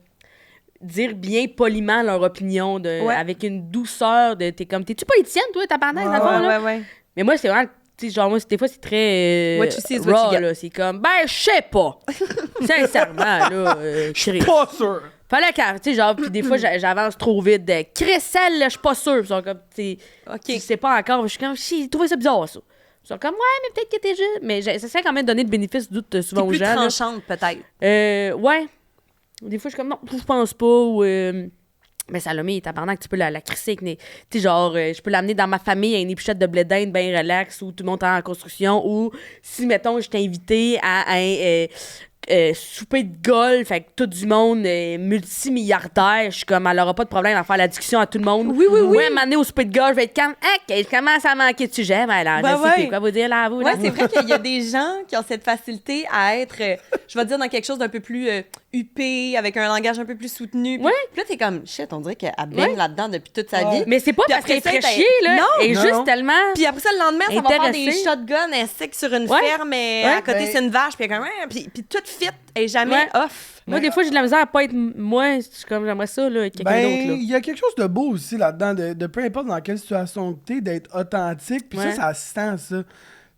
C: dire bien poliment leur opinion,
B: Ouais.
C: avec une douceur. T'es comme, t'es-tu politicienne, toi, ta bande
A: Ouais,
C: là?
B: ouais.
C: Mais moi, c'est vraiment, tu sais, genre, moi, des fois, c'est très
B: What you see is what you
C: raw,
B: get.
C: là. C'est comme, ben, je sais pas. Sincèrement, là, Chris.
A: Pas sûr.
C: Fallait que, tu sais, genre, puis des fois, j'avance trop vite. Cressel, là, je suis pas sûre. Ils sont comme, tu
B: OK.
C: sais pas encore. Je suis comme, j'ai trouvé ça bizarre, ça. Ils sont comme, ouais, mais peut-être que t'es juste. Mais j'essaie quand même de donner le bénéfice du doute souvent
B: T'es
C: aux
B: plus
C: gens. là.
B: tranchante, peut-être.
C: Ouais. Des fois, je suis comme, non, je pense pas. Ou, mais Salomé, tabarnak, tu peux la crisser avec tu sais, genre, je peux l'amener dans ma famille à une épichette de blé d'Inde bien relax où tout le monde est en construction. Ou si, mettons, je t'ai invité à un souper de golf avec tout du monde multimilliardaire, je suis comme, elle aura pas de problème à faire la discussion à tout le monde.
B: Oui.
C: Ouais, m'amener au souper de golf, je vais être comme, je commence à manquer de sujet. Ben là,
B: Ben
C: je sais
B: ouais.
C: plus quoi vous dire là, à vous.
B: Ouais,
C: là.
B: c'est vrai qu'il y a des gens qui ont cette facilité à être, je vais dire, dans quelque chose d'un peu plus huppé, avec un langage un peu plus soutenu. Puis,
C: Ouais.
B: puis là, t'es comme, shit, on dirait qu'elle baigne
C: Ouais.
B: là-dedans depuis toute sa
A: Ouais.
B: vie.
C: Mais c'est pas
B: Puis
C: parce qu'elle est
B: après ça,
C: fraîchier, là.
B: non,
C: elle est
A: non.
C: juste tellement.
B: Puis après ça, le lendemain, ça va faire des
C: Intéressé.
B: shotguns, elle sec sur une
C: Ouais.
B: ferme, et
C: Ouais.
B: à côté,
A: Ben-
B: c'est une vache, puis elle est comme, ouais, puis tout fit, et jamais
C: Ouais.
B: off.
C: Moi, des fois, j'ai de la misère à pas être moi. Je suis comme, j'aimerais ça, là, avec quelqu'un d'autre,
A: Ben,
C: là.
A: il y a quelque chose de beau aussi là-dedans, de peu importe dans quelle situation que t'es, d'être authentique. Puis
C: Ouais.
A: ça se sent, ça.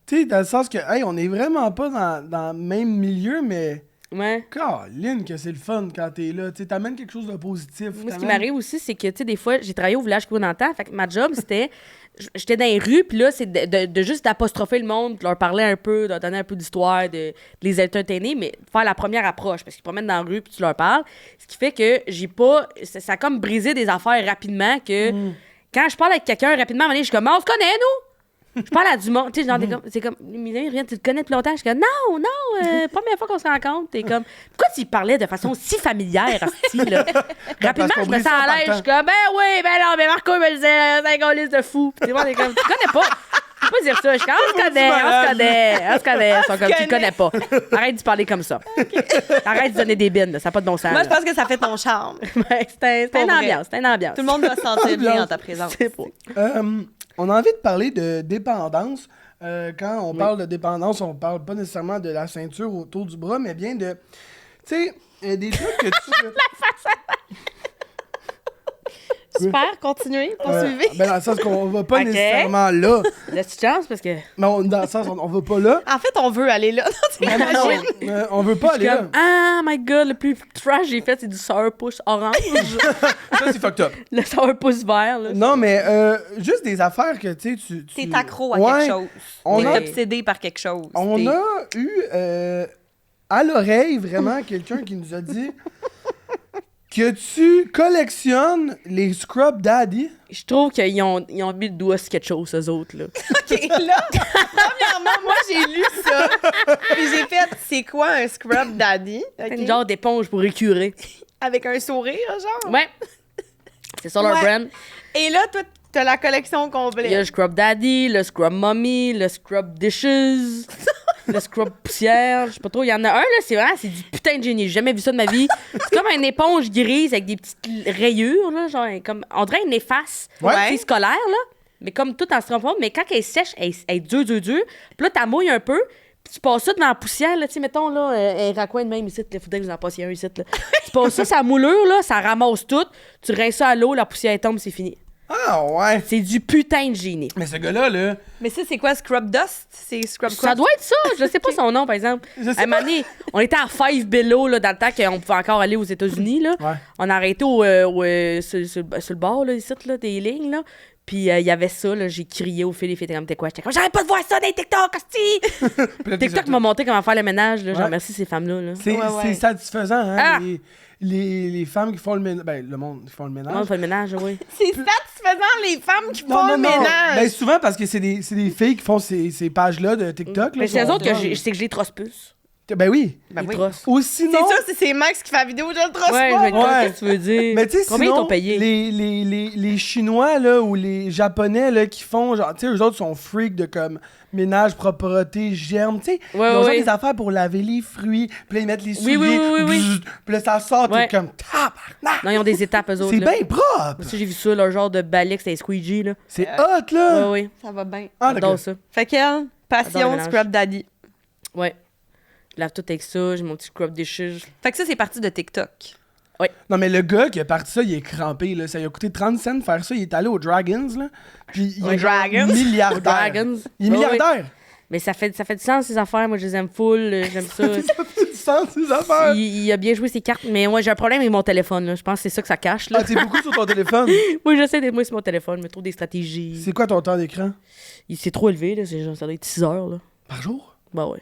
A: Tu sais, dans le sens que, hey, on est vraiment pas dans le même milieu, mais.
C: Ouais.
A: Caroline, que c'est le fun quand t'es là. Tu sais, t'amènes quelque chose de positif.
C: Moi, ce qui
A: t'amènes-
C: m'arrive aussi, c'est que, tu sais, des fois, j'ai travaillé au village dans le temps. Fait que ma job, c'était. J'étais dans les rues, puis là, c'est de juste d'apostropher le monde, de leur parler un peu, de leur donner un peu d'histoire, de les entertainer, mais de faire la première approche, parce qu'ils promènent dans la rue, puis tu leur parles. Ce qui fait que j'ai pas. Ça a comme brisé des affaires rapidement que. Quand je parle avec quelqu'un rapidement, à un moment donné, je suis comme, on se connaît, nous! Je parle à du monde, tu sais, genre, c'est comme, mes amis reviennent, tu te connais depuis longtemps? Je suis comme, non, première fois qu'on se rencontre, t'es comme, pourquoi tu y parlais de façon si familière, hostie, là? Rapidement,
A: qu'on
C: je me
A: brise
C: sens
A: ça
C: à
A: en
C: l'aise, je
A: partant.
C: suis comme, ben oui, ben non, mais Marco, il me disait, c'est un liste de fou. Puis tout le monde est comme, tu connais pas? Tu peux pas dire ça. Je suis comme, on se connaît. Ils sont comme, tu le connais pas. Arrête d'y parler comme ça. Arrête de donner des bines, là, ça n'a pas de bon sens.
B: Moi, je
C: là.
B: pense que ça fait ton charme.
C: Ouais, c'est
B: Pour
C: une
B: vrai.
C: ambiance, c'est une ambiance.
B: Tout le monde va se sentir bien en ta présence.
C: C'est pas.
A: On a envie de parler de dépendance. Quand on parle de dépendance, on parle pas nécessairement de la ceinture autour du bras, mais bien de. Tu sais, des trucs que tu.
B: Super, continuez, poursuivez.
A: Ben, dans le sens qu'on va pas
C: Ok.
A: nécessairement là.
C: Laisse-tu chance parce que.
A: Mais dans le sens, on va pas là.
B: En fait, on veut aller là.
A: Non, on veut pas aller là.
C: Comme, ah, my God, le plus trash que j'ai fait, c'est du sourpuss orange.
A: Ça, c'est fucked up.
C: Le sourpuss vert, là.
A: Non, mais juste des affaires que, tu sais, tu...
B: T'es accro à
A: Ouais.
B: quelque chose.
A: On
B: T'es
A: a-
B: obsédé par quelque chose.
A: On
B: T'es-
A: a eu à l'oreille vraiment quelqu'un qui nous a dit que tu collectionnes les Scrub Daddy.
C: Je trouve qu'ils ont mis le doigt sur quelque chose, eux autres, là.
B: OK, là, premièrement, moi, j'ai lu ça. Puis j'ai fait, c'est quoi un scrub daddy? OK?
C: C'est une genre d'éponge pour écurer.
B: Avec un sourire, genre.
C: Ouais. C'est ça leur
B: Ouais.
C: brand.
B: Et là, toi,
D: T'as la collection
C: Il y a
D: complète.
C: le Scrub Daddy, le Scrub Mommy, le Scrub Dishes, le Scrub Poussière, je sais pas trop. Il y en a un, là, c'est du putain de génie. J'ai jamais vu ça de ma vie. C'est comme une éponge grise avec des petites rayures, là, genre, comme, on dirait une efface scolaire, là, mais comme tout en styrofoam. Mais quand elle est sèche, elle est dure. Puis là, t'as mouilles un peu, puis tu passes ça dans la poussière, là, tu sais, mettons, là, un raccoin de même ici, il faudrait que vous en passiez un ici, là. Tu passes ça, sa moulure, là, ça ramasse tout, tu rinces ça à l'eau, la poussière tombe, c'est fini.
A: Ah, ouais.
C: C'est du putain de génie.
A: Mais ce gars-là, là.
B: Mais ça, c'est quoi, Scrub Dust? C'est Scrub
C: Ça doit être ça. Je sais pas son nom, par exemple.
A: Je sais
C: À un moment donné, on était à Five Below, là, dans le temps qu'on pouvait encore aller aux États-Unis. Là.
A: Ouais.
C: On a arrêté sur le bord, là, ici, là, des lignes. Là. Puis il y avait ça, là, j'ai crié au fil, j'étais comme, j'arrête pas de voir ça dans les TikTok, hostie! TikTok m'a montré comment faire le ménage, là. Je remercie ces femmes-là. Là.
A: C'est satisfaisant, hein?
C: Ah!
A: Les femmes qui font le ménage. Ben, le monde qui font le ménage.
C: On fait le ménage, oui.
D: C'est satisfaisant, les femmes qui font le ménage.
A: Ben, souvent, parce que c'est des filles qui font ces pages-là de TikTok.
C: Mais
A: Là,
C: c'est eux
A: sont-
C: autres c'est que j'ai trosse plus.
A: Ben oui.
D: Ben
C: Les
D: oui.
C: trosses.
A: Ou
D: C'est
A: sinon.
D: sûr, c'est Max qui fait la vidéo, je le trosse
C: Ouais,
D: pas.
C: mais
A: Ouais.
C: qu'est-ce que tu veux dire?
A: Mais tu sais,
C: Combien ils
A: sinon,
C: t'ont payé?
A: les Chinois, là, ou les Japonais, là, qui font, genre, tu sais, eux autres sont freaks de, comme, ménage, propreté, germes, tu sais.
C: Ouais,
A: ils ont genre
C: ouais.
A: des affaires pour laver les fruits, puis là, ils mettent les
C: Oui,
A: souliers,
C: oui.
A: bzzz, puis là, ça sort,
C: Ouais.
A: t'es comme, tabarnak!
C: Non, ils ont des étapes, eux autres.
A: C'est
C: là.
A: bien propre!
C: Moi, j'ai vu ça, leur genre de balai, c'était squeegee, là.
A: C'est hot, là!
C: Ouais.
B: Ça va bien.
A: Ah,
C: J'adore
A: d'accord.
C: ça.
D: Fait qu'elle,
C: J'adore
D: passion,
C: le ménage.
D: Scrub Daddy.
C: Ouais. Je lave tout avec ça, j'ai mon petit scrub dishes.
B: Fait que ça, c'est parti de TikTok.
A: Non, mais le gars qui a parti ça, il est crampé, là. Ça lui a coûté 30 cents de faire ça. Il est allé aux Dragons, là. Puis il est genre
D: Dragons?
A: milliardaire.
C: Dragons.
A: Il est
C: Ouais,
A: milliardaire!
C: Mais ça fait du sens, ces affaires. Moi, je les aime full. J'aime ça.
A: Ça fait du sens, ces affaires!
C: Il a bien joué ses cartes, mais moi, j'ai un problème avec mon téléphone. Là. Je pense que c'est ça que ça cache. Là.
A: Ah, t'es beaucoup sur ton téléphone.
C: Moi, j'essaie d'être moi sur mon téléphone, mais trop des stratégies.
A: C'est quoi ton temps d'écran?
C: C'est trop élevé, là. Genre, ça doit être 6 heures. Là.
A: Par jour?
C: Bah ouais.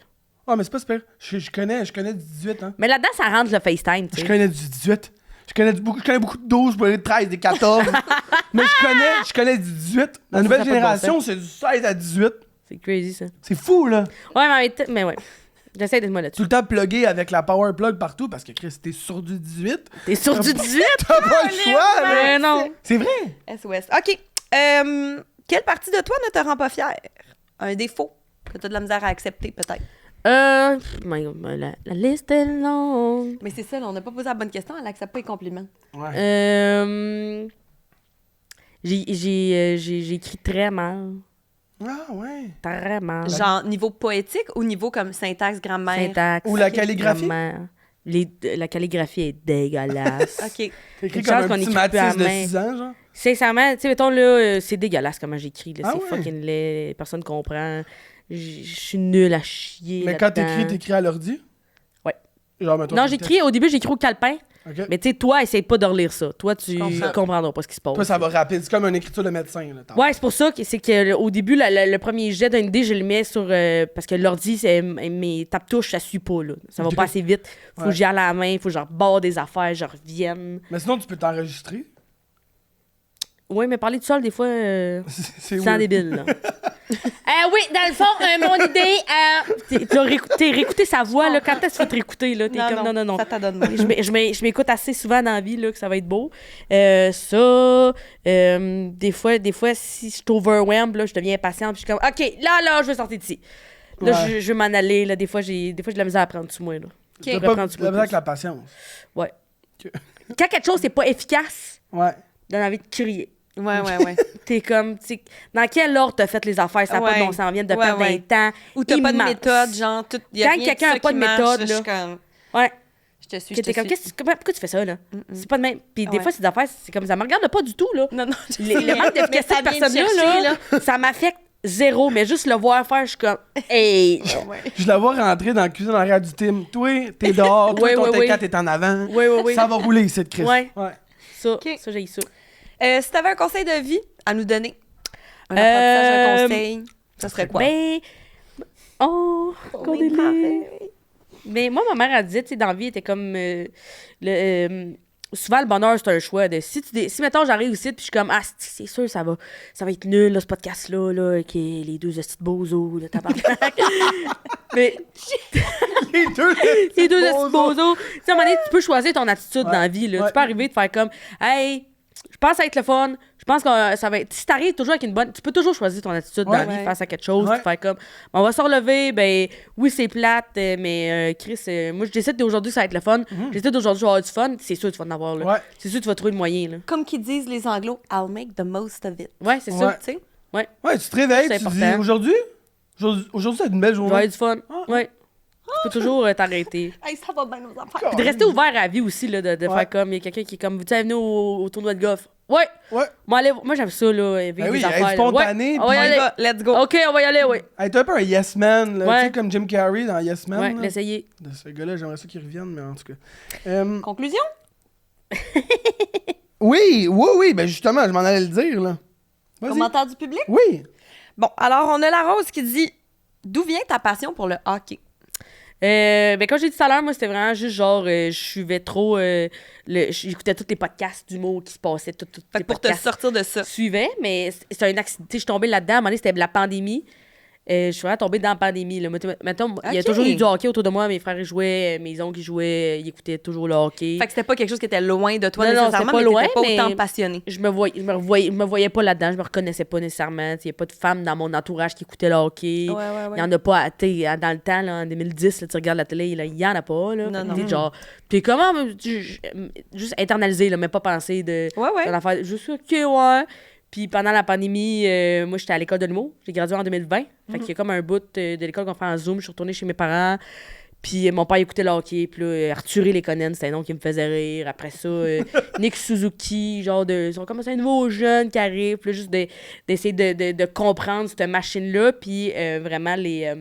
A: Ah, mais c'est pas super. Je connais du 18, hein.
C: Mais là-dedans, ça rentre le FaceTime, tu
A: Je
C: sais.
A: connais du 18. Je connais beaucoup de 12, de 13, des 14. Mais je connais du 18. La
C: Ça,
A: nouvelle
C: ça a pas de bon
A: génération, c'est du 16 à 18.
C: C'est crazy, ça.
A: C'est fou, là.
C: Ouais, mais ouais. J'essaie d'être moi
A: Tout
C: là-dessus.
A: le temps plugué avec la power plug partout parce que Chris, t'es sur du 18.
C: T'es sur du 18?
A: T'as pas le choix, là.
C: Mais non.
A: C'est vrai.
B: SOS. OK. Quelle partie de toi ne te rend pas fier? Un défaut que tu as de la misère à accepter, peut-être.
C: My God, la liste est longue.
B: Mais c'est ça, là, on n'a pas posé la bonne question, elle accepte pas les compliments.
A: Ouais.
C: J'ai écrit très mal.
A: Ah, ouais.
C: Très mal.
B: Genre niveau poétique ou niveau comme syntaxe, grammaire?
C: Syntaxe.
A: Ou la calligraphie?
C: grammaire. La calligraphie est dégueulasse.
B: OK.
A: T'as écrit
C: Une
A: comme
C: chance
A: un
C: qu'on
A: petit
C: écrit plus à
A: Matisse de
C: main.
A: 6 ans, genre.
C: Sincèrement, tu sais, mettons, là, c'est dégueulasse comment j'écris. Là.
A: Ah
C: C'est
A: ouais?
C: fucking laid. Personne comprend. Je suis nulle à chier.
A: Mais quand
C: là-dedans.
A: t'écris à l'ordi?
C: Ouais.
A: Genre, mettons.
C: Non, au début, j'écris au calepin.
A: OK.
C: Mais tu sais, toi, essaye pas de relire ça. Toi, tu
B: comprends.
C: comprendras pas ce qui se passe.
A: Toi, ça va rapide. C'est comme une écriture de médecin, là.
C: Ouais, c'est pour ça que c'est que au début, le premier jet d'une idée, je le mets sur parce que l'ordi, mes tape-touches, ça suit pas là. Ça va
A: Ok.
C: pas assez vite. Faut
A: Ouais.
C: que j'y aille à la main, faut que je reborde des affaires, je revienne.
A: Mais sinon, tu peux t'enregistrer.
C: Oui, mais parler tout seul, des fois,
A: C'est
C: c'est
A: weird.
C: débile, là. Oui, dans le fond, mon idée, tu as réécouté sa voix, là. Quand est-ce que tu vas te réécouter, là? T'es comme, non.
B: Ça t'adonne moins.
C: Je m'écoute assez souvent dans la vie, là, que ça va être beau. Des fois, si je suis overwhelmed, là, je deviens impatiente, puis je suis comme, OK, là, je vais sortir d'ici. Là,
A: Ouais.
C: je vais m'en aller, là. Des fois, j'ai de la misère à prendre sous moi, là. Je
A: T'as
C: devrais
A: pas
C: prendre sous
A: la
C: moi
A: misère avec
C: plus.
A: la patience.
C: Ouais. Quand quelque chose n'est pas efficace,
A: Ouais.
C: donne envie de crier.
B: Ouais.
C: T'es comme, tu sais, dans quel ordre t'as fait les affaires? Ça n'a pas de
B: Ouais.
C: bon sens, vient de
B: Ouais,
C: perdre
B: ouais.
C: un temps.
B: Ou t'as pas de
C: immense.
B: méthode, genre, tout. Y a
C: Quand
B: rien de
C: quelqu'un a
B: ça
C: pas
B: qui
C: de
B: marche,
C: méthode,
B: je suis
C: là.
B: comme,
C: Ouais.
B: je te suis,
C: Que
B: je
C: t'es
B: te
C: comme,
B: suis.
C: pourquoi tu fais ça, là? C'est pas de même. Puis des
B: Ouais.
C: fois, ces affaires, c'est comme ça me regarde pas du tout, là.
B: Non,
C: Le manque d'efficacité de
B: Mais ça vient me
C: personne-là,
B: chercher,
C: ça m'affecte zéro, mais juste le voir faire, je suis comme, hey!
A: Je la vois rentrer dans la cuisine en arrière du team. Toi, t'es dehors. Toi,
C: Ouais,
A: ton
C: ouais,
A: T4 est en avant.
C: Oui.
A: Ça va rouler, cette crise.
C: Ouais. Ça,
B: Ok.
C: ça, j'ai ça.
B: Si t'avais un conseil de vie à nous donner, un apprentissage, un conseil, ça serait quoi?
C: Ben, oh, Cordélie. Mais moi, ma mère, elle disait, tu sais, dans la vie, elle était comme. Souvent, le bonheur, c'est un choix. Si, mettons, j'arrive ici, puis je suis comme, ah, c'est sûr, ça va être nul, là, ce podcast-là, là, qui est les deux hosties de bozos, là, tabarnak. Mais
A: Les deux.
C: les deux hosties de bozos. Tu sais, à un moment donné, tu peux choisir ton attitude
A: Ouais.
C: dans la vie, là.
A: Ouais.
C: Tu peux arriver de faire comme, hey, Je pense que ça va être le fun. Je pense que ça va être... Si t'arrives toujours avec une bonne... Tu peux toujours choisir ton attitude dans la vie face à quelque chose. Tu faire comme... On va se relever, ben oui, c'est plate, mais Chris, moi, je décide d'aujourd'hui, ça va être le fun. Je décide d'aujourd'hui, je vais avoir du fun. C'est sûr que tu vas en avoir, là.
A: Ouais.
C: C'est sûr que tu vas trouver le moyen, là.
B: Comme qu'ils disent les Anglos, I'll make the most of it.
C: Ouais, c'est ça, tu sais. Ouais.
A: Ouais, tu te réveilles,
C: C'est
A: tu te dis
C: important.
A: aujourd'hui, c'est une belle
C: Tu vas
A: journée.
C: avoir du fun. Ouais. Tu peux toujours t'arrêter.
B: Hey, ça va bien nos affaires.
C: Puis de rester ouvert à la vie aussi, là, de faire comme... Il y a quelqu'un qui est comme... Tu sais, venez au tournoi de golf. Ouais. Moi, j'aime ça, là. Vivre
A: Ben oui,
C: des affaires.
A: être spontané,
C: On va y
A: puis-
C: aller.
B: Let's go.
C: OK, on va y aller, oui.
A: Être un peu un yes man, là,
C: Ouais.
A: tu sais, comme Jim Carrey dans Yes Man.
C: Ouais,
A: là.
C: l'essayer.
A: De ce gars-là, j'aimerais ça qu'il revienne, mais en tout cas.
B: Conclusion?
A: Oui, ben justement, je m'en allais le dire, là. Vas-y.
B: Commentaire du public?
A: Oui.
B: Bon, alors on a la Rose qui dit d'où vient ta passion pour le hockey?
C: Ben quand j'ai dit tout à l'heure, moi, c'était vraiment juste genre, je suivais trop, j'écoutais tous les podcasts d'humour qui se passaient, tous
B: Fait
C: les
B: que pour te
C: podcasts.
B: sortir de ça.
C: Je suivais, mais c'est un accident. Tu sais, je suis tombée là-dedans. À un moment donné, c'était la pandémie. Je suis vraiment tombée dans la pandémie. Là. Mettons, il y a
B: Ok.
C: toujours eu du hockey autour de moi. Mes frères ils jouaient, mes oncles ils jouaient, ils écoutaient toujours le hockey.
B: Fait que c'était pas quelque chose qui était loin de toi
C: Non, non,
B: nécessairement,
C: c'était pas
B: mais
C: loin,
B: t'étais pas
C: mais-
B: autant passionné.
C: Je me voyais pas là-dedans. Je me reconnaissais pas nécessairement. Il n'y a pas de femmes dans mon entourage qui écoutaient le hockey.
B: Ouais, ouais, ouais.
C: Il y en a pas. Tu sais, dans le temps, là, en 2010, là, tu regardes la télé, il y en a pas. Là.
B: Non, non.
C: T'es genre. Puis comment. Juste internaliser, là, mais pas penser de.
B: Ouais, ouais.
C: Une affaire, juste, OK, ouais. Puis pendant la pandémie, moi, j'étais à l'école de l'humour. J'ai gradué en 2020. Fait qu'il y a comme un bout de l'école qu'on fait en Zoom. Je suis retournée chez mes parents. Puis mon père écoutait le hockey. Puis là, Arthur Lekonen, c'était un nom qui me faisait rire. Après ça, Nick Suzuki, genre de... Ils sont comme un nouveau jeune qui arrive. Puis là, juste d'essayer de comprendre cette machine-là. Puis vraiment les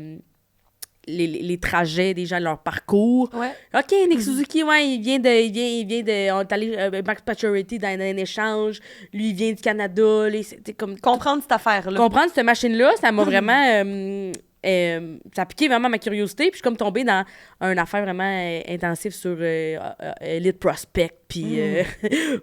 C: trajets des gens, leur parcours.
B: Ouais.
C: OK, Nick Suzuki, ouais, il vient de... On est allé Max Pacioretty dans un échange. Lui, il vient du Canada. C'était comme...
B: Comprendre cette affaire-là.
C: Comprendre cette machine-là, ça m'a vraiment... ça a piqué vraiment ma curiosité. Puis je suis comme tombée dans une affaire vraiment intensive sur Elite Prospect puis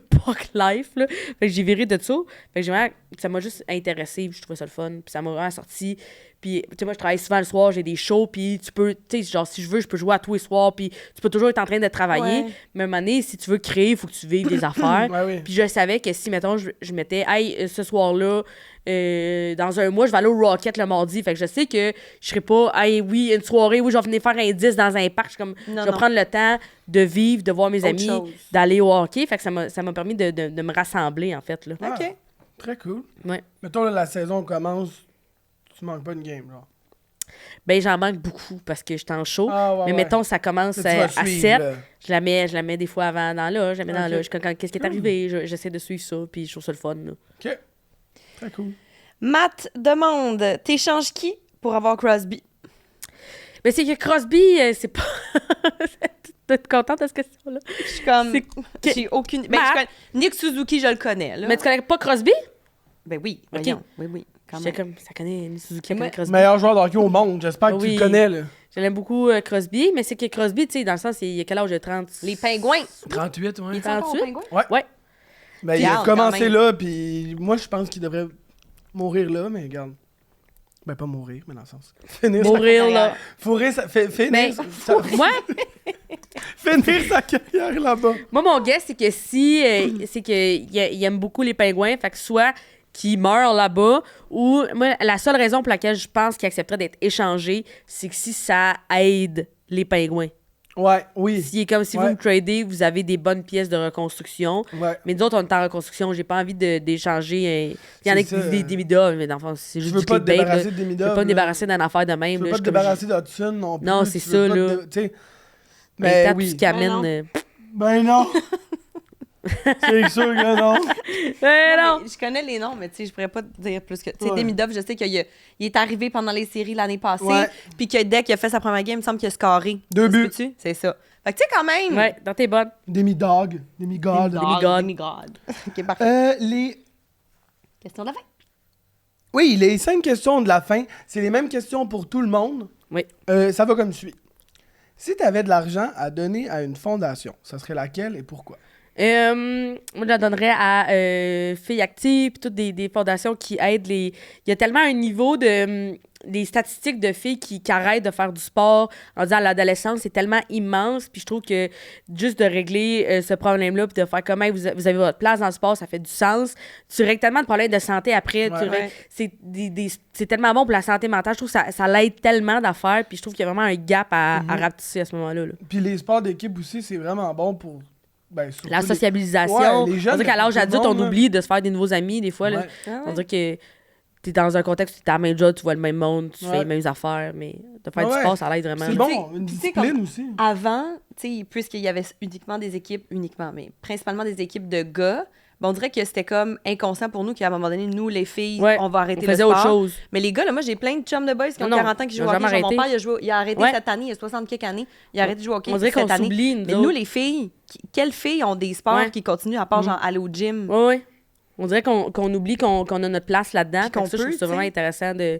C: Puck Life. Là. Fait que j'ai viré de ça. Fait que ça m'a juste intéressée. Je trouvais ça le fun. Puis ça m'a vraiment sorti. Puis, tu sais, moi, je travaille souvent le soir, j'ai des shows, puis tu peux, tu sais, genre, si je veux, je peux jouer à tous les soirs, puis tu peux toujours être en train de travailler.
B: Ouais.
C: Mais à un moment donné, si tu veux créer, il faut que tu vives des affaires.
A: Ouais, oui.
C: Puis je savais que si, mettons, je mettais, hey, ce soir-là, dans un mois, je vais aller au Rocket le mardi. Fait que je sais que je serai pas, hey, oui, une soirée, oui, je vais venir faire un 10 dans un parc. Je suis comme,
B: Non,
C: je vais
B: non.
C: prendre le temps de vivre, de voir mes
B: Autre
C: amis,
B: chose.
C: d'aller au hockey. Fait que ça m'a permis de me rassembler, en fait, là.
A: Ah,
B: OK.
A: très cool.
C: Ouais.
A: Mettons, là, la saison commence, tu manques pas une game, genre.
C: Ben, j'en manque beaucoup parce que j'étais en show.
A: Ah, ouais,
C: mais
A: ouais.
C: mettons, ça commence
A: Là, tu vas
C: à
A: suivre,
C: 7.
A: là.
C: Je la mets des fois avant dans là. Je la mets dans
A: Ok.
C: là. Qu'est-ce qui est arrivé? J'essaie de suivre ça, puis je trouve ça le fun. Là.
A: OK. Très cool.
B: Matt demande t'échanges qui pour avoir Crosby?
C: Mais c'est que Crosby, c'est pas. T'es contente de cette question-là?
B: Je suis comme.
C: C'est que-
B: J'ai aucune. Ben,
C: Matt?
B: je connais... Nick Suzuki, je le connais. Là.
C: Mais tu connais pas Crosby?
B: Ben oui,
C: Ok.
B: voyons. Oui, oui. Quand
C: J'étais
B: même.
C: comme, ça connaît Suzuki,
B: Mais
C: connaît Crosby.
A: Meilleur joueur de hockey au monde, j'espère que tu
C: Oui.
A: le connais, là.
C: Je l'aime beaucoup, Crosby, mais c'est que Crosby, tu sais, dans le sens, il a quel âge de 30?
B: Les pingouins.
A: 38, ouais.
B: Il est encore au
C: 38?
B: pingouin?
C: Ouais.
A: Ben, il a
B: Regarde,
A: commencé
B: quand même.
A: là, puis moi, je pense qu'il devrait mourir là, mais regarde. Ben, pas mourir, mais dans le sens. Finir
C: Mourir, là.
A: sa... Fourrer sa... finir,
C: Mais,
A: sa...
C: moi,
A: finir sa carrière là-bas.
C: moi, mon guess, c'est que si, c'est qu'il aime beaucoup les pingouins, fait que soit qu'il meurt là-bas, ou moi, la seule raison pour laquelle je pense qu'il accepterait d'être échangé, c'est que si ça aide les pingouins.
A: Ouais, oui.
C: Si est comme si vous
A: Ouais.
C: me tradez, vous avez des bonnes pièces de reconstruction.
A: Ouais.
C: Mais nous autres, on est en reconstruction. J'ai pas envie d'échanger. Il y en a
A: C'est
C: qui
A: ça,
C: disent des médailles, mais dans le fond, c'est
A: Je
C: juste
A: veux
C: du
A: pas te
C: clickbait, là.
A: débarrasser des
C: Je
A: Midov.
C: veux pas me débarrasser d'une affaire de même.
A: Je veux
C: là.
A: pas
C: Je
A: te
C: comme-
A: débarrasser d'Hudson non plus.
C: Non, c'est
A: Tu veux
C: ça,
A: pas
C: là.
A: tu sais.
C: Mais
A: Ben
C: tout
A: oui.
C: ce qui amène.
B: non.
A: Ben non. C'est sûr que non.
C: Eh
B: Non,
C: non!
B: mais je connais les noms, mais tu sais, je pourrais pas te dire plus que. Tu sais,
A: Ouais.
B: Demidov, je sais qu'il est arrivé pendant les séries l'année passée,
A: Ouais.
B: puis que dès qu'il a fait sa première game, il me semble qu'il a scoré.
A: 2
B: Ça se
A: buts.
B: peut-tu? C'est ça. Fait que tu sais, quand même.
C: Ouais, dans tes bonnes.
A: Demi-dog. Demi-god.
B: Demigod. OK, parfait.
A: Les...
B: Question de la fin.
A: Oui, les 5 questions de la fin, c'est les mêmes questions pour tout le monde.
C: Oui.
A: Ça va comme suit. Si tu avais de l'argent à donner à une fondation, ça serait laquelle et pourquoi?
C: Moi, je la donnerais à Filles Actives, puis toutes des fondations qui aident les... Il y a tellement un niveau de... des statistiques de filles qui arrêtent de faire du sport en disant à l'adolescence, c'est tellement immense. Puis je trouve que juste de régler ce problème-là, puis de faire comment vous avez votre place dans le sport, ça fait du sens. Tu règles tellement de problèmes de santé après. C'est tellement bon pour la santé mentale. Je trouve que ça l'aide tellement d'affaires. Puis je trouve qu'il y a vraiment un gap à rapetisser à ce moment-là.
A: Puis les sports d'équipe aussi, c'est vraiment bon pour...
C: la sociabilisation.
A: Les jeunes,
C: on dirait qu'à l'âge
A: tout le
C: adulte,
A: monde,
C: on oublie de se faire des nouveaux amis des fois. Là. On dirait que t'es dans un contexte où t'es à la même job, tu vois le même monde, tu fais les mêmes affaires, mais de faire du sport, ça l'aide vraiment.
A: C'est bon, une discipline aussi.
B: Avant, puisqu'il y avait uniquement des équipes, mais principalement des équipes de gars, on dirait que c'était comme inconscient pour nous qu'à un moment donné, nous, les filles, on va arrêter le sport.
C: autre chose.
B: Mais les gars, là, moi, j'ai plein de chums de boys qui ont 40 ans qui jouent au hockey. Mon père, il a arrêté cette année, il a 60 quelques années. Il a arrêté de jouer au hockey cette année. On dirait qu'on s'oublie,
C: nous
B: mais nous, les filles, quelles filles ont des sports qui continuent à part genre aller au gym?
C: Oui. On dirait qu'on oublie qu'on a notre place là-dedans.
B: Je trouve
C: ça vraiment intéressant de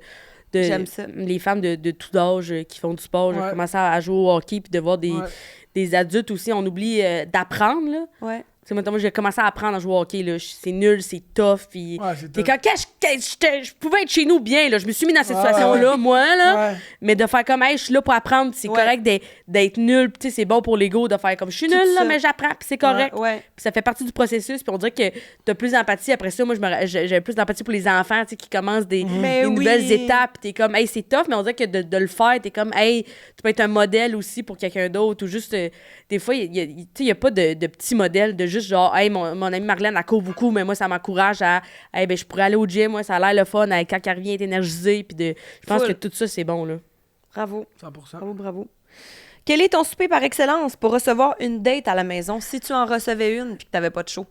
B: j'aime ça.
C: Les femmes de tout âge qui font du sport, commencer à jouer au hockey puis de voir des adultes aussi. On oublie d'apprendre, là.
B: Ouais.
C: Moi, j'ai commencé à apprendre à jouer au hockey. Là. C'est nul, c'est tough. Puis t'es quand je pouvais être chez nous bien. Là. Je me suis mis dans cette situation-là, moi. Là. Ouais. Mais de faire comme, hey, je suis là pour apprendre. C'est correct d'être nul. Puis c'est bon pour l'ego de faire comme, je suis nul, là, mais j'apprends. Puis c'est correct. Puis ça fait partie du processus. Puis on dirait que t'as plus d'empathie. Après ça, moi, j'avais plus d'empathie pour les enfants qui commencent des nouvelles étapes. T'es comme, hey, c'est tough. Mais on dirait que de le faire, t'es comme, hey, tu peux être un modèle aussi pour quelqu'un d'autre. Ou juste, des fois, il n'y a pas de petits modèles de juste genre, hey, mon amie Marlène, elle court beaucoup, mais moi, ça m'encourage à, hey, ben, je pourrais aller au gym, moi, ça a l'air le fun, quand elle revient, être énergisée, puis je pense que tout ça, c'est bon, là.
B: Bravo.
A: 100%.
B: Bravo. Quel est ton souper par excellence pour recevoir une date à la maison, si tu en recevais une puis que t'avais pas de show?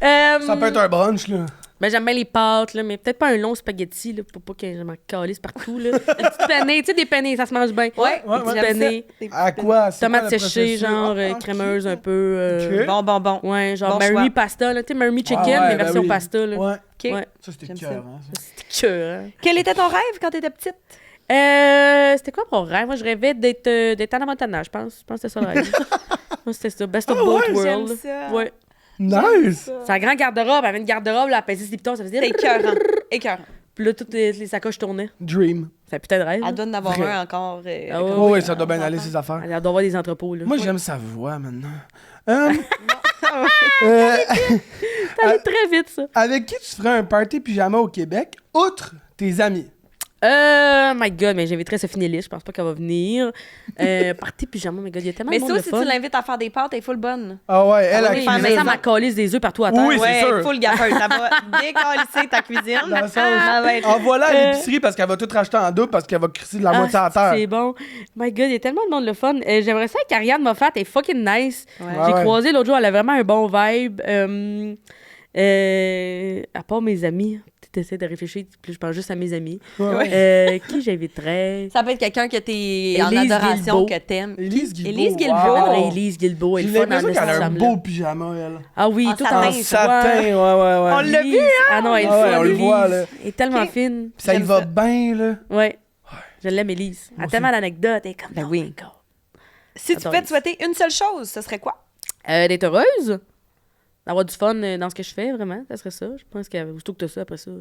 A: Ça peut être un brunch, là.
C: Ben, j'aime bien les pâtes, là, mais peut-être pas un long spaghetti, là, pour pas que je m'en calisse partout, là. Une petite penne, tu sais, des penne, ça se mange bien.
B: Ouais,
C: des petites penne.
A: À quoi?
C: Tomates séchées, genre crémeuse un peu.
B: Bon.
C: Ouais, genre
B: bon
C: Mary pasta, là. Tu sais, Mary chicken, mais version pasta, là.
A: Ouais.
B: Ouais.
A: Ça, c'était cœur, hein.
C: C'était cœur, hein.
B: Quel était ton rêve quand t'étais petite?
C: C'était quoi mon rêve? Moi, je rêvais d'être Anna Montana, je pense. Je pense que c'était ça le rêve. Moi, c'était ça. Best of both worlds.
B: J'aime ça.
C: Ouais.
A: Nice!
C: C'est un grand garde-robe. Elle avait une garde-robe, là, elle pesait ses pitons, ça faisait...
B: C'est écœurant.
C: Puis là, toutes les sacoches tournaient.
A: Dream.
C: C'est un putain de rêve.
B: Elle doit en avoir un encore.
A: Oui, ça doit bien aller, ces affaires.
C: Elle doit avoir des entrepôts, là.
A: Moi, j'aime sa voix, maintenant.
C: Ça allait très vite, ça.
A: Avec qui tu ferais un party pyjama au Québec, outre tes amis?
C: My God, mais j'inviterais Sophie Nellis, je pense pas qu'elle va venir. Party pyjama, my God, il y a tellement de monde de fun.
B: Mais si tu l'invites à faire des pâtes, elle est full bonne.
A: Ah ouais, elle a
C: cuisine. Mais ça m'a collé des œufs partout à terre.
A: Oui, c'est sûr.
B: Full gaffer, ça va décalisser ta cuisine.
A: Dans le sens, envoie-la à l'épicerie parce qu'elle va tout racheter en double parce qu'elle va crisser de la moitié à terre.
C: C'est bon. My God, il y a tellement de monde le fun. J'aimerais ça qu'Ariane Moffat est fucking nice.
B: Ouais.
C: J'ai croisé l'autre jour, elle a vraiment un bon vibe. À part mes amis, tu essaies de réfléchir, puis je pense juste à mes amis. Qui j'inviterais?
B: Ça peut être quelqu'un que t'es en
C: Élise
B: adoration,
C: Guilbeault.
B: que t'aimes.
A: Élise Guilbeault.
B: Élise Guilbeault.
A: Wow.
C: Élise Guilbeault, elle
A: J'ai
C: est fun
A: l'impression qu'elle a un
C: femme,
A: beau
C: là.
A: pyjama, elle.
C: Ah oui,
B: En
C: tout
B: satin.
C: en
A: En satin, ouais.
B: On l'a vu, hein?
C: Ah non, elle est
A: Ah ouais,
C: fun,
A: on le
C: Élise.
A: voit, là.
C: Elle est tellement fine.
A: Puis ça y
B: J'aime
A: va
B: ça.
A: bien, là.
C: Ouais. Je l'aime, Élise. Elle a
A: Moi
C: tellement d'anecdotes. Elle est comme,
B: Ben
C: oh
B: oui.
C: my God.
B: Si tu pouvais te souhaiter une seule chose, ce serait quoi?
C: D'être heureuse. D'avoir du fun dans ce que je fais, vraiment. Ça serait ça. Je pense que aussitôt que t'as ça, après ça.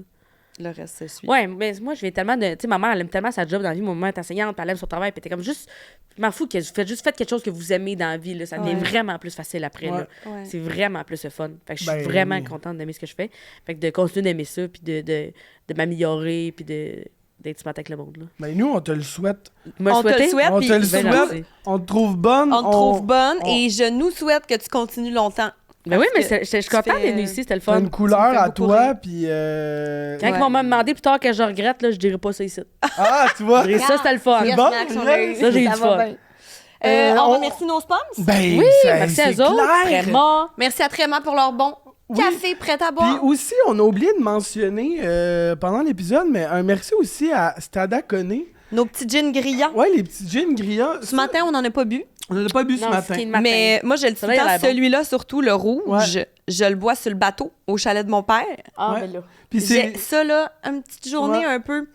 B: Le reste se suit.
C: Ouais, mais moi, je vais tellement de. Tu sais, ma mère, elle aime tellement sa job dans la vie. Mon maman est enseignante, puis elle aime son travail, puis t'es comme juste. Je m'en fous que faites quelque chose que vous aimez dans la vie, là. Ça devient vraiment plus facile après, là.
B: Ouais.
C: C'est vraiment plus le fun. Fait que je suis
A: Ben
C: vraiment
A: oui.
C: contente d'aimer ce que je fais. Fait que de continuer d'aimer ça, puis de m'améliorer, puis d'être smart avec le monde, là.
A: Ben nous, on te le souhaite.
B: On te le souhaite,
A: On
B: puis
A: te le
C: ben,
A: souhaite.
C: gentil.
A: On te trouve bonne.
B: on te trouve bonne et je nous souhaite que tu continues longtemps.
C: Ben oui, mais
B: Parce que
C: je suis contente
B: fais-
C: d'être venue ici, c'était le
A: T'as
C: fun.
A: une couleur
B: Ça me fait
A: à
B: beaucoup
A: toi,
B: rire.
A: puis...
C: Quand ils vont me demander plus tard que je regrette, là, je dirais pas ça ici.
A: Ah, tu vois?
C: Je dirais ça, c'était le fun.
A: C'est bon,
C: Ça, j'ai eu du fun.
B: On remercie nos sponsors.
A: Ben,
C: Oui,
A: ça-
C: merci à
A: c'est
C: eux autres.
A: clair.
C: Vraiment.
B: Merci à Tréma pour leur bon café prêt à
A: Puis
B: boire.
A: aussi, on a oublié de mentionner pendant l'épisode, mais un merci aussi à Stada Koné.
B: Nos petits gins grillants.
A: Ouais, les petits gins grillants.
B: Ce matin, on n'en a pas bu.
A: On n'en a pas bu ce
C: Non,
A: matin.
C: ce qui est le matin.
B: Mais moi, je le dis tout
C: Ça
B: le
C: va, il a
B: temps,
C: l'air bon.
B: celui-là, surtout le rouge,
A: Ouais.
B: je le bois sur le bateau au chalet de mon père.
C: Ah,
A: Ouais.
C: ben là.
A: Puis c'est...
B: J'ai ça, là, une petite journée
A: Ouais.
B: un peu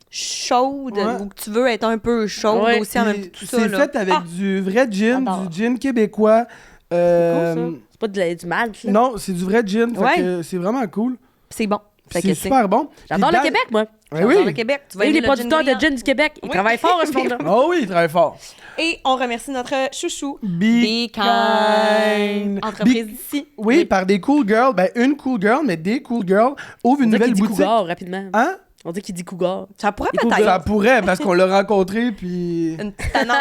B: chaude,
A: Ouais.
B: où tu veux être un peu chaude
C: Ouais.
B: aussi en même
A: Puis
B: temps. Tout ça,
A: c'est
B: là.
A: fait avec du vrai gin,
B: J'adore.
A: du gin québécois.
C: C'est C'est pas du malt, là.
A: Non, c'est du vrai gin. Fait
B: Ouais.
A: que c'est vraiment cool.
B: C'est bon. Fait
A: C'est
B: que
A: super bon.
C: J'adore
A: Puis
C: le Québec, moi.
A: Ouais,
B: J'adore
A: oui.
B: le Québec. Tu vas
C: Et
B: aimer
C: les
B: le
C: producteurs
B: gin
C: de gin du Québec, ils
B: Oui.
C: travaillent fort, ce monde-là.
A: Oh oui, il travaille fort.
B: Et on remercie notre chouchou,
A: Be Kind.
B: entreprise
A: Be-
B: d'ici.
A: Oui, par des cool girls. Ben, une cool girl, mais des cool girls ouvrent une
C: On dirait
A: nouvelle
C: qu'il dit
A: boutique.
C: cougar, rapidement.
A: Hein?
C: On dit qu'il dit cougar.
B: Ça pourrait
C: Les cool
B: peut-être
A: Ça pourrait, parce qu'on l'a rencontré, puis...
B: une petite annonce.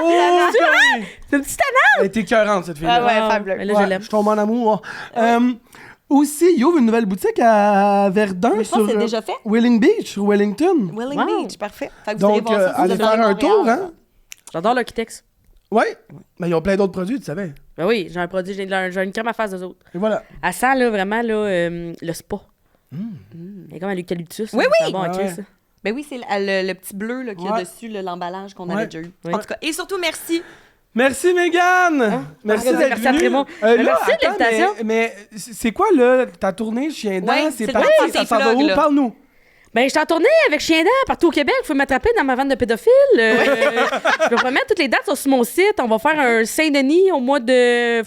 A: Oh, oui!
C: C'est une petite
A: Elle était écœurante, cette fille-là.
D: Ah ouais,
C: annonce.
D: fabuleux.
C: Mais là,
A: Ouais,
C: je l'aime.
A: je tombe en amour. Aussi, il ouvre une nouvelle boutique à Verdun,
B: Mais je pense que c'est déjà fait.
A: Wheeling Beach, sur Wellington.
B: Willing
C: Wow.
B: Beach, parfait. Fait que vous allez
A: Donc,
B: voir ça, si vous
A: allez
B: êtes
A: faire
B: dans
A: un
B: Montréal.
A: tour, hein?
C: J'adore l'Architects.
A: Ouais. Mais ils ont plein d'autres produits, tu savais.
C: Ben oui, j'ai un produit, j'ai une crème à face d'eux autres.
A: Et voilà.
C: Elle sent, là, vraiment, là, le spa. Elle est comme à l'eucalyptus.
B: Oui,
C: là.
B: oui.
C: C'est bon,
A: Ah
C: ok,
A: ouais.
C: ça.
B: Ben oui, c'est le petit bleu là, qu'il y a
A: Ouais.
B: dessus, l'emballage qu'on
A: Ouais.
B: avait déjà eu.
C: Oui.
B: En tout cas, et surtout, merci.
A: Merci, Mégane! Merci d'être
C: merci à
A: venue.
C: Trémont.
A: Là,
C: Merci de
A: attends,
C: l'invitation.
A: mais c'est quoi, là, ta tournée Chien Dent?
B: Ouais,
A: c'est
B: c'est
A: parti,
B: le temps
A: ça
B: des
A: s'en va
B: vlogs,
A: où?
B: là.
A: Parle-nous.
C: Ben, je suis en tournée avec Chien Dent partout au Québec. Il faut m'attraper dans ma vanne de pédophile. Je vais remettre toutes les dates sont sur mon site. On va faire un Saint-Denis au mois de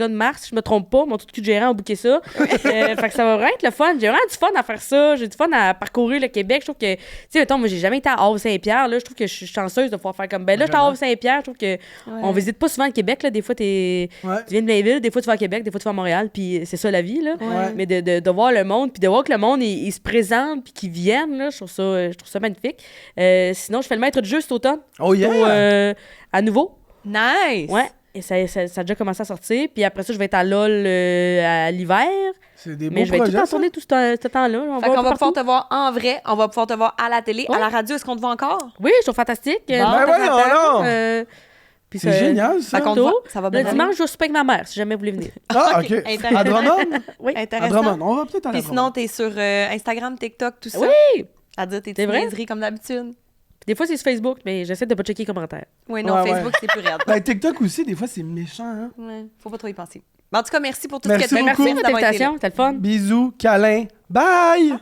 C: mars, si je me trompe pas. Mon tout cul de gérant a booké ça. Fait que ça va vraiment être le fun. J'ai vraiment du fun à faire ça. J'ai du fun à parcourir le Québec. Je trouve que, tu sais, mettons, moi, j'ai jamais été à Havre-Saint-Pierre. Là, je trouve que je suis chanceuse de pouvoir faire comme, ben là, je suis à Havre-Saint-Pierre. Je trouve que on visite pas souvent le Québec. Là. Des fois, tu
A: Ouais.
C: viens de Blainville, des fois, tu vas à Québec, des fois, tu vas à Montréal. Puis c'est ça la vie, là.
A: Ouais.
C: Mais de voir le monde, puis de voir que le monde, il se présente, puis qu'ils viennent, là, je trouve ça magnifique. Sinon, je fais le maître de jeu cet automne.
A: Oh yeah!
C: À nouveau.
B: Nice!
C: Ouais. Et ça a déjà commencé à sortir. Puis après ça, je vais être à LOL à l'hiver.
A: C'est des beaux
C: Mais je vais
A: projets,
C: tout en
A: ça.
C: tourner tout ce temps-là.
B: Fait qu'on va
C: partout.
B: pouvoir te voir en vrai, on va pouvoir te voir à la télé,
C: Ouais.
B: à la radio. Est-ce qu'on te voit encore?
C: Oui, je trouve fantastique.
A: Ben voyons donc!
C: Puis
A: C'est génial, ça.
B: Fait qu'on te
C: Tantôt,
B: voit, ça va bien
C: le
B: aller.
C: dimanche, je vais souper avec ma mère, si jamais vous voulez venir.
A: Ah,
B: Ok,
A: OK.
B: intéressant.
A: À Drummond?
C: Oui.
A: À
B: Intéressant.
A: Drummond. On va peut-être aller à
B: Puis sinon,
A: Drummond.
B: t'es sur Instagram, TikTok, tout ça.
C: Oui!
B: À dire tes
C: C'est
B: petites
C: vrai?
B: niaiseries comme d'habitude.
C: Puis des fois, c'est sur Facebook, mais j'essaie de pas checker les commentaires.
B: Oui, non,
A: Ouais,
B: Facebook, c'est plus raide.
A: Ben, TikTok aussi, des fois, c'est méchant, hein?
B: Ouais, faut pas trop y penser. Mais en tout cas, merci pour tout
A: Merci
B: ce que tu
A: beaucoup.
C: Merci de votre
B: d'avoir été là.
C: invitation, c'était le fun.
A: Bisous, câlins. Bye!